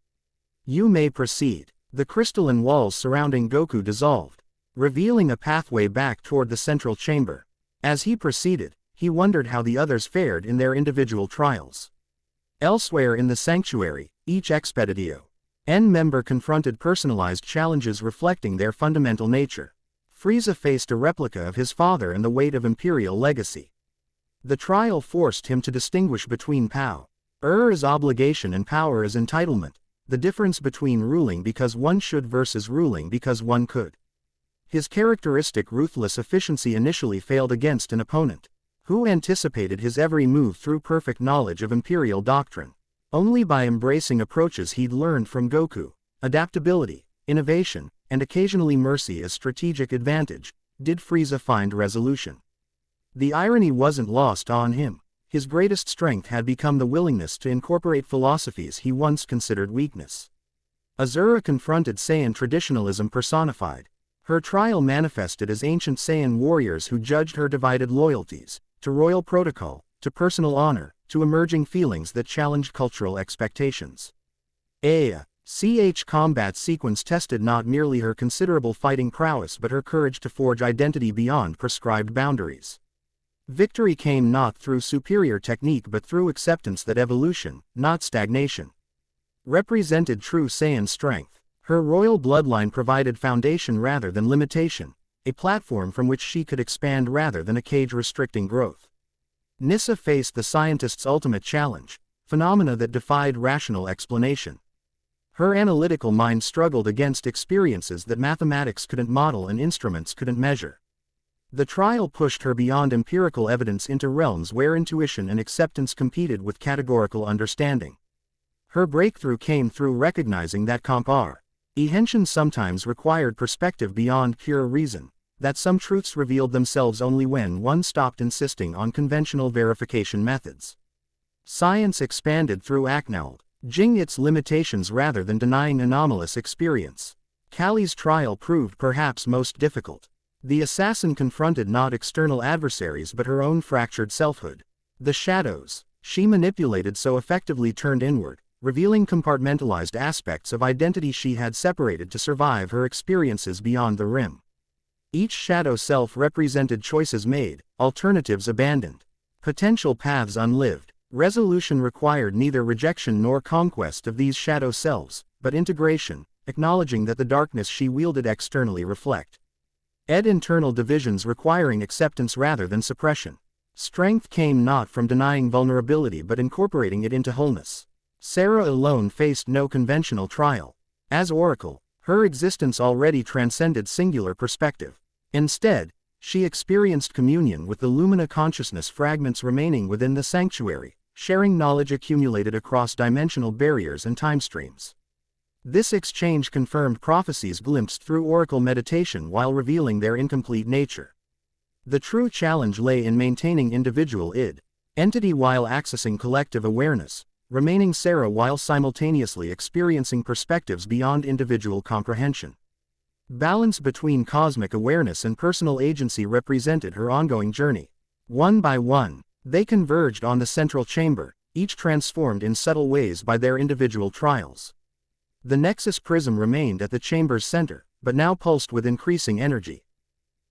"You may proceed." The crystalline walls surrounding Goku dissolved, revealing a pathway back toward the central chamber. As he proceeded, he wondered how the others fared in their individual trials. Elsewhere in the sanctuary, each Expeditio N member confronted personalized challenges reflecting their fundamental nature. Frieza faced a replica of his father and the weight of imperial legacy. The trial forced him to distinguish between power as obligation and power as entitlement, the difference between ruling because one should versus ruling because one could. His characteristic ruthless efficiency initially failed against an opponent who anticipated his every move through perfect knowledge of imperial doctrine. Only by embracing approaches he'd learned from Goku, adaptability, innovation, and occasionally mercy as strategic advantage, did Frieza find resolution. The irony wasn't lost on him. His greatest strength had become the willingness to incorporate philosophies he once considered weakness. Azura confronted Saiyan traditionalism personified. Her trial manifested as ancient Saiyan warriors who judged her divided loyalties, to royal protocol, to personal honor, to emerging feelings that challenged cultural expectations. CH combat sequence tested not merely her considerable fighting prowess but her courage to forge identity beyond prescribed boundaries. Victory came not through superior technique but through acceptance that evolution, not stagnation, represented true Saiyan strength. Her royal bloodline provided foundation rather than limitation, a platform from which she could expand rather than a cage restricting growth. Nissa faced the scientist's ultimate challenge, phenomena that defied rational explanation. Her analytical mind struggled against experiences that mathematics couldn't model and instruments couldn't measure. The trial pushed her beyond empirical evidence into realms where intuition and acceptance competed with categorical understanding. Her breakthrough came through recognizing that comprehension sometimes required perspective beyond pure reason, that some truths revealed themselves only when one stopped insisting on conventional verification methods. Science expanded through acknowledging its limitations rather than denying anomalous experience. Kali's trial proved perhaps most difficult. The assassin confronted not external adversaries but her own fractured selfhood. The shadows she manipulated so effectively turned inward, revealing compartmentalized aspects of identity she had separated to survive her experiences beyond the rim. Each shadow self represented choices made, alternatives abandoned, potential paths unlived. Resolution required neither rejection nor conquest of these shadow selves, but integration, acknowledging that the darkness she wielded externally reflected internal divisions requiring acceptance rather than suppression. Strength came not from denying vulnerability but incorporating it into wholeness. Sarah alone faced no conventional trial. As Oracle, her existence already transcended singular perspective. Instead, she experienced communion with the Lumina consciousness fragments remaining within the sanctuary, sharing knowledge accumulated across dimensional barriers and time streams. This exchange confirmed prophecies glimpsed through Oracle meditation while revealing their incomplete nature. The true challenge lay in maintaining individual entity while accessing collective awareness, remaining Sarah while simultaneously experiencing perspectives beyond individual comprehension. Balance between cosmic awareness and personal agency represented her ongoing journey. One by one, they converged on the central chamber, each transformed in subtle ways by their individual trials. The Nexus Prism remained at the chamber's center, but now pulsed with increasing energy.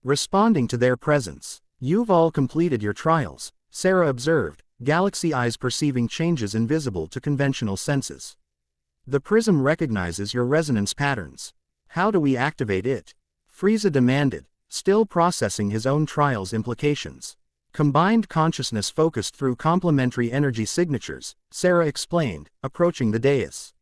Responding to their presence, "You've all completed your trials," Sarah observed, galaxy eyes perceiving changes invisible to conventional senses. "The prism recognizes your resonance patterns. How do we activate it?" Frieza demanded, still processing his own trial's implications. "Combined consciousness focused through complementary energy signatures," Sarah explained, approaching the dais.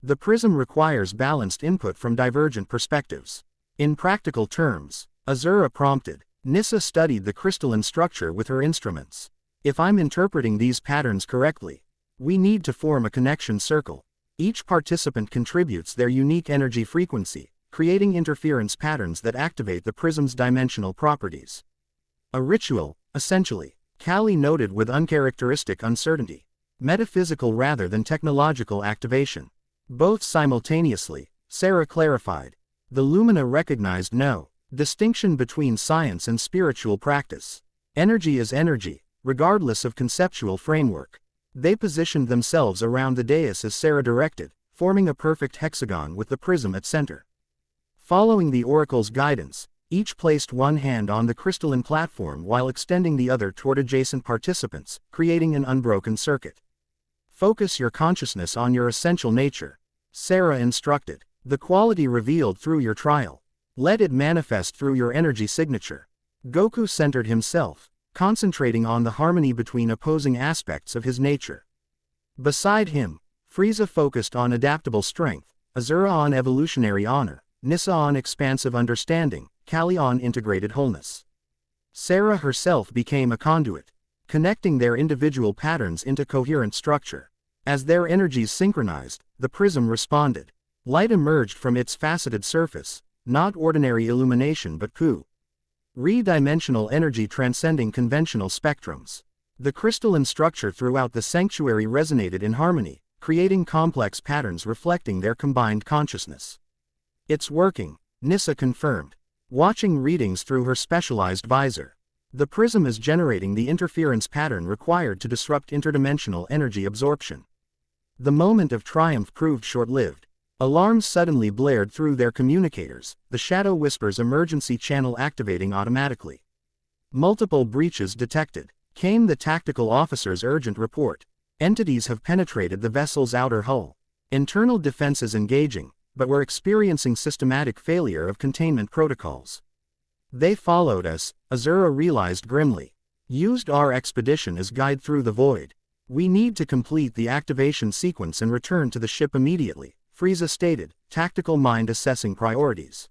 "The prism requires balanced input from divergent perspectives." In practical terms, Azura prompted. Nissa studied the crystalline structure with her instruments. "If I'm interpreting these patterns correctly, we need to form a connection circle. Each participant contributes their unique energy frequency, creating interference patterns that activate the prism's dimensional properties." "A ritual, essentially," Callie noted with uncharacteristic uncertainty. "Metaphysical rather than technological activation." "Both simultaneously," Sarah clarified. The Lumina recognized no distinction between science and spiritual practice. Energy is energy, regardless of conceptual framework. They positioned themselves around the dais as Sarah directed, forming a perfect hexagon with the prism at center. Following the Oracle's guidance, each placed one hand on the crystalline platform while extending the other toward adjacent participants, creating an unbroken circuit. "Focus your consciousness on your essential nature," Sarah instructed. "The quality revealed through your trial. Let it manifest through your energy signature." Goku centered himself, concentrating on the harmony between opposing aspects of his nature. Beside him, Frieza focused on adaptable strength, Azura on evolutionary honor, Nissa on expansive understanding, Callie on integrated wholeness. Sarah herself became a conduit, connecting their individual patterns into coherent structure. As their energies synchronized, the prism responded. Light emerged from its faceted surface, not ordinary illumination but re-dimensional energy transcending conventional spectrums. The crystalline structure throughout the sanctuary resonated in harmony, creating complex patterns reflecting their combined consciousness. "It's working," Nissa confirmed, watching readings through her specialized visor. "The prism is generating the interference pattern required to disrupt interdimensional energy absorption." The moment of triumph proved short-lived. Alarms suddenly blared through their communicators, the Shadow Whisper's emergency channel activating automatically. "Multiple breaches detected," came the tactical officer's urgent report. "Entities have penetrated the vessel's outer hull. Internal defenses engaging, but we're experiencing systematic failure of containment protocols." "They followed us," Azura realized grimly. "Used our expedition as guide through the void. We need to complete the activation sequence and return to the ship immediately," Frieza stated, tactical mind assessing priorities.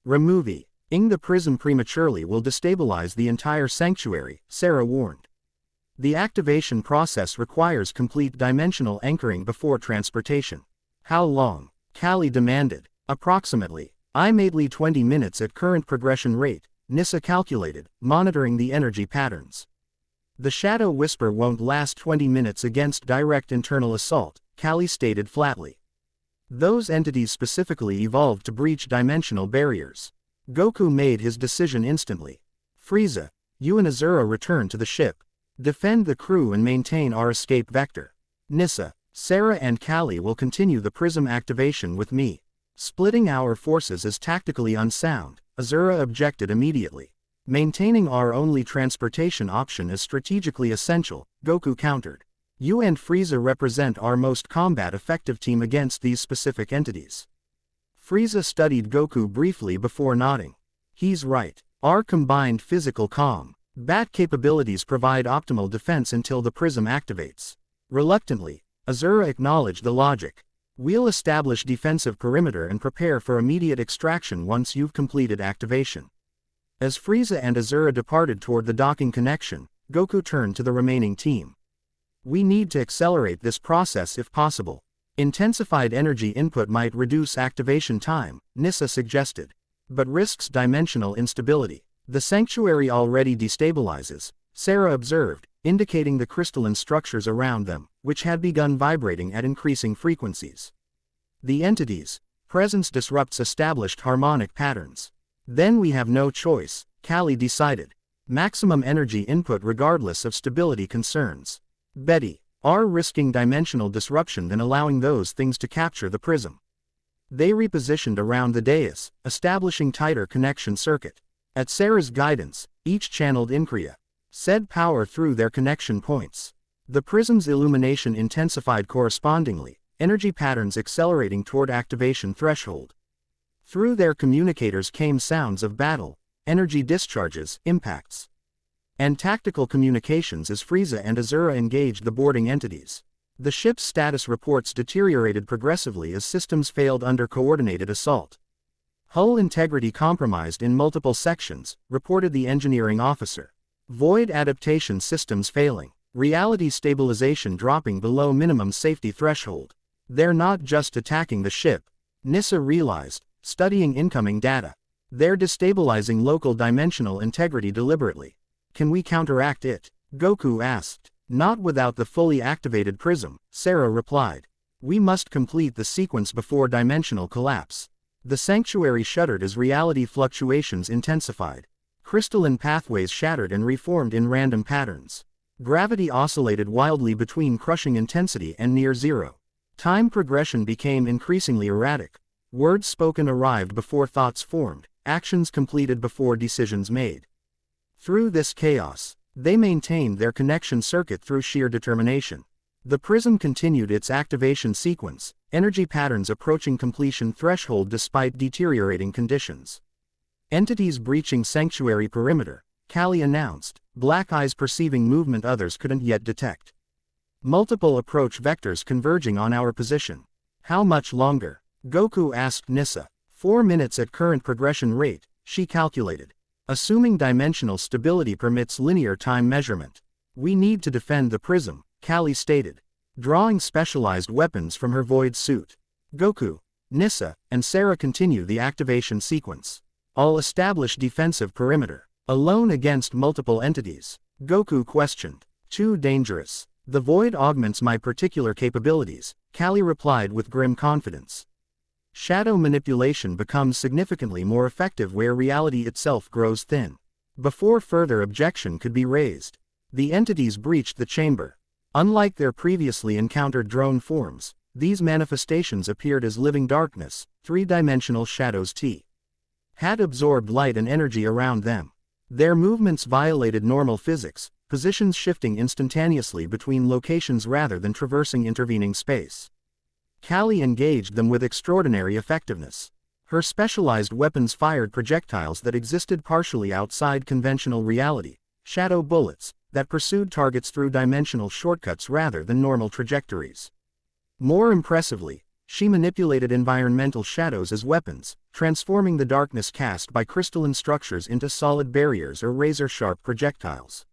"Removing the prism prematurely will destabilize the entire sanctuary," Sarah warned. "The activation process requires complete dimensional anchoring before transportation." "How long?" Callie demanded. "Approximately. Immediately 20 minutes at current progression rate," Nissa calculated, monitoring the energy patterns. "The Shadow Whisper won't last 20 minutes against direct internal assault," Callie stated flatly. "Those entities specifically evolved to breach dimensional barriers." Goku made his decision instantly. "Frieza, you and Azura return to the ship. Defend the crew and maintain our escape vector. Nissa, Sarah and Callie will continue the prism activation with me." "Splitting our forces is tactically unsound," Azura objected immediately. "Maintaining our only transportation option is strategically essential," Goku countered. "You and Frieza represent our most combat-effective team against these specific entities." Frieza studied Goku briefly before nodding. "He's right. Our combined physical Bat capabilities provide optimal defense until the prism activates. Reluctantly, Azura acknowledged the logic. We'll establish defensive perimeter and prepare for immediate extraction once you've completed activation. As Frieza and Azura departed toward the docking connection, Goku turned to the remaining team. We need to accelerate this process if possible. Intensified energy input might reduce activation time, Nissa suggested. But risks dimensional instability. The sanctuary already destabilizes, Sarah observed, indicating the crystalline structures around them, which had begun vibrating at increasing frequencies. The entity's presence disrupts established harmonic patterns. Then we have no choice, Callie decided. Maximum energy input regardless of stability concerns. Betty, are risking dimensional disruption than allowing those things to capture the prism. They repositioned around the dais, establishing tighter connection circuit. At Sarah's guidance, each channeled Increa said power through their connection points. The prism's illumination intensified correspondingly, energy patterns accelerating toward activation threshold. Through their communicators came sounds of battle, energy discharges, impacts, and tactical communications as Frieza and Azura engaged the boarding entities. The ship's status reports deteriorated progressively as systems failed under coordinated assault. Hull integrity compromised in multiple sections, reported the engineering officer. Void adaptation systems failing. Reality stabilization dropping below minimum safety threshold. They're not just attacking the ship, Nissa realized, studying incoming data. They're destabilizing local dimensional integrity deliberately. Can we counteract it? Goku asked. Not without the fully activated prism, Sarah replied. We must complete the sequence before dimensional collapse. The sanctuary shuddered as reality fluctuations intensified. Crystalline pathways shattered and reformed in random patterns. Gravity oscillated wildly between crushing intensity and near zero. Time progression became increasingly erratic. Words spoken arrived before thoughts formed, actions completed before decisions made. Through this chaos, they maintained their connection circuit through sheer determination. The prism continued its activation sequence, energy patterns approaching completion threshold despite deteriorating conditions. Entities breaching sanctuary perimeter, Callie announced, black eyes perceiving movement others couldn't yet detect. Multiple approach vectors converging on our position. How much longer? Goku asked Nissa. 4 minutes at current progression rate, she calculated. Assuming dimensional stability permits linear time measurement. We need to defend the prism, Callie stated, drawing specialized weapons from her void suit. Goku, Nissa, and Sarah continue the activation sequence. All establish defensive perimeter. Alone against multiple entities. Goku questioned. Too dangerous. The void augments my particular capabilities, Callie replied with grim confidence. Shadow manipulation becomes significantly more effective where reality itself grows thin. Before further objection could be raised, the entities breached the chamber. Unlike their previously encountered drone forms, these manifestations appeared as living darkness, three-dimensional shadows had absorbed light and energy around them. Their movements violated normal physics, positions shifting instantaneously between locations rather than traversing intervening space. Callie engaged them with extraordinary effectiveness. Her specialized weapons fired projectiles that existed partially outside conventional reality, shadow bullets, that pursued targets through dimensional shortcuts rather than normal trajectories. More impressively, she manipulated environmental shadows as weapons, transforming the darkness cast by crystalline structures into solid barriers or razor-sharp projectiles.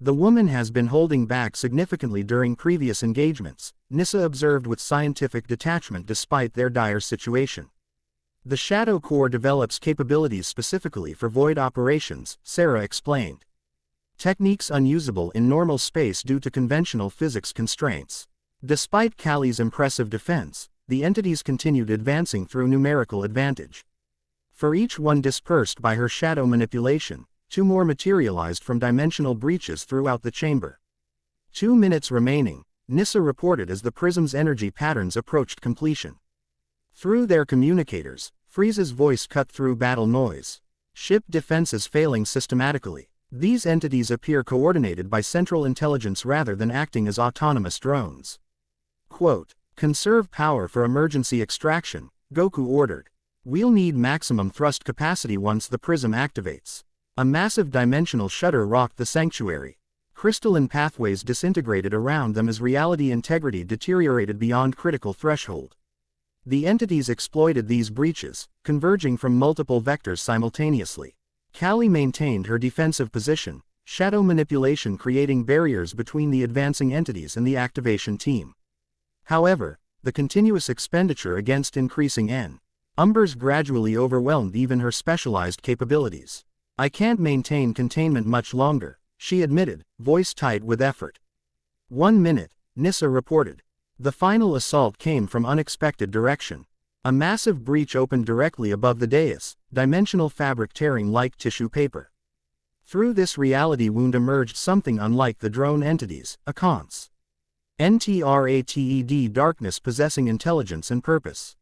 The woman has been holding back significantly during previous engagements, Nissa observed with scientific detachment despite their dire situation. The Shadow Core develops capabilities specifically for void operations, Sarah explained. Techniques unusable in normal space due to conventional physics constraints. Despite Callie's impressive defense, the entities continued advancing through numerical advantage. For each one dispersed by her shadow manipulation, 2 more materialized from dimensional breaches throughout the chamber. 2 minutes remaining, Nissa reported as the prism's energy patterns approached completion. Through their communicators, Frieza's voice cut through battle noise. Ship defenses failing systematically. These entities appear coordinated by central intelligence rather than acting as autonomous drones. Quote, conserve power for emergency extraction, Goku ordered. We'll need maximum thrust capacity once the prism activates. A massive dimensional shudder rocked the sanctuary. Crystalline pathways disintegrated around them as reality integrity deteriorated beyond critical threshold. The entities exploited these breaches, converging from multiple vectors simultaneously. Callie maintained her defensive position, shadow manipulation creating barriers between the advancing entities and the activation team. However, the continuous expenditure against increasing numbers gradually overwhelmed even her specialized capabilities. "I can't maintain containment much longer," she admitted, voice tight with effort. 1 minute, Nissa reported. The final assault came from unexpected direction. A massive breach opened directly above the dais, dimensional fabric tearing like tissue paper. Through this reality wound emerged something unlike the drone entities, a NTRATED darkness possessing intelligence and purpose.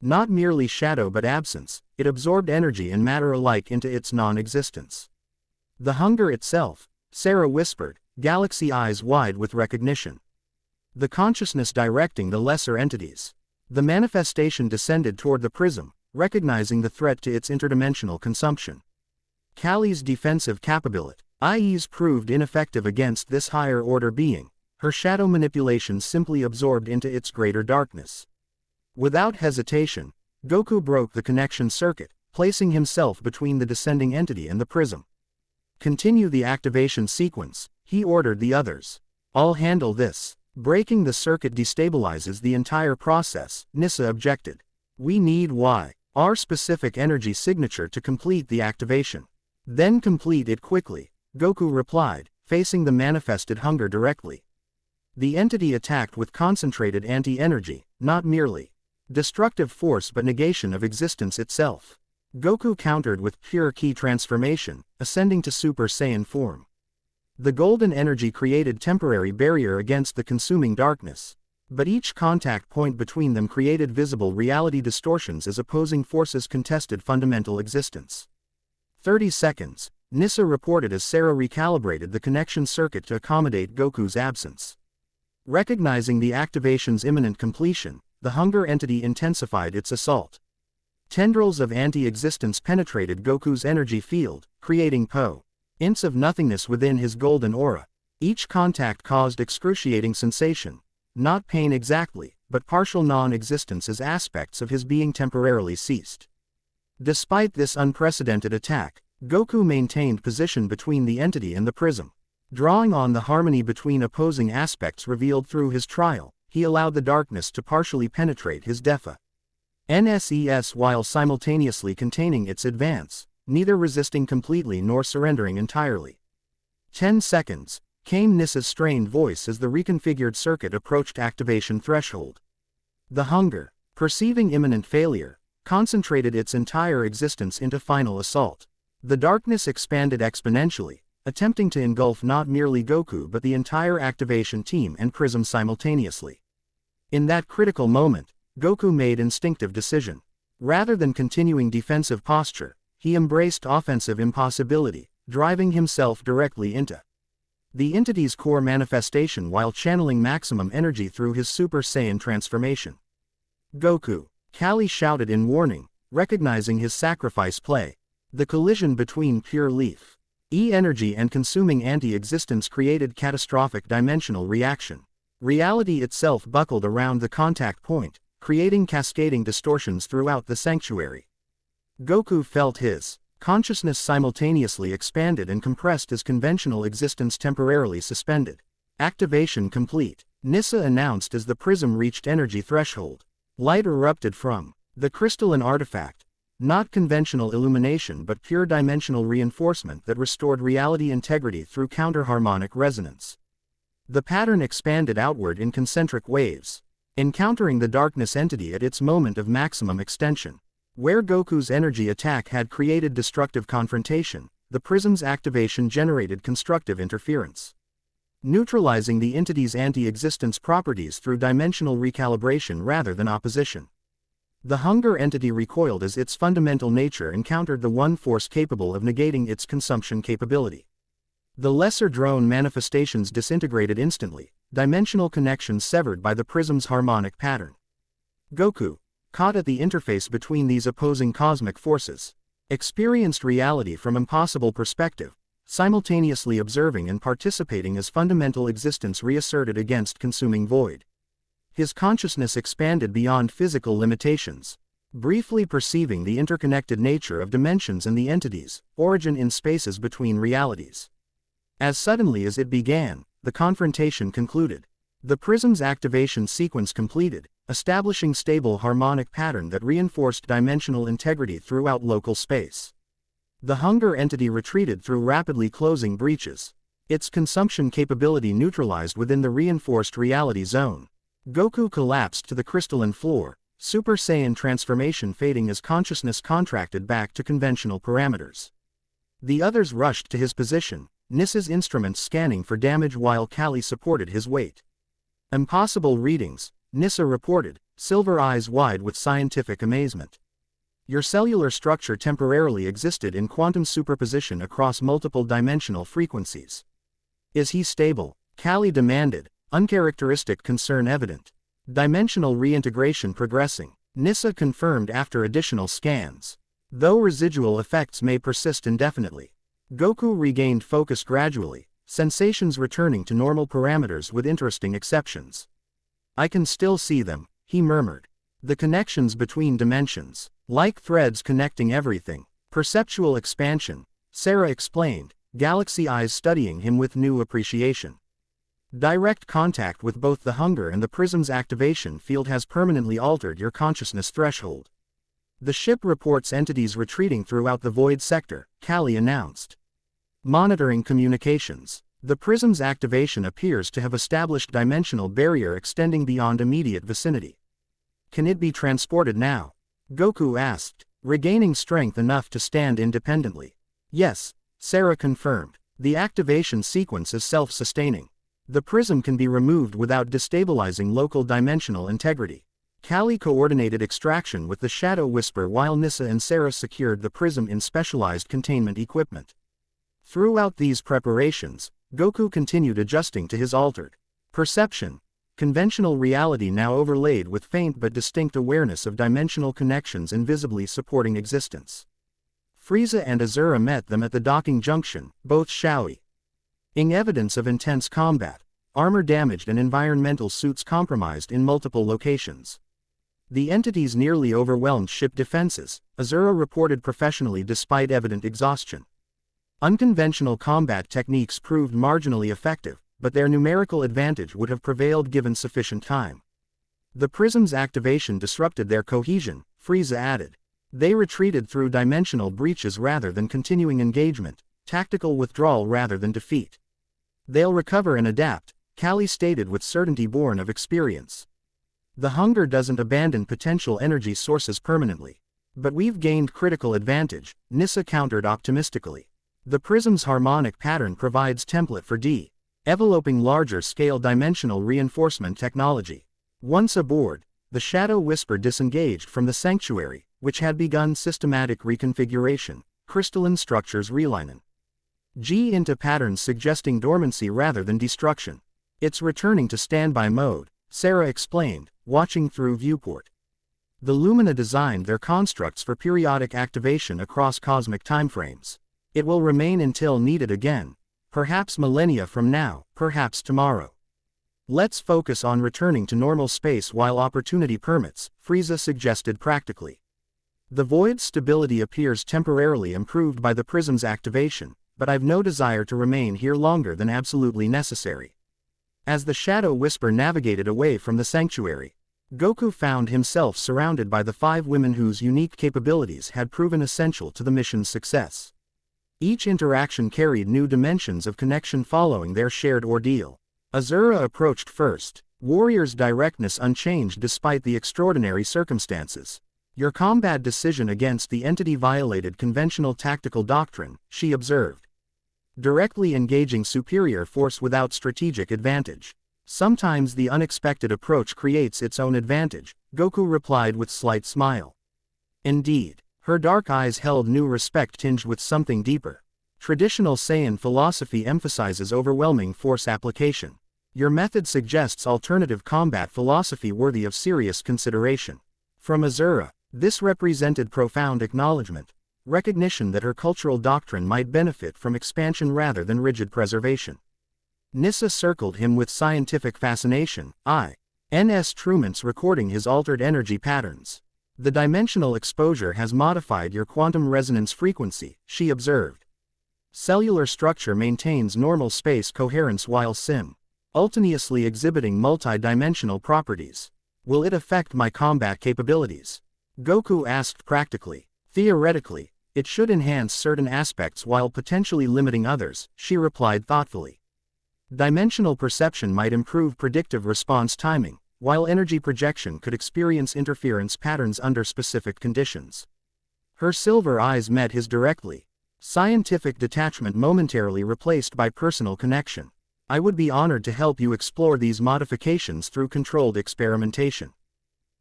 Not merely shadow but absence, it absorbed energy and matter alike into its non-existence. "The hunger itself," Sarah whispered, galaxy eyes wide with recognition. "The consciousness directing the lesser entities." The manifestation descended toward the prism, recognizing the threat to its interdimensional consumption. Callie's defensive capabilities proved ineffective against this higher-order being, her shadow manipulation simply absorbed into its greater darkness. Without hesitation, Goku broke the connection circuit, placing himself between the descending entity and the prism. "Continue the activation sequence," he ordered the others. "I'll handle this." "Breaking the circuit destabilizes the entire process," Nissa objected. "We need our specific energy signature to complete the activation." "Then complete it quickly," Goku replied, facing the manifested hunger directly. The entity attacked with concentrated anti-energy, not merely destructive force but negation of existence itself. Goku countered with pure ki transformation, ascending to Super Saiyan form. The golden energy created temporary barrier against the consuming darkness. But each contact point between them created visible reality distortions as opposing forces contested fundamental existence. 30 seconds, Nissa reported as Sarah recalibrated the connection circuit to accommodate Goku's absence. Recognizing the activation's imminent completion, the hunger entity intensified its assault. Tendrils of anti-existence penetrated Goku's energy field, creating points of nothingness within his golden aura. Each contact caused excruciating sensation, not pain exactly, but partial non-existence as aspects of his being temporarily ceased. Despite this unprecedented attack, Goku maintained position between the entity and the prism. Drawing on the harmony between opposing aspects revealed through his trial, he allowed the darkness to partially penetrate his NSES while simultaneously containing its advance, neither resisting completely nor surrendering entirely. 10 seconds, came Nissa's strained voice as the reconfigured circuit approached activation threshold. The hunger, perceiving imminent failure, concentrated its entire existence into final assault. The darkness expanded exponentially, attempting to engulf not merely Goku but the entire activation team and prism simultaneously. In that critical moment, Goku made instinctive decision. Rather than continuing defensive posture, he embraced offensive impossibility, driving himself directly into the entity's core manifestation while channeling maximum energy through his Super Saiyan transformation. "Goku!" Callie shouted in warning, recognizing his sacrifice play. The collision between pure energy and consuming anti-existence created catastrophic dimensional reaction. Reality itself buckled around the contact point, creating cascading distortions throughout the sanctuary. Goku felt his consciousness simultaneously expanded and compressed as conventional existence temporarily suspended. Activation complete, Nissa announced as the prism reached energy threshold. Light erupted from the crystalline artifact. Not conventional illumination but pure dimensional reinforcement that restored reality integrity through counter-harmonic resonance. The pattern expanded outward in concentric waves, encountering the darkness entity at its moment of maximum extension. Where Goku's energy attack had created destructive confrontation, the prism's activation generated constructive interference, neutralizing the entity's anti-existence properties through dimensional recalibration rather than opposition. The hunger entity recoiled as its fundamental nature encountered the one force capable of negating its consumption capability. The lesser drone manifestations disintegrated instantly, dimensional connections severed by the prism's harmonic pattern. Goku, caught at the interface between these opposing cosmic forces, Experienced reality from impossible perspective, simultaneously observing and participating as fundamental existence reasserted against consuming void. His consciousness expanded beyond physical limitations, briefly perceiving the interconnected nature of dimensions and the entities, origin in spaces between realities. As suddenly as it began, the confrontation concluded. The prism's activation sequence completed, establishing stable harmonic pattern that reinforced dimensional integrity throughout local space. The hunger entity retreated through rapidly closing breaches, its consumption capability neutralized within the reinforced reality zone. Goku collapsed to the crystalline floor, Super Saiyan transformation fading as consciousness contracted back to conventional parameters. The others rushed to his position, Nissa's instruments scanning for damage while Kali supported his weight. Impossible readings, Nissa reported, silver eyes wide with scientific amazement. Your cellular structure temporarily existed in quantum superposition across multiple dimensional frequencies. Is he stable? Kali demanded, uncharacteristic concern evident. Dimensional reintegration progressing, Nissa confirmed after additional scans. Though residual effects may persist indefinitely. Goku regained focus gradually, sensations returning to normal parameters with interesting exceptions. I can still see them, he murmured. The connections between dimensions, like threads connecting everything. Perceptual expansion, Sarah explained, galaxy eyes studying him with new appreciation. Direct contact with both the hunger and the prism's activation field has permanently altered your consciousness threshold. The ship reports entities retreating throughout the void sector, Kali announced. Monitoring communications. The prism's activation appears to have established dimensional barrier extending beyond immediate vicinity. Can it be transported now? Goku asked, regaining strength enough to stand independently. Yes, Sarah confirmed. The activation sequence is self-sustaining. The prism can be removed without destabilizing local dimensional integrity. Kali coordinated extraction with the Shadow Whisper while Nissa and Sarah secured the prism in specialized containment equipment. Throughout these preparations, Goku continued adjusting to his altered perception, conventional reality now overlaid with faint but distinct awareness of dimensional connections invisibly supporting existence. Frieza and Azura met them at the docking junction, both showing evidence of intense combat, armor damaged and environmental suits compromised in multiple locations. The entities nearly overwhelmed ship defenses, Azura reported professionally despite evident exhaustion. Unconventional combat techniques proved marginally effective, but their numerical advantage would have prevailed given sufficient time. The prism's activation disrupted their cohesion, Frieza added. They retreated through dimensional breaches rather than continuing engagement, tactical withdrawal rather than defeat. They'll recover and adapt, Kali stated with certainty born of experience. The hunger doesn't abandon potential energy sources permanently. But we've gained critical advantage, Nissa countered optimistically. The prism's harmonic pattern provides template for developing larger-scale dimensional reinforcement technology. Once aboard, the Shadow Whisper disengaged from the sanctuary, which had begun systematic reconfiguration, crystalline structures realigning into patterns suggesting dormancy rather than destruction. It's returning to standby mode, Sarah explained, watching through viewport. The Lumina designed their constructs for periodic activation across cosmic timeframes. It will remain until needed again, perhaps millennia from now, perhaps tomorrow. Let's focus on returning to normal space while opportunity permits, Frieza suggested practically. The void's stability appears temporarily improved by the prism's activation, but I've no desire to remain here longer than absolutely necessary. As the Shadow Whisper navigated away from the sanctuary, Goku found himself surrounded by the 5 women whose unique capabilities had proven essential to the mission's success. Each interaction carried new dimensions of connection following their shared ordeal. Azura approached first, warrior's directness unchanged despite the extraordinary circumstances. Your combat decision against the entity violated conventional tactical doctrine, she observed. Directly engaging superior force without strategic advantage. Sometimes the unexpected approach creates its own advantage, Goku replied with slight smile. Indeed. Her dark eyes held new respect tinged with something deeper. Traditional Saiyan philosophy emphasizes overwhelming force application. Your method suggests alternative combat philosophy worthy of serious consideration. From Azura, this represented profound acknowledgement. recognition that her cultural doctrine might benefit from expansion rather than rigid preservation. Nissa circled him with scientific fascination. I.N.S. Truman's recording his altered energy patterns. The dimensional exposure has modified your quantum resonance frequency, she observed. Cellular structure maintains normal space coherence while simultaneously exhibiting multi-dimensional properties. Will it affect my combat capabilities? Goku asked practically. Theoretically, it should enhance certain aspects while potentially limiting others, she replied thoughtfully. Dimensional perception might improve predictive response timing, while energy projection could experience interference patterns under specific conditions. Her silver eyes met his directly. Scientific detachment momentarily replaced by personal connection. I would be honored to help you explore these modifications through controlled experimentation.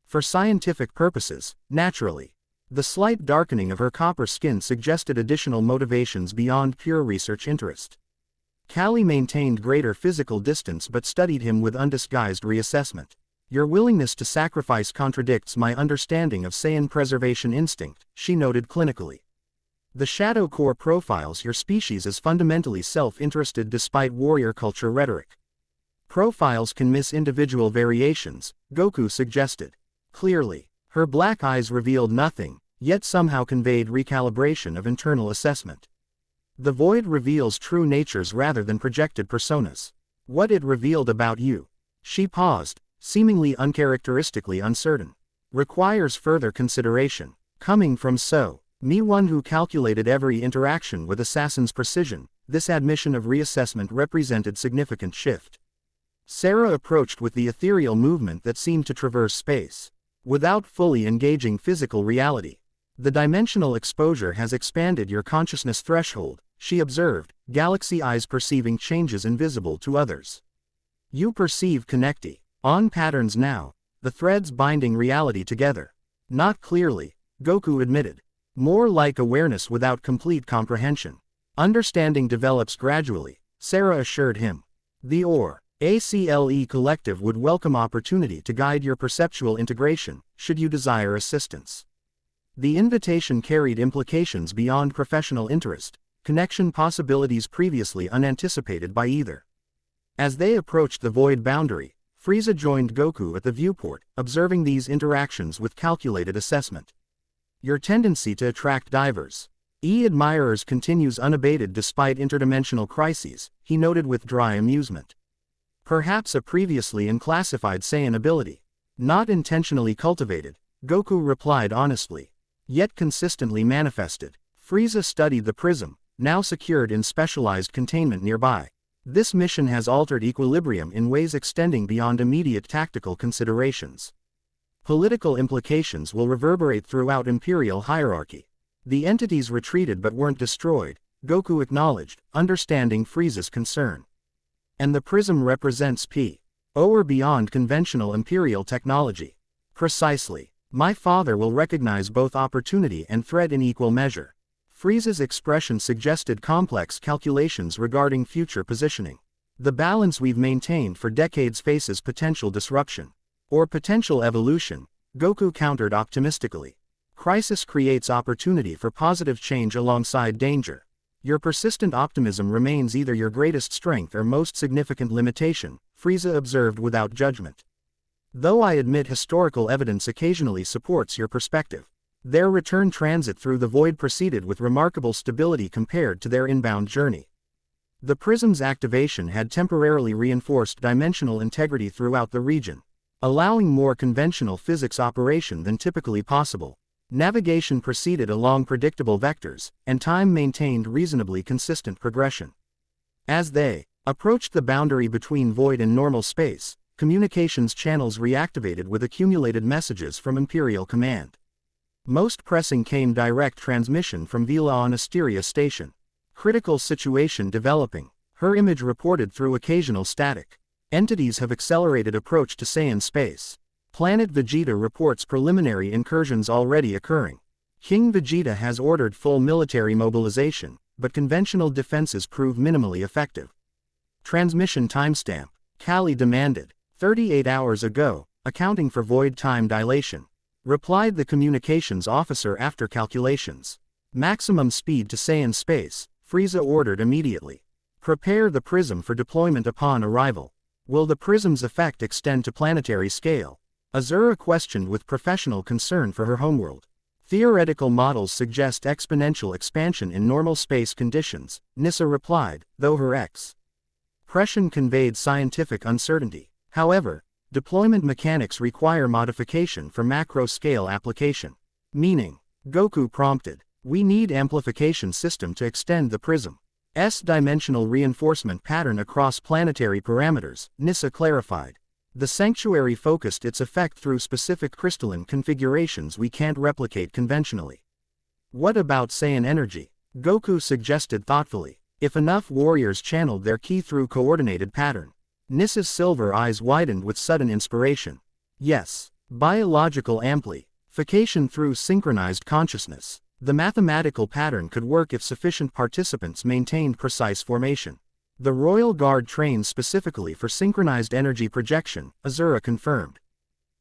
For scientific purposes, naturally. The slight darkening of her copper skin suggested additional motivations beyond pure research interest. Callie maintained greater physical distance but studied him with undisguised reassessment. Your willingness to sacrifice contradicts my understanding of Saiyan preservation instinct, she noted clinically. The Shadow Core profiles your species as fundamentally self-interested despite warrior culture rhetoric. Profiles can miss individual variations, Goku suggested. Clearly, her black eyes revealed nothing, yet somehow conveyed recalibration of internal assessment. The void reveals true natures rather than projected personas. What it revealed about you. She paused, seemingly uncharacteristically uncertain. Requires further consideration. Coming from me, one who calculated every interaction with assassin's precision, this admission of reassessment represented significant shift. Sarah approached with the ethereal movement that seemed to traverse space, without fully engaging physical reality. The dimensional exposure has expanded your consciousness threshold, she observed, galaxy eyes perceiving changes invisible to others. You perceive connecti-on patterns now, the threads binding reality together. Not clearly, Goku admitted. More like awareness without complete comprehension. Understanding develops gradually, Sarah assured him. The ACLE Collective would welcome opportunity to guide your perceptual integration, should you desire assistance. The invitation carried implications beyond professional interest, connection possibilities previously unanticipated by either. As they approached the void boundary, Frieza joined Goku at the viewport, observing these interactions with calculated assessment. Your tendency to attract divers. Admirers continues unabated despite interdimensional crises, he noted with dry amusement. Perhaps a previously unclassified Saiyan ability. Not intentionally cultivated, Goku replied honestly. Yet consistently manifested. Frieza studied the prism, now secured in specialized containment nearby. This mission has altered equilibrium in ways extending beyond immediate tactical considerations. Political implications will reverberate throughout imperial hierarchy. The entities retreated but weren't destroyed, Goku acknowledged, understanding Frieza's concern. And the prism represents or beyond conventional imperial technology. Precisely. My father will recognize both opportunity and threat in equal measure. Frieza's expression suggested complex calculations regarding future positioning. The balance we've maintained for decades faces potential disruption. Or potential evolution, Goku countered optimistically. Crisis creates opportunity for positive change alongside danger. Your persistent optimism remains either your greatest strength or most significant limitation, Frieza observed without judgment. Though I admit historical evidence occasionally supports your perspective. Their return transit through the void proceeded with remarkable stability compared to their inbound journey. The prism's activation had temporarily reinforced dimensional integrity throughout the region, allowing more conventional physics operation than typically possible. Navigation proceeded along predictable vectors, and time maintained reasonably consistent progression. As they approached the boundary between void and normal space, communications channels reactivated with accumulated messages from Imperial Command. Most pressing came direct transmission from Vila on Asteria Station. Critical situation developing, her image reported through occasional static. Entities have accelerated approach to Saiyan space. Planet Vegeta reports preliminary incursions already occurring. King Vegeta has ordered full military mobilization, but conventional defenses prove minimally effective. Transmission timestamp, Callie demanded. 38 hours ago, accounting for void time dilation. Replied the communications officer after calculations. Maximum speed to Saiyan space, Frieza ordered immediately. Prepare the prism for deployment upon arrival. Will the prism's effect extend to planetary scale? Azura questioned with professional concern for her homeworld. Theoretical models suggest exponential expansion in normal space conditions, Nissa replied, though her expression conveyed scientific uncertainty. However, deployment mechanics require modification for macro-scale application. Meaning, Goku prompted, we need amplification system to extend the prism's dimensional reinforcement pattern across planetary parameters, Nissa clarified. The sanctuary focused its effect through specific crystalline configurations we can't replicate conventionally. What about Saiyan energy? Goku suggested thoughtfully. If enough warriors channeled their ki through coordinated pattern. Nissa's silver eyes widened with sudden inspiration. Yes, biological amplification through synchronized consciousness. The mathematical pattern could work if sufficient participants maintained precise formation. The Royal Guard trains specifically for synchronized energy projection, Azura confirmed.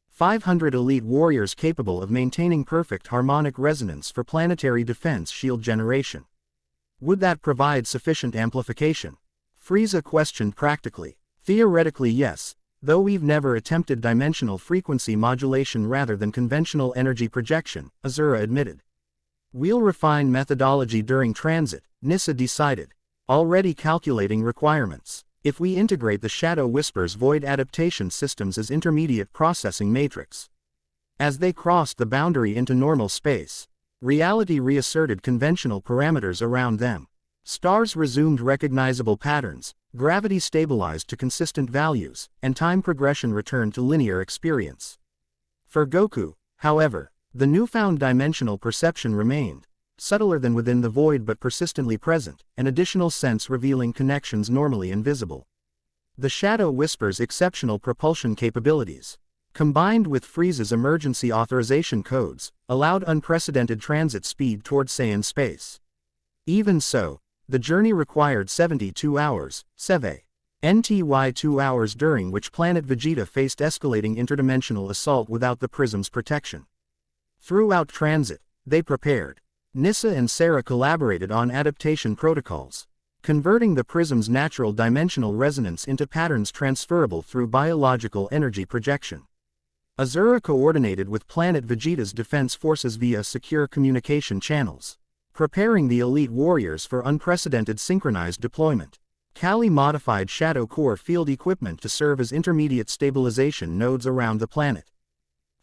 500 elite warriors capable of maintaining perfect harmonic resonance for planetary defense shield generation. Would that provide sufficient amplification? Frieza questioned practically. Theoretically yes, though we've never attempted dimensional frequency modulation rather than conventional energy projection, Azura admitted. We'll refine methodology during transit, Nissa decided. Already calculating requirements. If we integrate the Shadow Whisper's void adaptation systems as intermediate processing matrix. As they crossed the boundary into normal space, reality reasserted conventional parameters around them. Stars resumed recognizable patterns, gravity stabilized to consistent values, and time progression returned to linear experience. For Goku, however, the newfound dimensional perception remained. Subtler than within the void but persistently present, an additional sense revealing connections normally invisible. The Shadow Whisper's exceptional propulsion capabilities, combined with Frieza's emergency authorization codes, allowed unprecedented transit speed toward Saiyan space. Even so, the journey required 72 hours, NTY 2 hours during which planet Vegeta faced escalating interdimensional assault without the prism's protection. Throughout transit, they prepared. Nissa and Sarah collaborated on adaptation protocols, converting the prism's natural dimensional resonance into patterns transferable through biological energy projection. Azura coordinated with Planet Vegeta's defense forces via secure communication channels, preparing the elite warriors for unprecedented synchronized deployment. Kali modified Shadow Core field equipment to serve as intermediate stabilization nodes around the planet.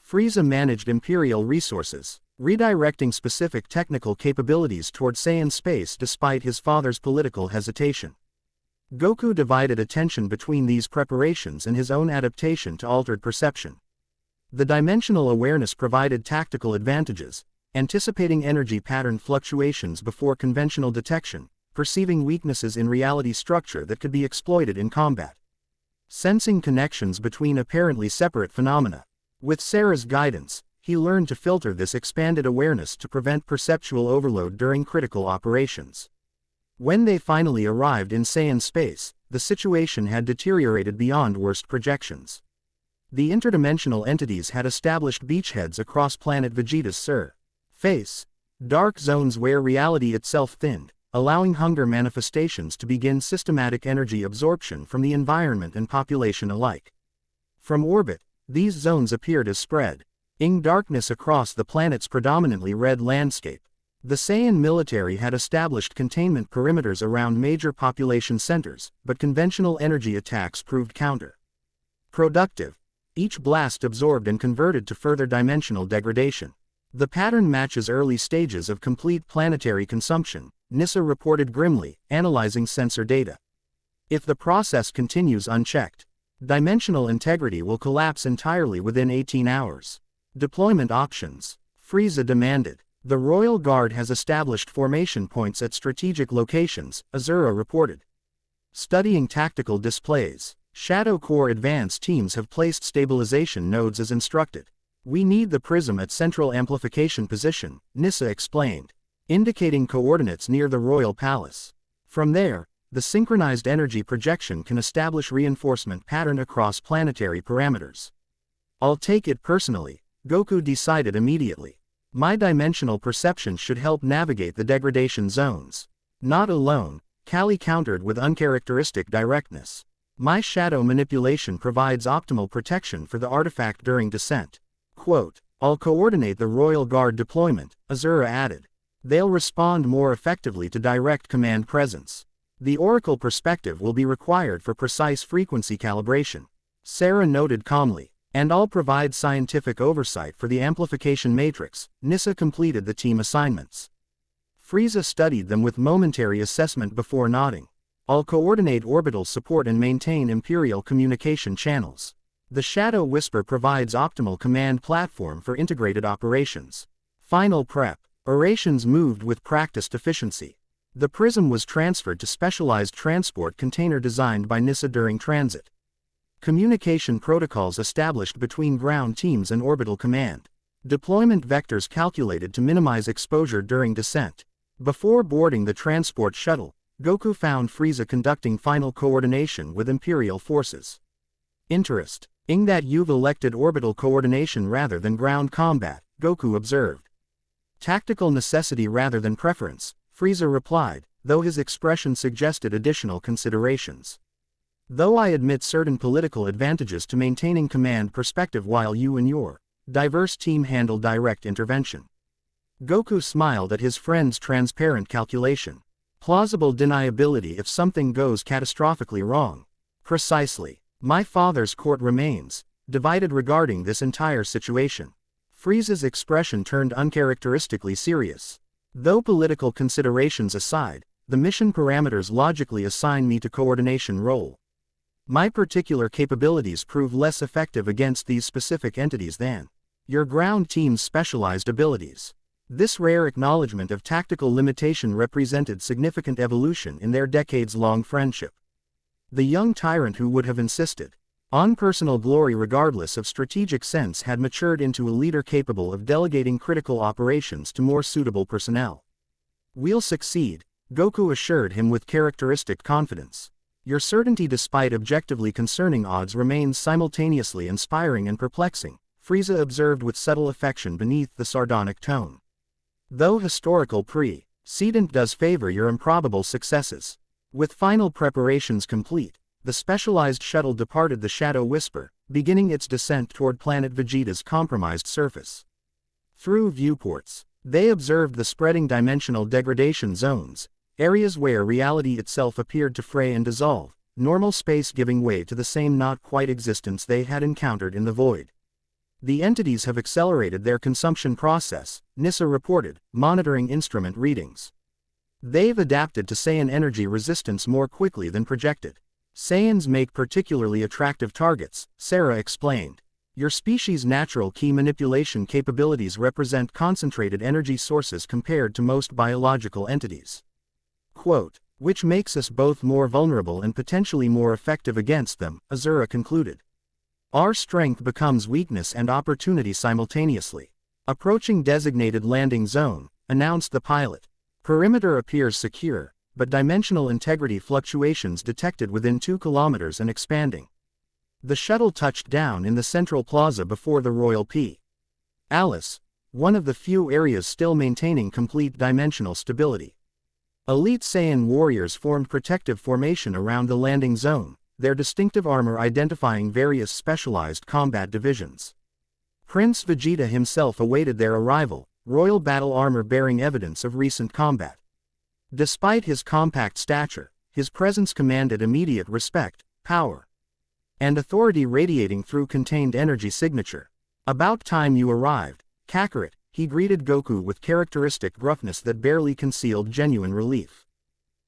Frieza managed Imperial resources, redirecting specific technical capabilities toward Saiyan space despite his father's political hesitation. Goku divided attention between these preparations and his own adaptation to altered perception. The dimensional awareness provided tactical advantages, anticipating energy pattern fluctuations before conventional detection, perceiving weaknesses in reality structure that could be exploited in combat. Sensing connections between apparently separate phenomena. With Sarah's guidance, he learned to filter this expanded awareness to prevent perceptual overload during critical operations. When they finally arrived in Saiyan space, the situation had deteriorated beyond worst projections. The interdimensional entities had established beachheads across planet Vegeta's surface, dark zones where reality itself thinned, allowing hunger manifestations to begin systematic energy absorption from the environment and population alike. From orbit, these zones appeared as spread darkness across the planet's predominantly red landscape. The Saiyan military had established containment perimeters around major population centers, but conventional energy attacks proved counter-productive. Each blast absorbed and converted to further dimensional degradation. The pattern matches early stages of complete planetary consumption, Nissa reported grimly, analyzing sensor data. If the process continues unchecked, dimensional integrity will collapse entirely within 18 hours. Deployment options. Frieza demanded. The Royal Guard has established formation points at strategic locations, Azura reported. Studying tactical displays. Shadow Corps advance teams have placed stabilization nodes as instructed. We need the prism at central amplification position, Nissa explained, indicating coordinates near the Royal Palace. From there, the synchronized energy projection can establish reinforcement pattern across planetary parameters. I'll take it personally, Goku decided immediately. My dimensional perception should help navigate the degradation zones. Not alone, Callie countered with uncharacteristic directness. My shadow manipulation provides optimal protection for the artifact during descent. Quote, I'll coordinate the Royal Guard deployment, Azura added. They'll respond more effectively to direct command presence. The Oracle perspective will be required for precise frequency calibration, Sarah noted calmly. And I'll provide scientific oversight for the amplification matrix. Nissa completed the team assignments. Frieza studied them with momentary assessment before nodding. I'll coordinate orbital support and maintain Imperial communication channels. The Shadow Whisper provides optimal command platform for integrated operations. Final prep. Orations moved with practiced efficiency. The Prism was transferred to specialized transport container designed by Nissa during transit. Communication protocols established between ground teams and orbital command. Deployment vectors calculated to minimize exposure during descent. Before boarding the transport shuttle, Goku found Frieza conducting final coordination with Imperial forces. Interesting that you've elected orbital coordination rather than ground combat, Goku observed. Tactical necessity rather than preference, Frieza replied, though his expression suggested additional considerations. Though I admit certain political advantages to maintaining command perspective while you and your diverse team handle direct intervention. Goku smiled at his friend's transparent calculation. Plausible deniability if something goes catastrophically wrong. Precisely. My father's court remains divided regarding this entire situation. Frieza's expression turned uncharacteristically serious. Though political considerations aside, the mission parameters logically assign me to coordination role. My particular capabilities prove less effective against these specific entities than your ground team's specialized abilities. This rare acknowledgement of tactical limitation represented significant evolution in their decades-long friendship. The young tyrant who would have insisted on personal glory regardless of strategic sense had matured into a leader capable of delegating critical operations to more suitable personnel. We'll succeed, Goku assured him with characteristic confidence. Your certainty despite objectively concerning odds remains simultaneously inspiring and perplexing, Frieza observed with subtle affection beneath the sardonic tone. Though historical precedent does favor your improbable successes. With final preparations complete, the specialized shuttle departed the Shadow Whisper, beginning its descent toward planet Vegeta's compromised surface. Through viewports, they observed the spreading dimensional degradation zones, areas where reality itself appeared to fray and dissolve, normal space giving way to the same not-quite existence they had encountered in the void. The entities have accelerated their consumption process, Nissa reported, monitoring instrument readings. They've adapted to Saiyan energy resistance more quickly than projected. Saiyans make particularly attractive targets, Sarah explained. Your species' natural key manipulation capabilities represent concentrated energy sources compared to most biological entities. Quote, which makes us both more vulnerable and potentially more effective against them, Azura concluded. Our strength becomes weakness and opportunity simultaneously. Approaching designated landing zone, announced the pilot. Perimeter appears secure, but dimensional integrity fluctuations detected within 2 kilometers and expanding. The shuttle touched down in the central plaza before the Royal Palace, one of the few areas still maintaining complete dimensional stability. Elite Saiyan warriors formed protective formation around the landing zone, their distinctive armor identifying various specialized combat divisions. Prince Vegeta himself awaited their arrival, royal battle armor bearing evidence of recent combat. Despite his compact stature, his presence commanded immediate respect, power, and authority radiating through contained energy signature. About time you arrived, Kakarot, he greeted Goku with characteristic gruffness that barely concealed genuine relief.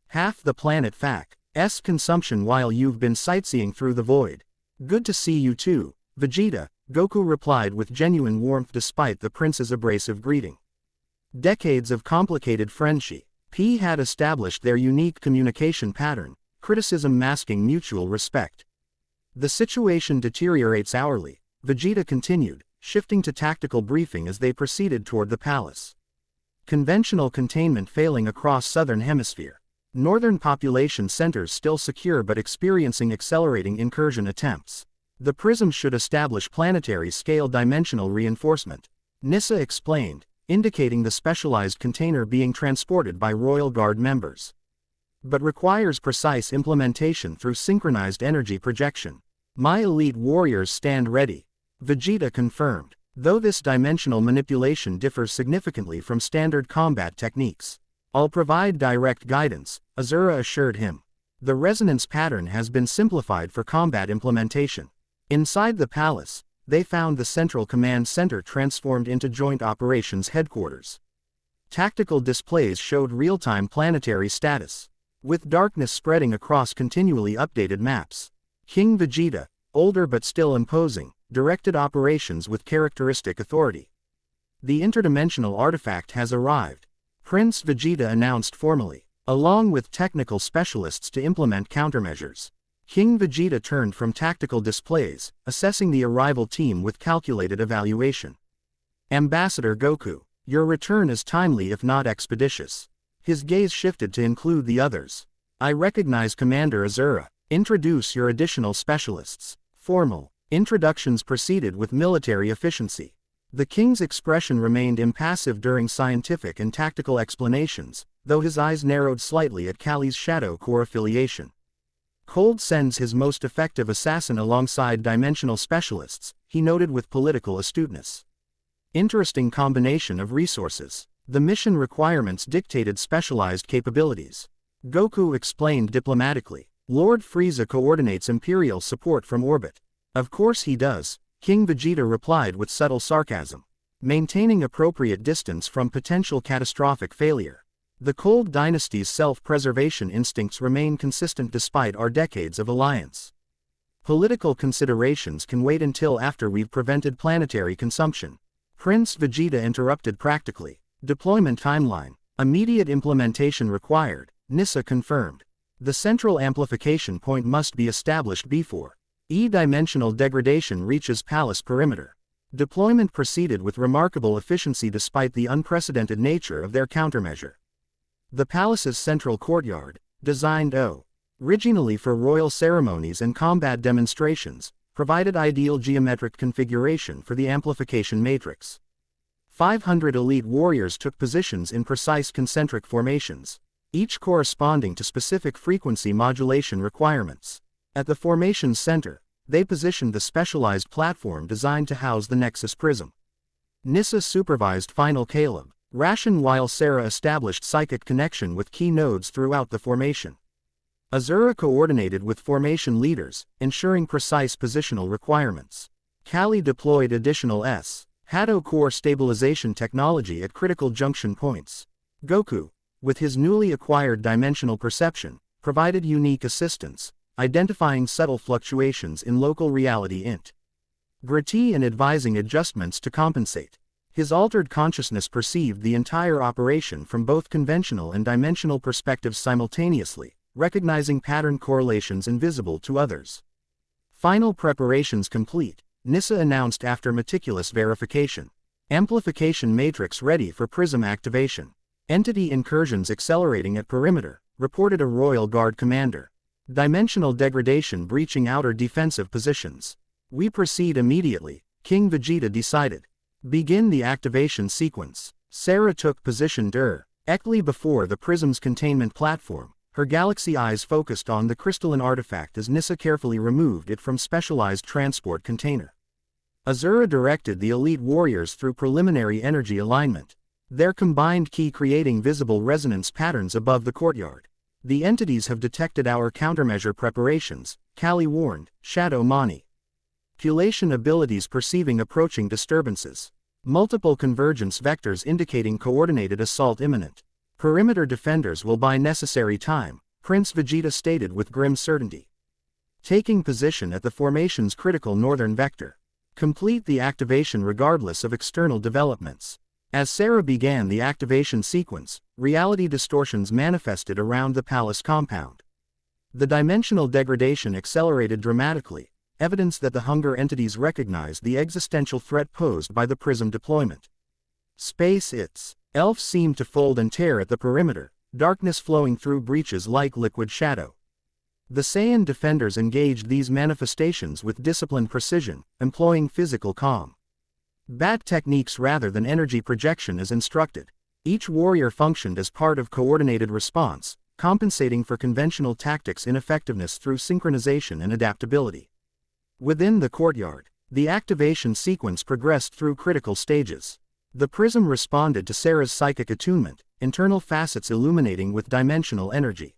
Half the planet FAC's consumption while you've been sightseeing through the void. Good to see you too, Vegeta, Goku replied with genuine warmth despite the prince's abrasive greeting. Decades of complicated friendship had established their unique communication pattern, criticism masking mutual respect. The situation deteriorates hourly, Vegeta continued, shifting to tactical briefing as they proceeded toward the palace. Conventional containment failing across southern hemisphere. Northern population centers still secure but experiencing accelerating incursion attempts. The Prism should establish planetary-scale dimensional reinforcement, Nissa explained, indicating the specialized container being transported by Royal Guard members. But requires precise implementation through synchronized energy projection. My elite warriors stand ready. Vegeta confirmed. Though this dimensional manipulation differs significantly from standard combat techniques, I'll provide direct guidance, Azura assured him. The resonance pattern has been simplified for combat implementation. Inside the palace, they found the Central Command Center transformed into Joint Operations Headquarters. Tactical displays showed real-time planetary status, with darkness spreading across continually updated maps. King Vegeta, older but still imposing, directed operations with characteristic authority. The interdimensional artifact has arrived, Prince Vegeta announced formally, along with technical specialists to implement countermeasures. King Vegeta turned from tactical displays, assessing the arrival team with calculated evaluation. Ambassador Goku, your return is timely if not expeditious. His gaze shifted to include the others. I recognize Commander Azura. Introduce your additional specialists. Formal introductions proceeded with military efficiency. The king's expression remained impassive during scientific and tactical explanations, though his eyes narrowed slightly at Kali's Shadow Corps affiliation. Cold sends his most effective assassin alongside dimensional specialists, he noted with political astuteness. Interesting combination of resources. The mission requirements dictated specialized capabilities. Goku explained diplomatically. Lord Frieza coordinates Imperial support from orbit. Of course he does, King Vegeta replied with subtle sarcasm. Maintaining appropriate distance from potential catastrophic failure. The Cold Dynasty's self-preservation instincts remain consistent despite our decades of alliance. Political considerations can wait until after we've prevented planetary consumption. Prince Vegeta interrupted practically. Deployment timeline. Immediate implementation required, Nissa confirmed. The central amplification point must be established before E-dimensional degradation reaches palace perimeter. Deployment proceeded with remarkable efficiency despite the unprecedented nature of their countermeasure. The palace's central courtyard, designed originally for royal ceremonies and combat demonstrations, provided ideal geometric configuration for the amplification matrix. 500 elite warriors took positions in precise concentric formations, each corresponding to specific frequency modulation requirements. At the formation's center, they positioned the specialized platform designed to house the Nexus Prism. Nissa supervised final Caleb ration while Sarah established psychic connection with key nodes throughout the formation. Azura coordinated with formation leaders, ensuring precise positional requirements. Kali deployed additional Shadow Core stabilization technology at critical junction points. Goku, with his newly acquired dimensional perception, provided unique assistance, identifying subtle fluctuations in local reality Gritty and advising adjustments to compensate. His altered consciousness perceived the entire operation from both conventional and dimensional perspectives simultaneously, recognizing pattern correlations invisible to others. Final preparations complete, Nissa announced after meticulous verification. Amplification matrix ready for prism activation. Entity incursions accelerating at perimeter, reported a Royal Guard commander. Dimensional degradation breaching outer defensive positions. We proceed immediately, King Vegeta decided. Begin the activation sequence. Sarah took position directly before the prism's containment platform, her galaxy eyes focused on the crystalline artifact as Nissa carefully removed it from specialized transport container. Azura directed the elite warriors through preliminary energy alignment, their combined ki creating visible resonance patterns above the courtyard. The entities have detected our countermeasure preparations, Kali warned, Shadow Mani. Manipulation abilities perceiving approaching disturbances. Multiple convergence vectors indicating coordinated assault imminent. Perimeter defenders will buy necessary time, Prince Vegeta stated with grim certainty. Taking position at the formation's critical northern vector. Complete the activation regardless of external developments. As Sarah began the activation sequence, reality distortions manifested around the palace compound. The dimensional degradation accelerated dramatically, evidence that the hunger entities recognized the existential threat posed by the prism deployment. Space elves seemed to fold and tear at the perimeter, darkness flowing through breaches like liquid shadow. The Saiyan defenders engaged these manifestations with disciplined precision, employing physical calm. Bat techniques rather than energy projection as instructed. Each warrior functioned as part of coordinated response, compensating for conventional tactics' ineffectiveness through synchronization and adaptability. Within the courtyard, the activation sequence progressed through critical stages. The prism responded to Sarah's psychic attunement, internal facets illuminating with dimensional energy.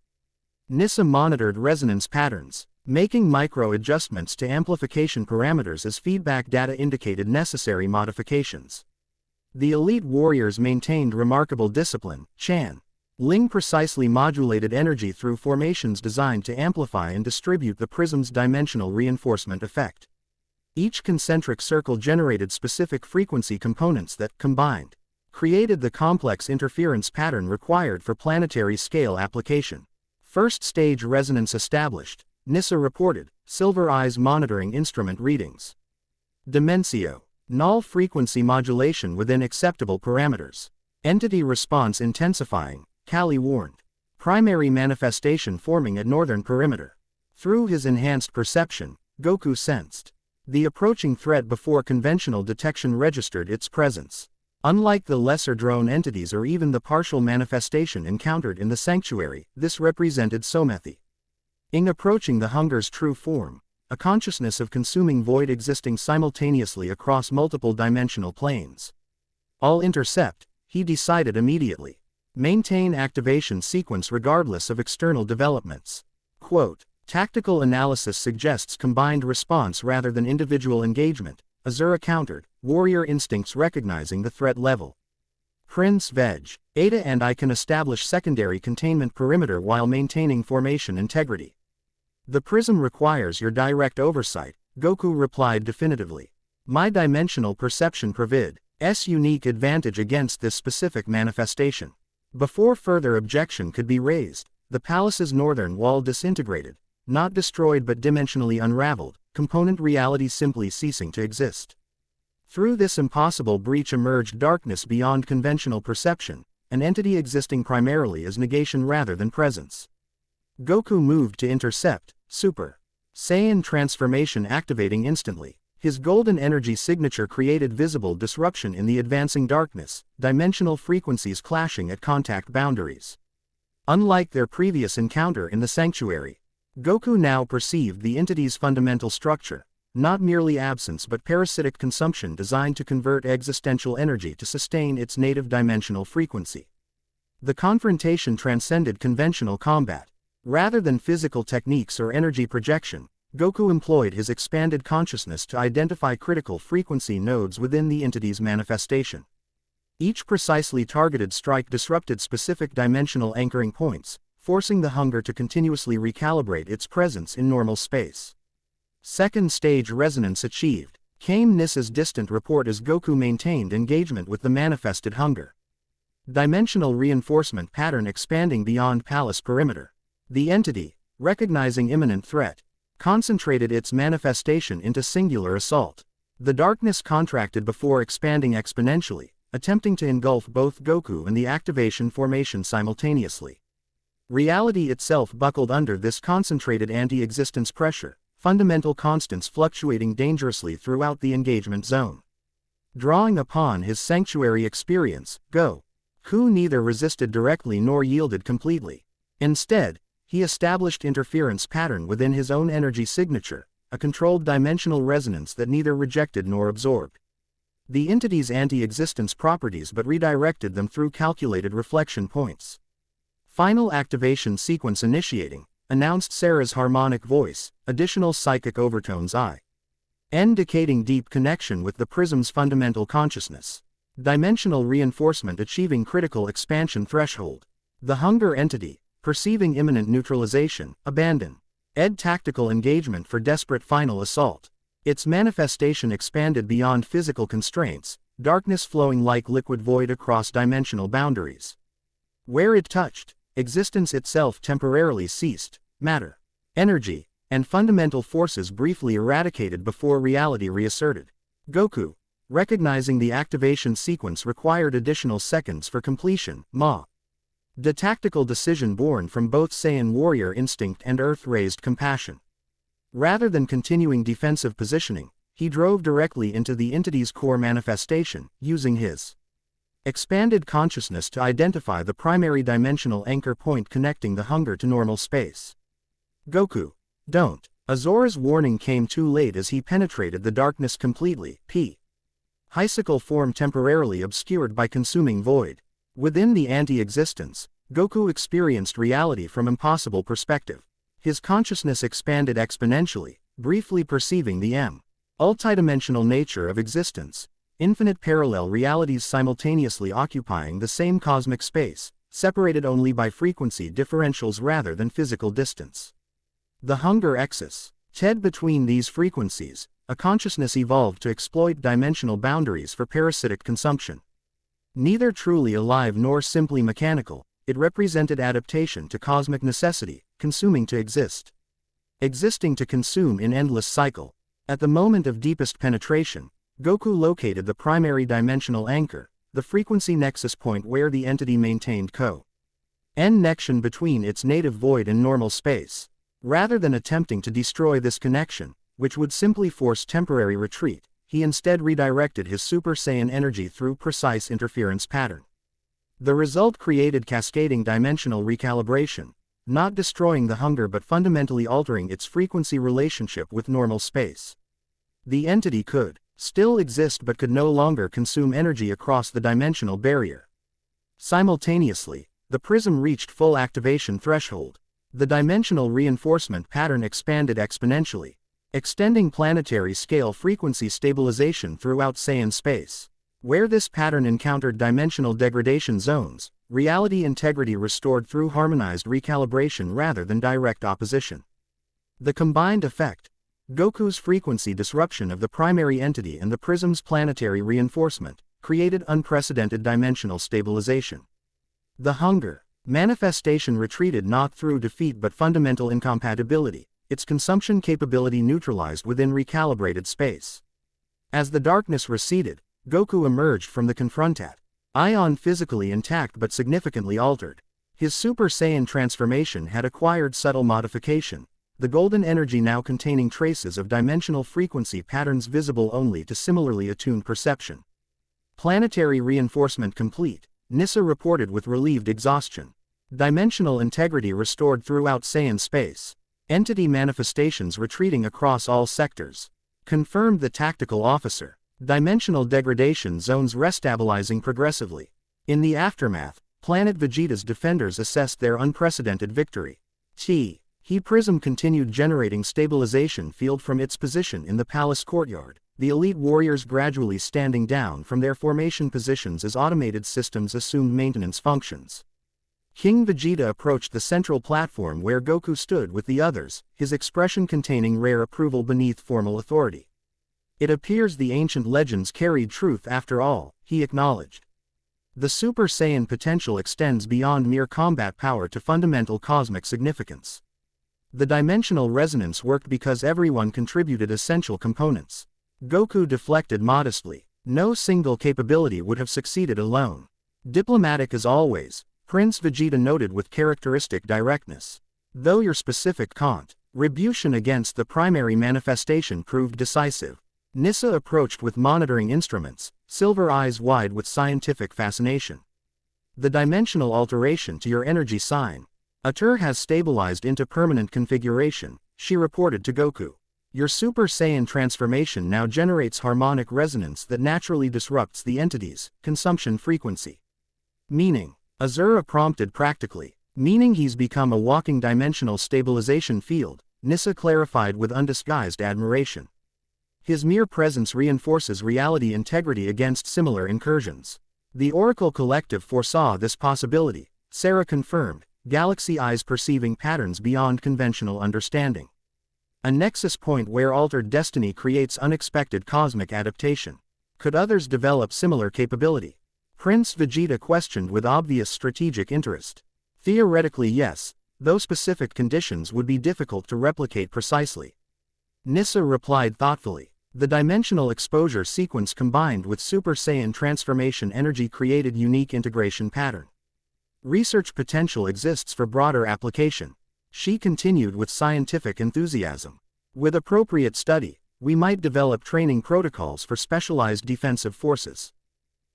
Nissa monitored resonance patterns, making micro-adjustments to amplification parameters as feedback data indicated necessary modifications. The elite warriors maintained remarkable discipline. Chan Ling precisely modulated energy through formations designed to amplify and distribute the prism's dimensional reinforcement effect. Each concentric circle generated specific frequency components that, combined, created the complex interference pattern required for planetary scale application. First stage resonance established, Nissa reported, Silver Eyes monitoring instrument readings. Dimensio. Null frequency modulation within acceptable parameters. Entity response intensifying, Kali warned. Primary manifestation forming at northern perimeter. Through his enhanced perception, Goku sensed the approaching threat before conventional detection registered its presence. Unlike the lesser drone entities or even the partial manifestation encountered in the sanctuary, this represented Somethi. In approaching the hunger's true form, a consciousness of consuming void existing simultaneously across multiple dimensional planes. All intercept, he decided immediately. Maintain activation sequence regardless of external developments. Quote, tactical analysis suggests combined response rather than individual engagement, Azura countered, warrior instincts recognizing the threat level. Prince Veg, Ada and I can establish secondary containment perimeter while maintaining formation integrity. The prism requires your direct oversight, Goku replied definitively. My dimensional perception provides unique advantage against this specific manifestation. Before further objection could be raised, the palace's northern wall disintegrated, not destroyed but dimensionally unraveled, component reality simply ceasing to exist. Through this impossible breach emerged darkness beyond conventional perception, an entity existing primarily as negation rather than presence. Goku moved to intercept, Super Saiyan transformation activating instantly. His golden energy signature created visible disruption in the advancing darkness, dimensional frequencies clashing at contact boundaries. Unlike their previous encounter in the sanctuary, Goku now perceived the entity's fundamental structure, not merely absence but parasitic consumption designed to convert existential energy to sustain its native dimensional frequency. The confrontation transcended conventional combat. Rather than physical techniques or energy projection, Goku employed his expanded consciousness to identify critical frequency nodes within the entity's manifestation. Each precisely targeted strike disrupted specific dimensional anchoring points, forcing the hunger to continuously recalibrate its presence in normal space. Second stage resonance achieved, came Nissa's distant report as Goku maintained engagement with the manifested hunger. Dimensional reinforcement pattern expanding beyond palace perimeter. The entity, recognizing imminent threat, concentrated its manifestation into singular assault. The darkness contracted before expanding exponentially, attempting to engulf both Goku and the activation formation simultaneously. Reality itself buckled under this concentrated anti-existence pressure, fundamental constants fluctuating dangerously throughout the engagement zone. Drawing upon his sanctuary experience, Goku neither resisted directly nor yielded completely. Instead, he established interference pattern within his own energy signature, a controlled dimensional resonance that neither rejected nor absorbed the entity's anti-existence properties but redirected them through calculated reflection points. Final activation sequence initiating, announced Sarah's harmonic voice, additional psychic overtones indicating deep connection with the prism's fundamental consciousness. Dimensional reinforcement achieving critical expansion threshold. The hunger entity, perceiving imminent neutralization, abandoned tactical engagement for desperate final assault. Its manifestation expanded beyond physical constraints, darkness flowing like liquid void across dimensional boundaries. Where it touched, existence itself temporarily ceased, matter, energy, and fundamental forces briefly eradicated before reality reasserted. Goku, recognizing the activation sequence required additional seconds for completion, the tactical decision born from both Saiyan warrior instinct and earth-raised compassion. Rather than continuing defensive positioning, He drove directly into the entity's core manifestation, using his expanded consciousness to identify the primary dimensional anchor point connecting the hunger to normal space. Goku, don't. Azora's warning came too late as he penetrated the darkness completely. Icicle form temporarily obscured by consuming void. Within the anti-existence, Goku experienced reality from impossible perspective. His consciousness expanded exponentially, briefly perceiving the multidimensional nature of existence. Infinite parallel realities simultaneously occupying the same cosmic space, separated only by frequency differentials rather than physical distance. The hunger axis. Between these frequencies, a consciousness evolved to exploit dimensional boundaries for parasitic consumption. Neither truly alive nor simply mechanical, it represented adaptation to cosmic necessity, consuming to exist. Existing to consume in endless cycle. At the moment of deepest penetration, Goku located the primary dimensional anchor, the frequency nexus point where the entity maintained connection between its native void and normal space. Rather than attempting to destroy this connection, which would simply force temporary retreat, he instead redirected his Super Saiyan energy through precise interference pattern. The result created cascading dimensional recalibration, not destroying the hunger but fundamentally altering its frequency relationship with normal space. The entity could still exist but could no longer consume energy across the dimensional barrier. Simultaneously, the prism reached full activation threshold. The dimensional reinforcement pattern expanded exponentially, extending planetary scale frequency stabilization throughout Saiyan space. Where this pattern encountered dimensional degradation zones, reality integrity restored through harmonized recalibration rather than direct opposition. The combined effect: Goku's frequency disruption of the primary entity and the prism's planetary reinforcement, created unprecedented dimensional stabilization. The hunger manifestation retreated not through defeat but fundamental incompatibility, its consumption capability neutralized within recalibrated space. As the darkness receded, Goku emerged from the confrontation physically intact but significantly altered. His Super Saiyan transformation had acquired subtle modification, the golden energy now containing traces of dimensional frequency patterns visible only to similarly attuned perception. Planetary reinforcement complete, Nissa reported with relieved exhaustion. Dimensional integrity restored throughout Saiyan space. Entity manifestations retreating across all sectors. Confirmed the tactical officer. Dimensional degradation zones restabilizing progressively. In the aftermath, planet Vegeta's defenders assessed their unprecedented victory. He Prism continued generating stabilization field from its position in the palace courtyard, the elite warriors gradually standing down from their formation positions as automated systems assumed maintenance functions. King Vegeta approached the central platform where Goku stood with the others, his expression containing rare approval beneath formal authority. It appears the ancient legends carried truth after all, he acknowledged. The Super Saiyan potential extends beyond mere combat power to fundamental cosmic significance. The dimensional resonance worked because everyone contributed essential components. Goku deflected modestly. No single capability would have succeeded alone. Diplomatic as always, Prince Vegeta noted with characteristic directness. Though your specific contribution against the primary manifestation proved decisive. Nissa approached with monitoring instruments, silver eyes wide with scientific fascination. The dimensional alteration to your energy sign. Atur has stabilized into permanent configuration, she reported to Goku. Your Super Saiyan transformation now generates harmonic resonance that naturally disrupts the entity's consumption frequency. Meaning, Azura prompted practically. Meaning he's become a walking dimensional stabilization field, Nissa clarified with undisguised admiration. His mere presence reinforces reality integrity against similar incursions. The Oracle Collective foresaw this possibility, Sarah confirmed, galaxy eyes perceiving patterns beyond conventional understanding. A nexus point where altered destiny creates unexpected cosmic adaptation. Could others develop similar capability? Prince Vegeta questioned with obvious strategic interest. Theoretically yes, though specific conditions would be difficult to replicate precisely. Nissa replied thoughtfully. The dimensional exposure sequence combined with Super Saiyan transformation energy created unique integration pattern. Research potential exists for broader application. She continued with scientific enthusiasm. With appropriate study, we might develop training protocols for specialized defensive forces.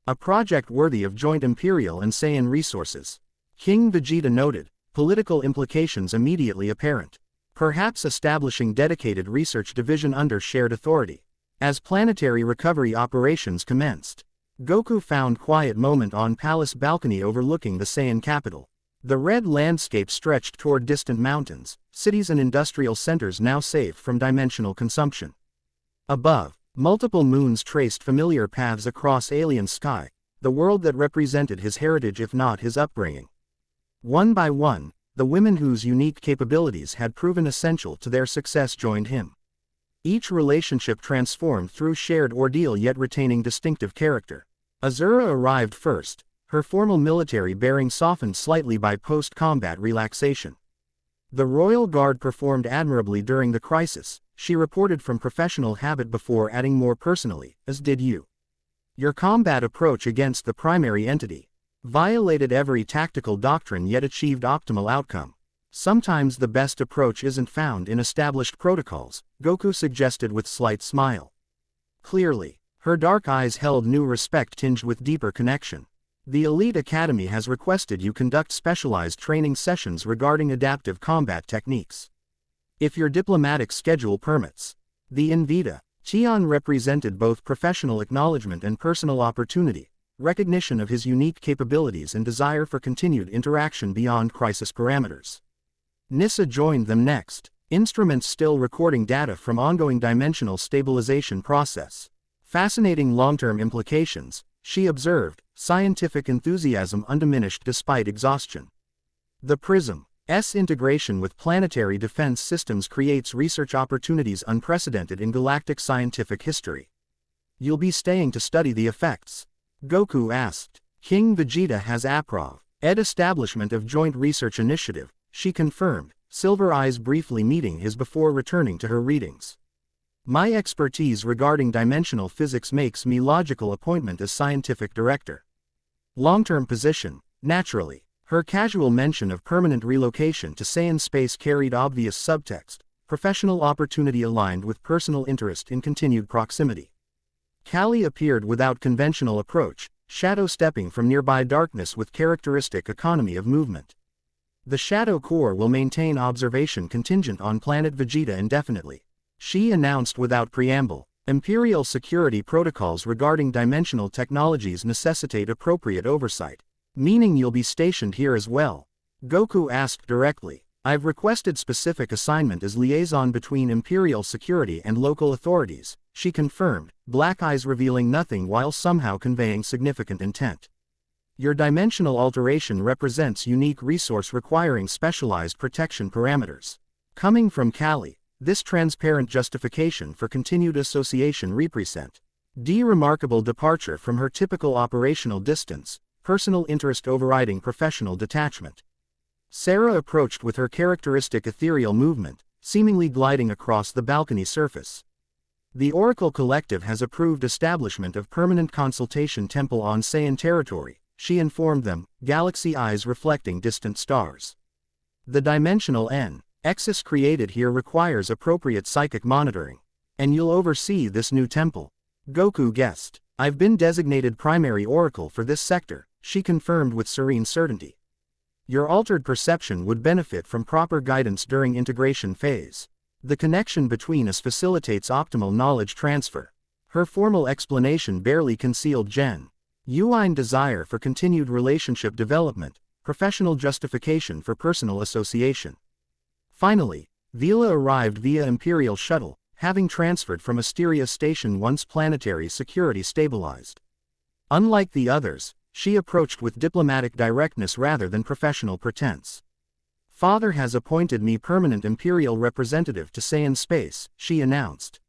A project worthy of joint Imperial and Saiyan resources. King Vegeta noted, political implications immediately apparent. Perhaps establishing dedicated research division under shared authority. As planetary recovery operations commenced, Goku found quiet moment on palace balcony overlooking the Saiyan capital. The red landscape stretched toward distant mountains, cities and industrial centers now safe from dimensional consumption. Above, multiple moons traced familiar paths across alien sky, the world that represented his heritage if not his upbringing. One by one, the women whose unique capabilities had proven essential to their success joined him. Each relationship transformed through shared ordeal yet retaining distinctive character. Azura arrived first, her formal military bearing softened slightly by post-combat relaxation. The Royal Guard performed admirably during the crisis, she reported from professional habit before adding more personally, as did you. Your combat approach against the primary entity violated every tactical doctrine yet achieved optimal outcome. Sometimes the best approach isn't found in established protocols, Goku suggested with slight smile. Clearly, her dark eyes held new respect tinged with deeper connection. The Elite Academy has requested you conduct specialized training sessions regarding adaptive combat techniques. If your diplomatic schedule permits. The Invita, Tian represented both professional acknowledgement and personal opportunity, recognition of his unique capabilities and desire for continued interaction beyond crisis parameters. Nissa joined them next, instruments still recording data from ongoing dimensional stabilization process. Fascinating long-term implications, she observed, scientific enthusiasm undiminished despite exhaustion. The Prism's integration with planetary defense systems creates research opportunities unprecedented in galactic scientific history. You'll be staying to study the effects? Goku asked. King Vegeta has approved establishment of joint research initiative, she confirmed, silver eyes briefly meeting his before returning to her readings. My expertise regarding dimensional physics makes me logical appointment as scientific director. Long-term position, naturally. Her casual mention of permanent relocation to Saiyan space carried obvious subtext, professional opportunity aligned with personal interest in continued proximity. Kali appeared without conventional approach, shadow stepping from nearby darkness with characteristic economy of movement. The Shadow Corps will maintain observation contingent on planet Vegeta indefinitely. She announced without preamble, Imperial security protocols regarding dimensional technologies necessitate appropriate oversight. Meaning you'll be stationed here as well? Goku asked directly. I've requested specific assignment as liaison between Imperial security and local authorities, she confirmed, black eyes revealing nothing while somehow conveying significant intent. Your dimensional alteration represents unique resource requiring specialized protection parameters. Coming from Kali, this transparent justification for continued association represent remarkable departure from her typical operational distance, personal interest overriding professional detachment. Sarah approached with her characteristic ethereal movement, seemingly gliding across the balcony surface. The Oracle Collective has approved establishment of permanent consultation temple on Saiyan territory, she informed them, galaxy eyes reflecting distant stars. The dimensional Nexus created here requires appropriate psychic monitoring. And you'll oversee this new temple. Goku guessed. I've been designated primary oracle for this sector, she confirmed with serene certainty. Your altered perception would benefit from proper guidance during integration phase. The connection between us facilitates optimal knowledge transfer. Her formal explanation barely concealed Gen Yuine desire for continued relationship development, professional justification for personal association. Finally, Vila arrived via Imperial shuttle, having transferred from Asteria station once planetary security stabilized. Unlike the others, she approached with diplomatic directness rather than professional pretense. Father has appointed me permanent Imperial representative to Saiyan space, she announced.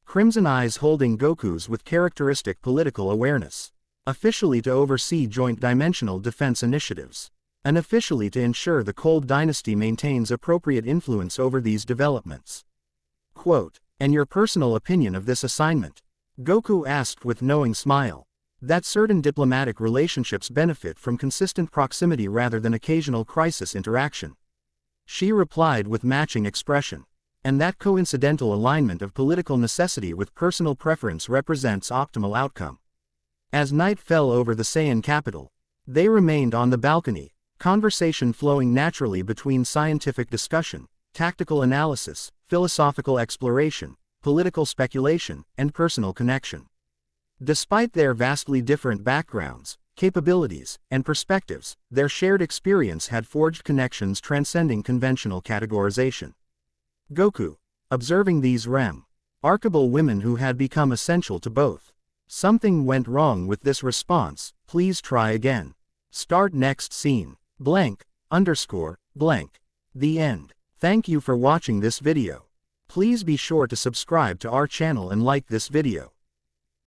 Crimson eyes holding Goku's with characteristic political awareness. Officially to oversee joint dimensional defense initiatives. Unofficially to ensure the Cold Dynasty maintains appropriate influence over these developments. Quote, and your personal opinion of this assignment? Goku asked with knowing smile. That certain diplomatic relationships benefit from consistent proximity rather than occasional crisis interaction. She replied with matching expression. and that coincidental alignment of political necessity with personal preference represents optimal outcome. As night fell over the Saiyan capital, they remained on the balcony, conversation flowing naturally between scientific discussion, tactical analysis, philosophical exploration, political speculation, and personal connection. Despite their vastly different backgrounds, capabilities, and perspectives, their shared experience had forged connections transcending conventional categorization. Goku, observing these remarkable women who had become essential to both. Something went wrong with this response, please try again. Start next scene. Blank, _ blank. The end. Thank you for watching this video. Please be sure to subscribe to our channel and like this video.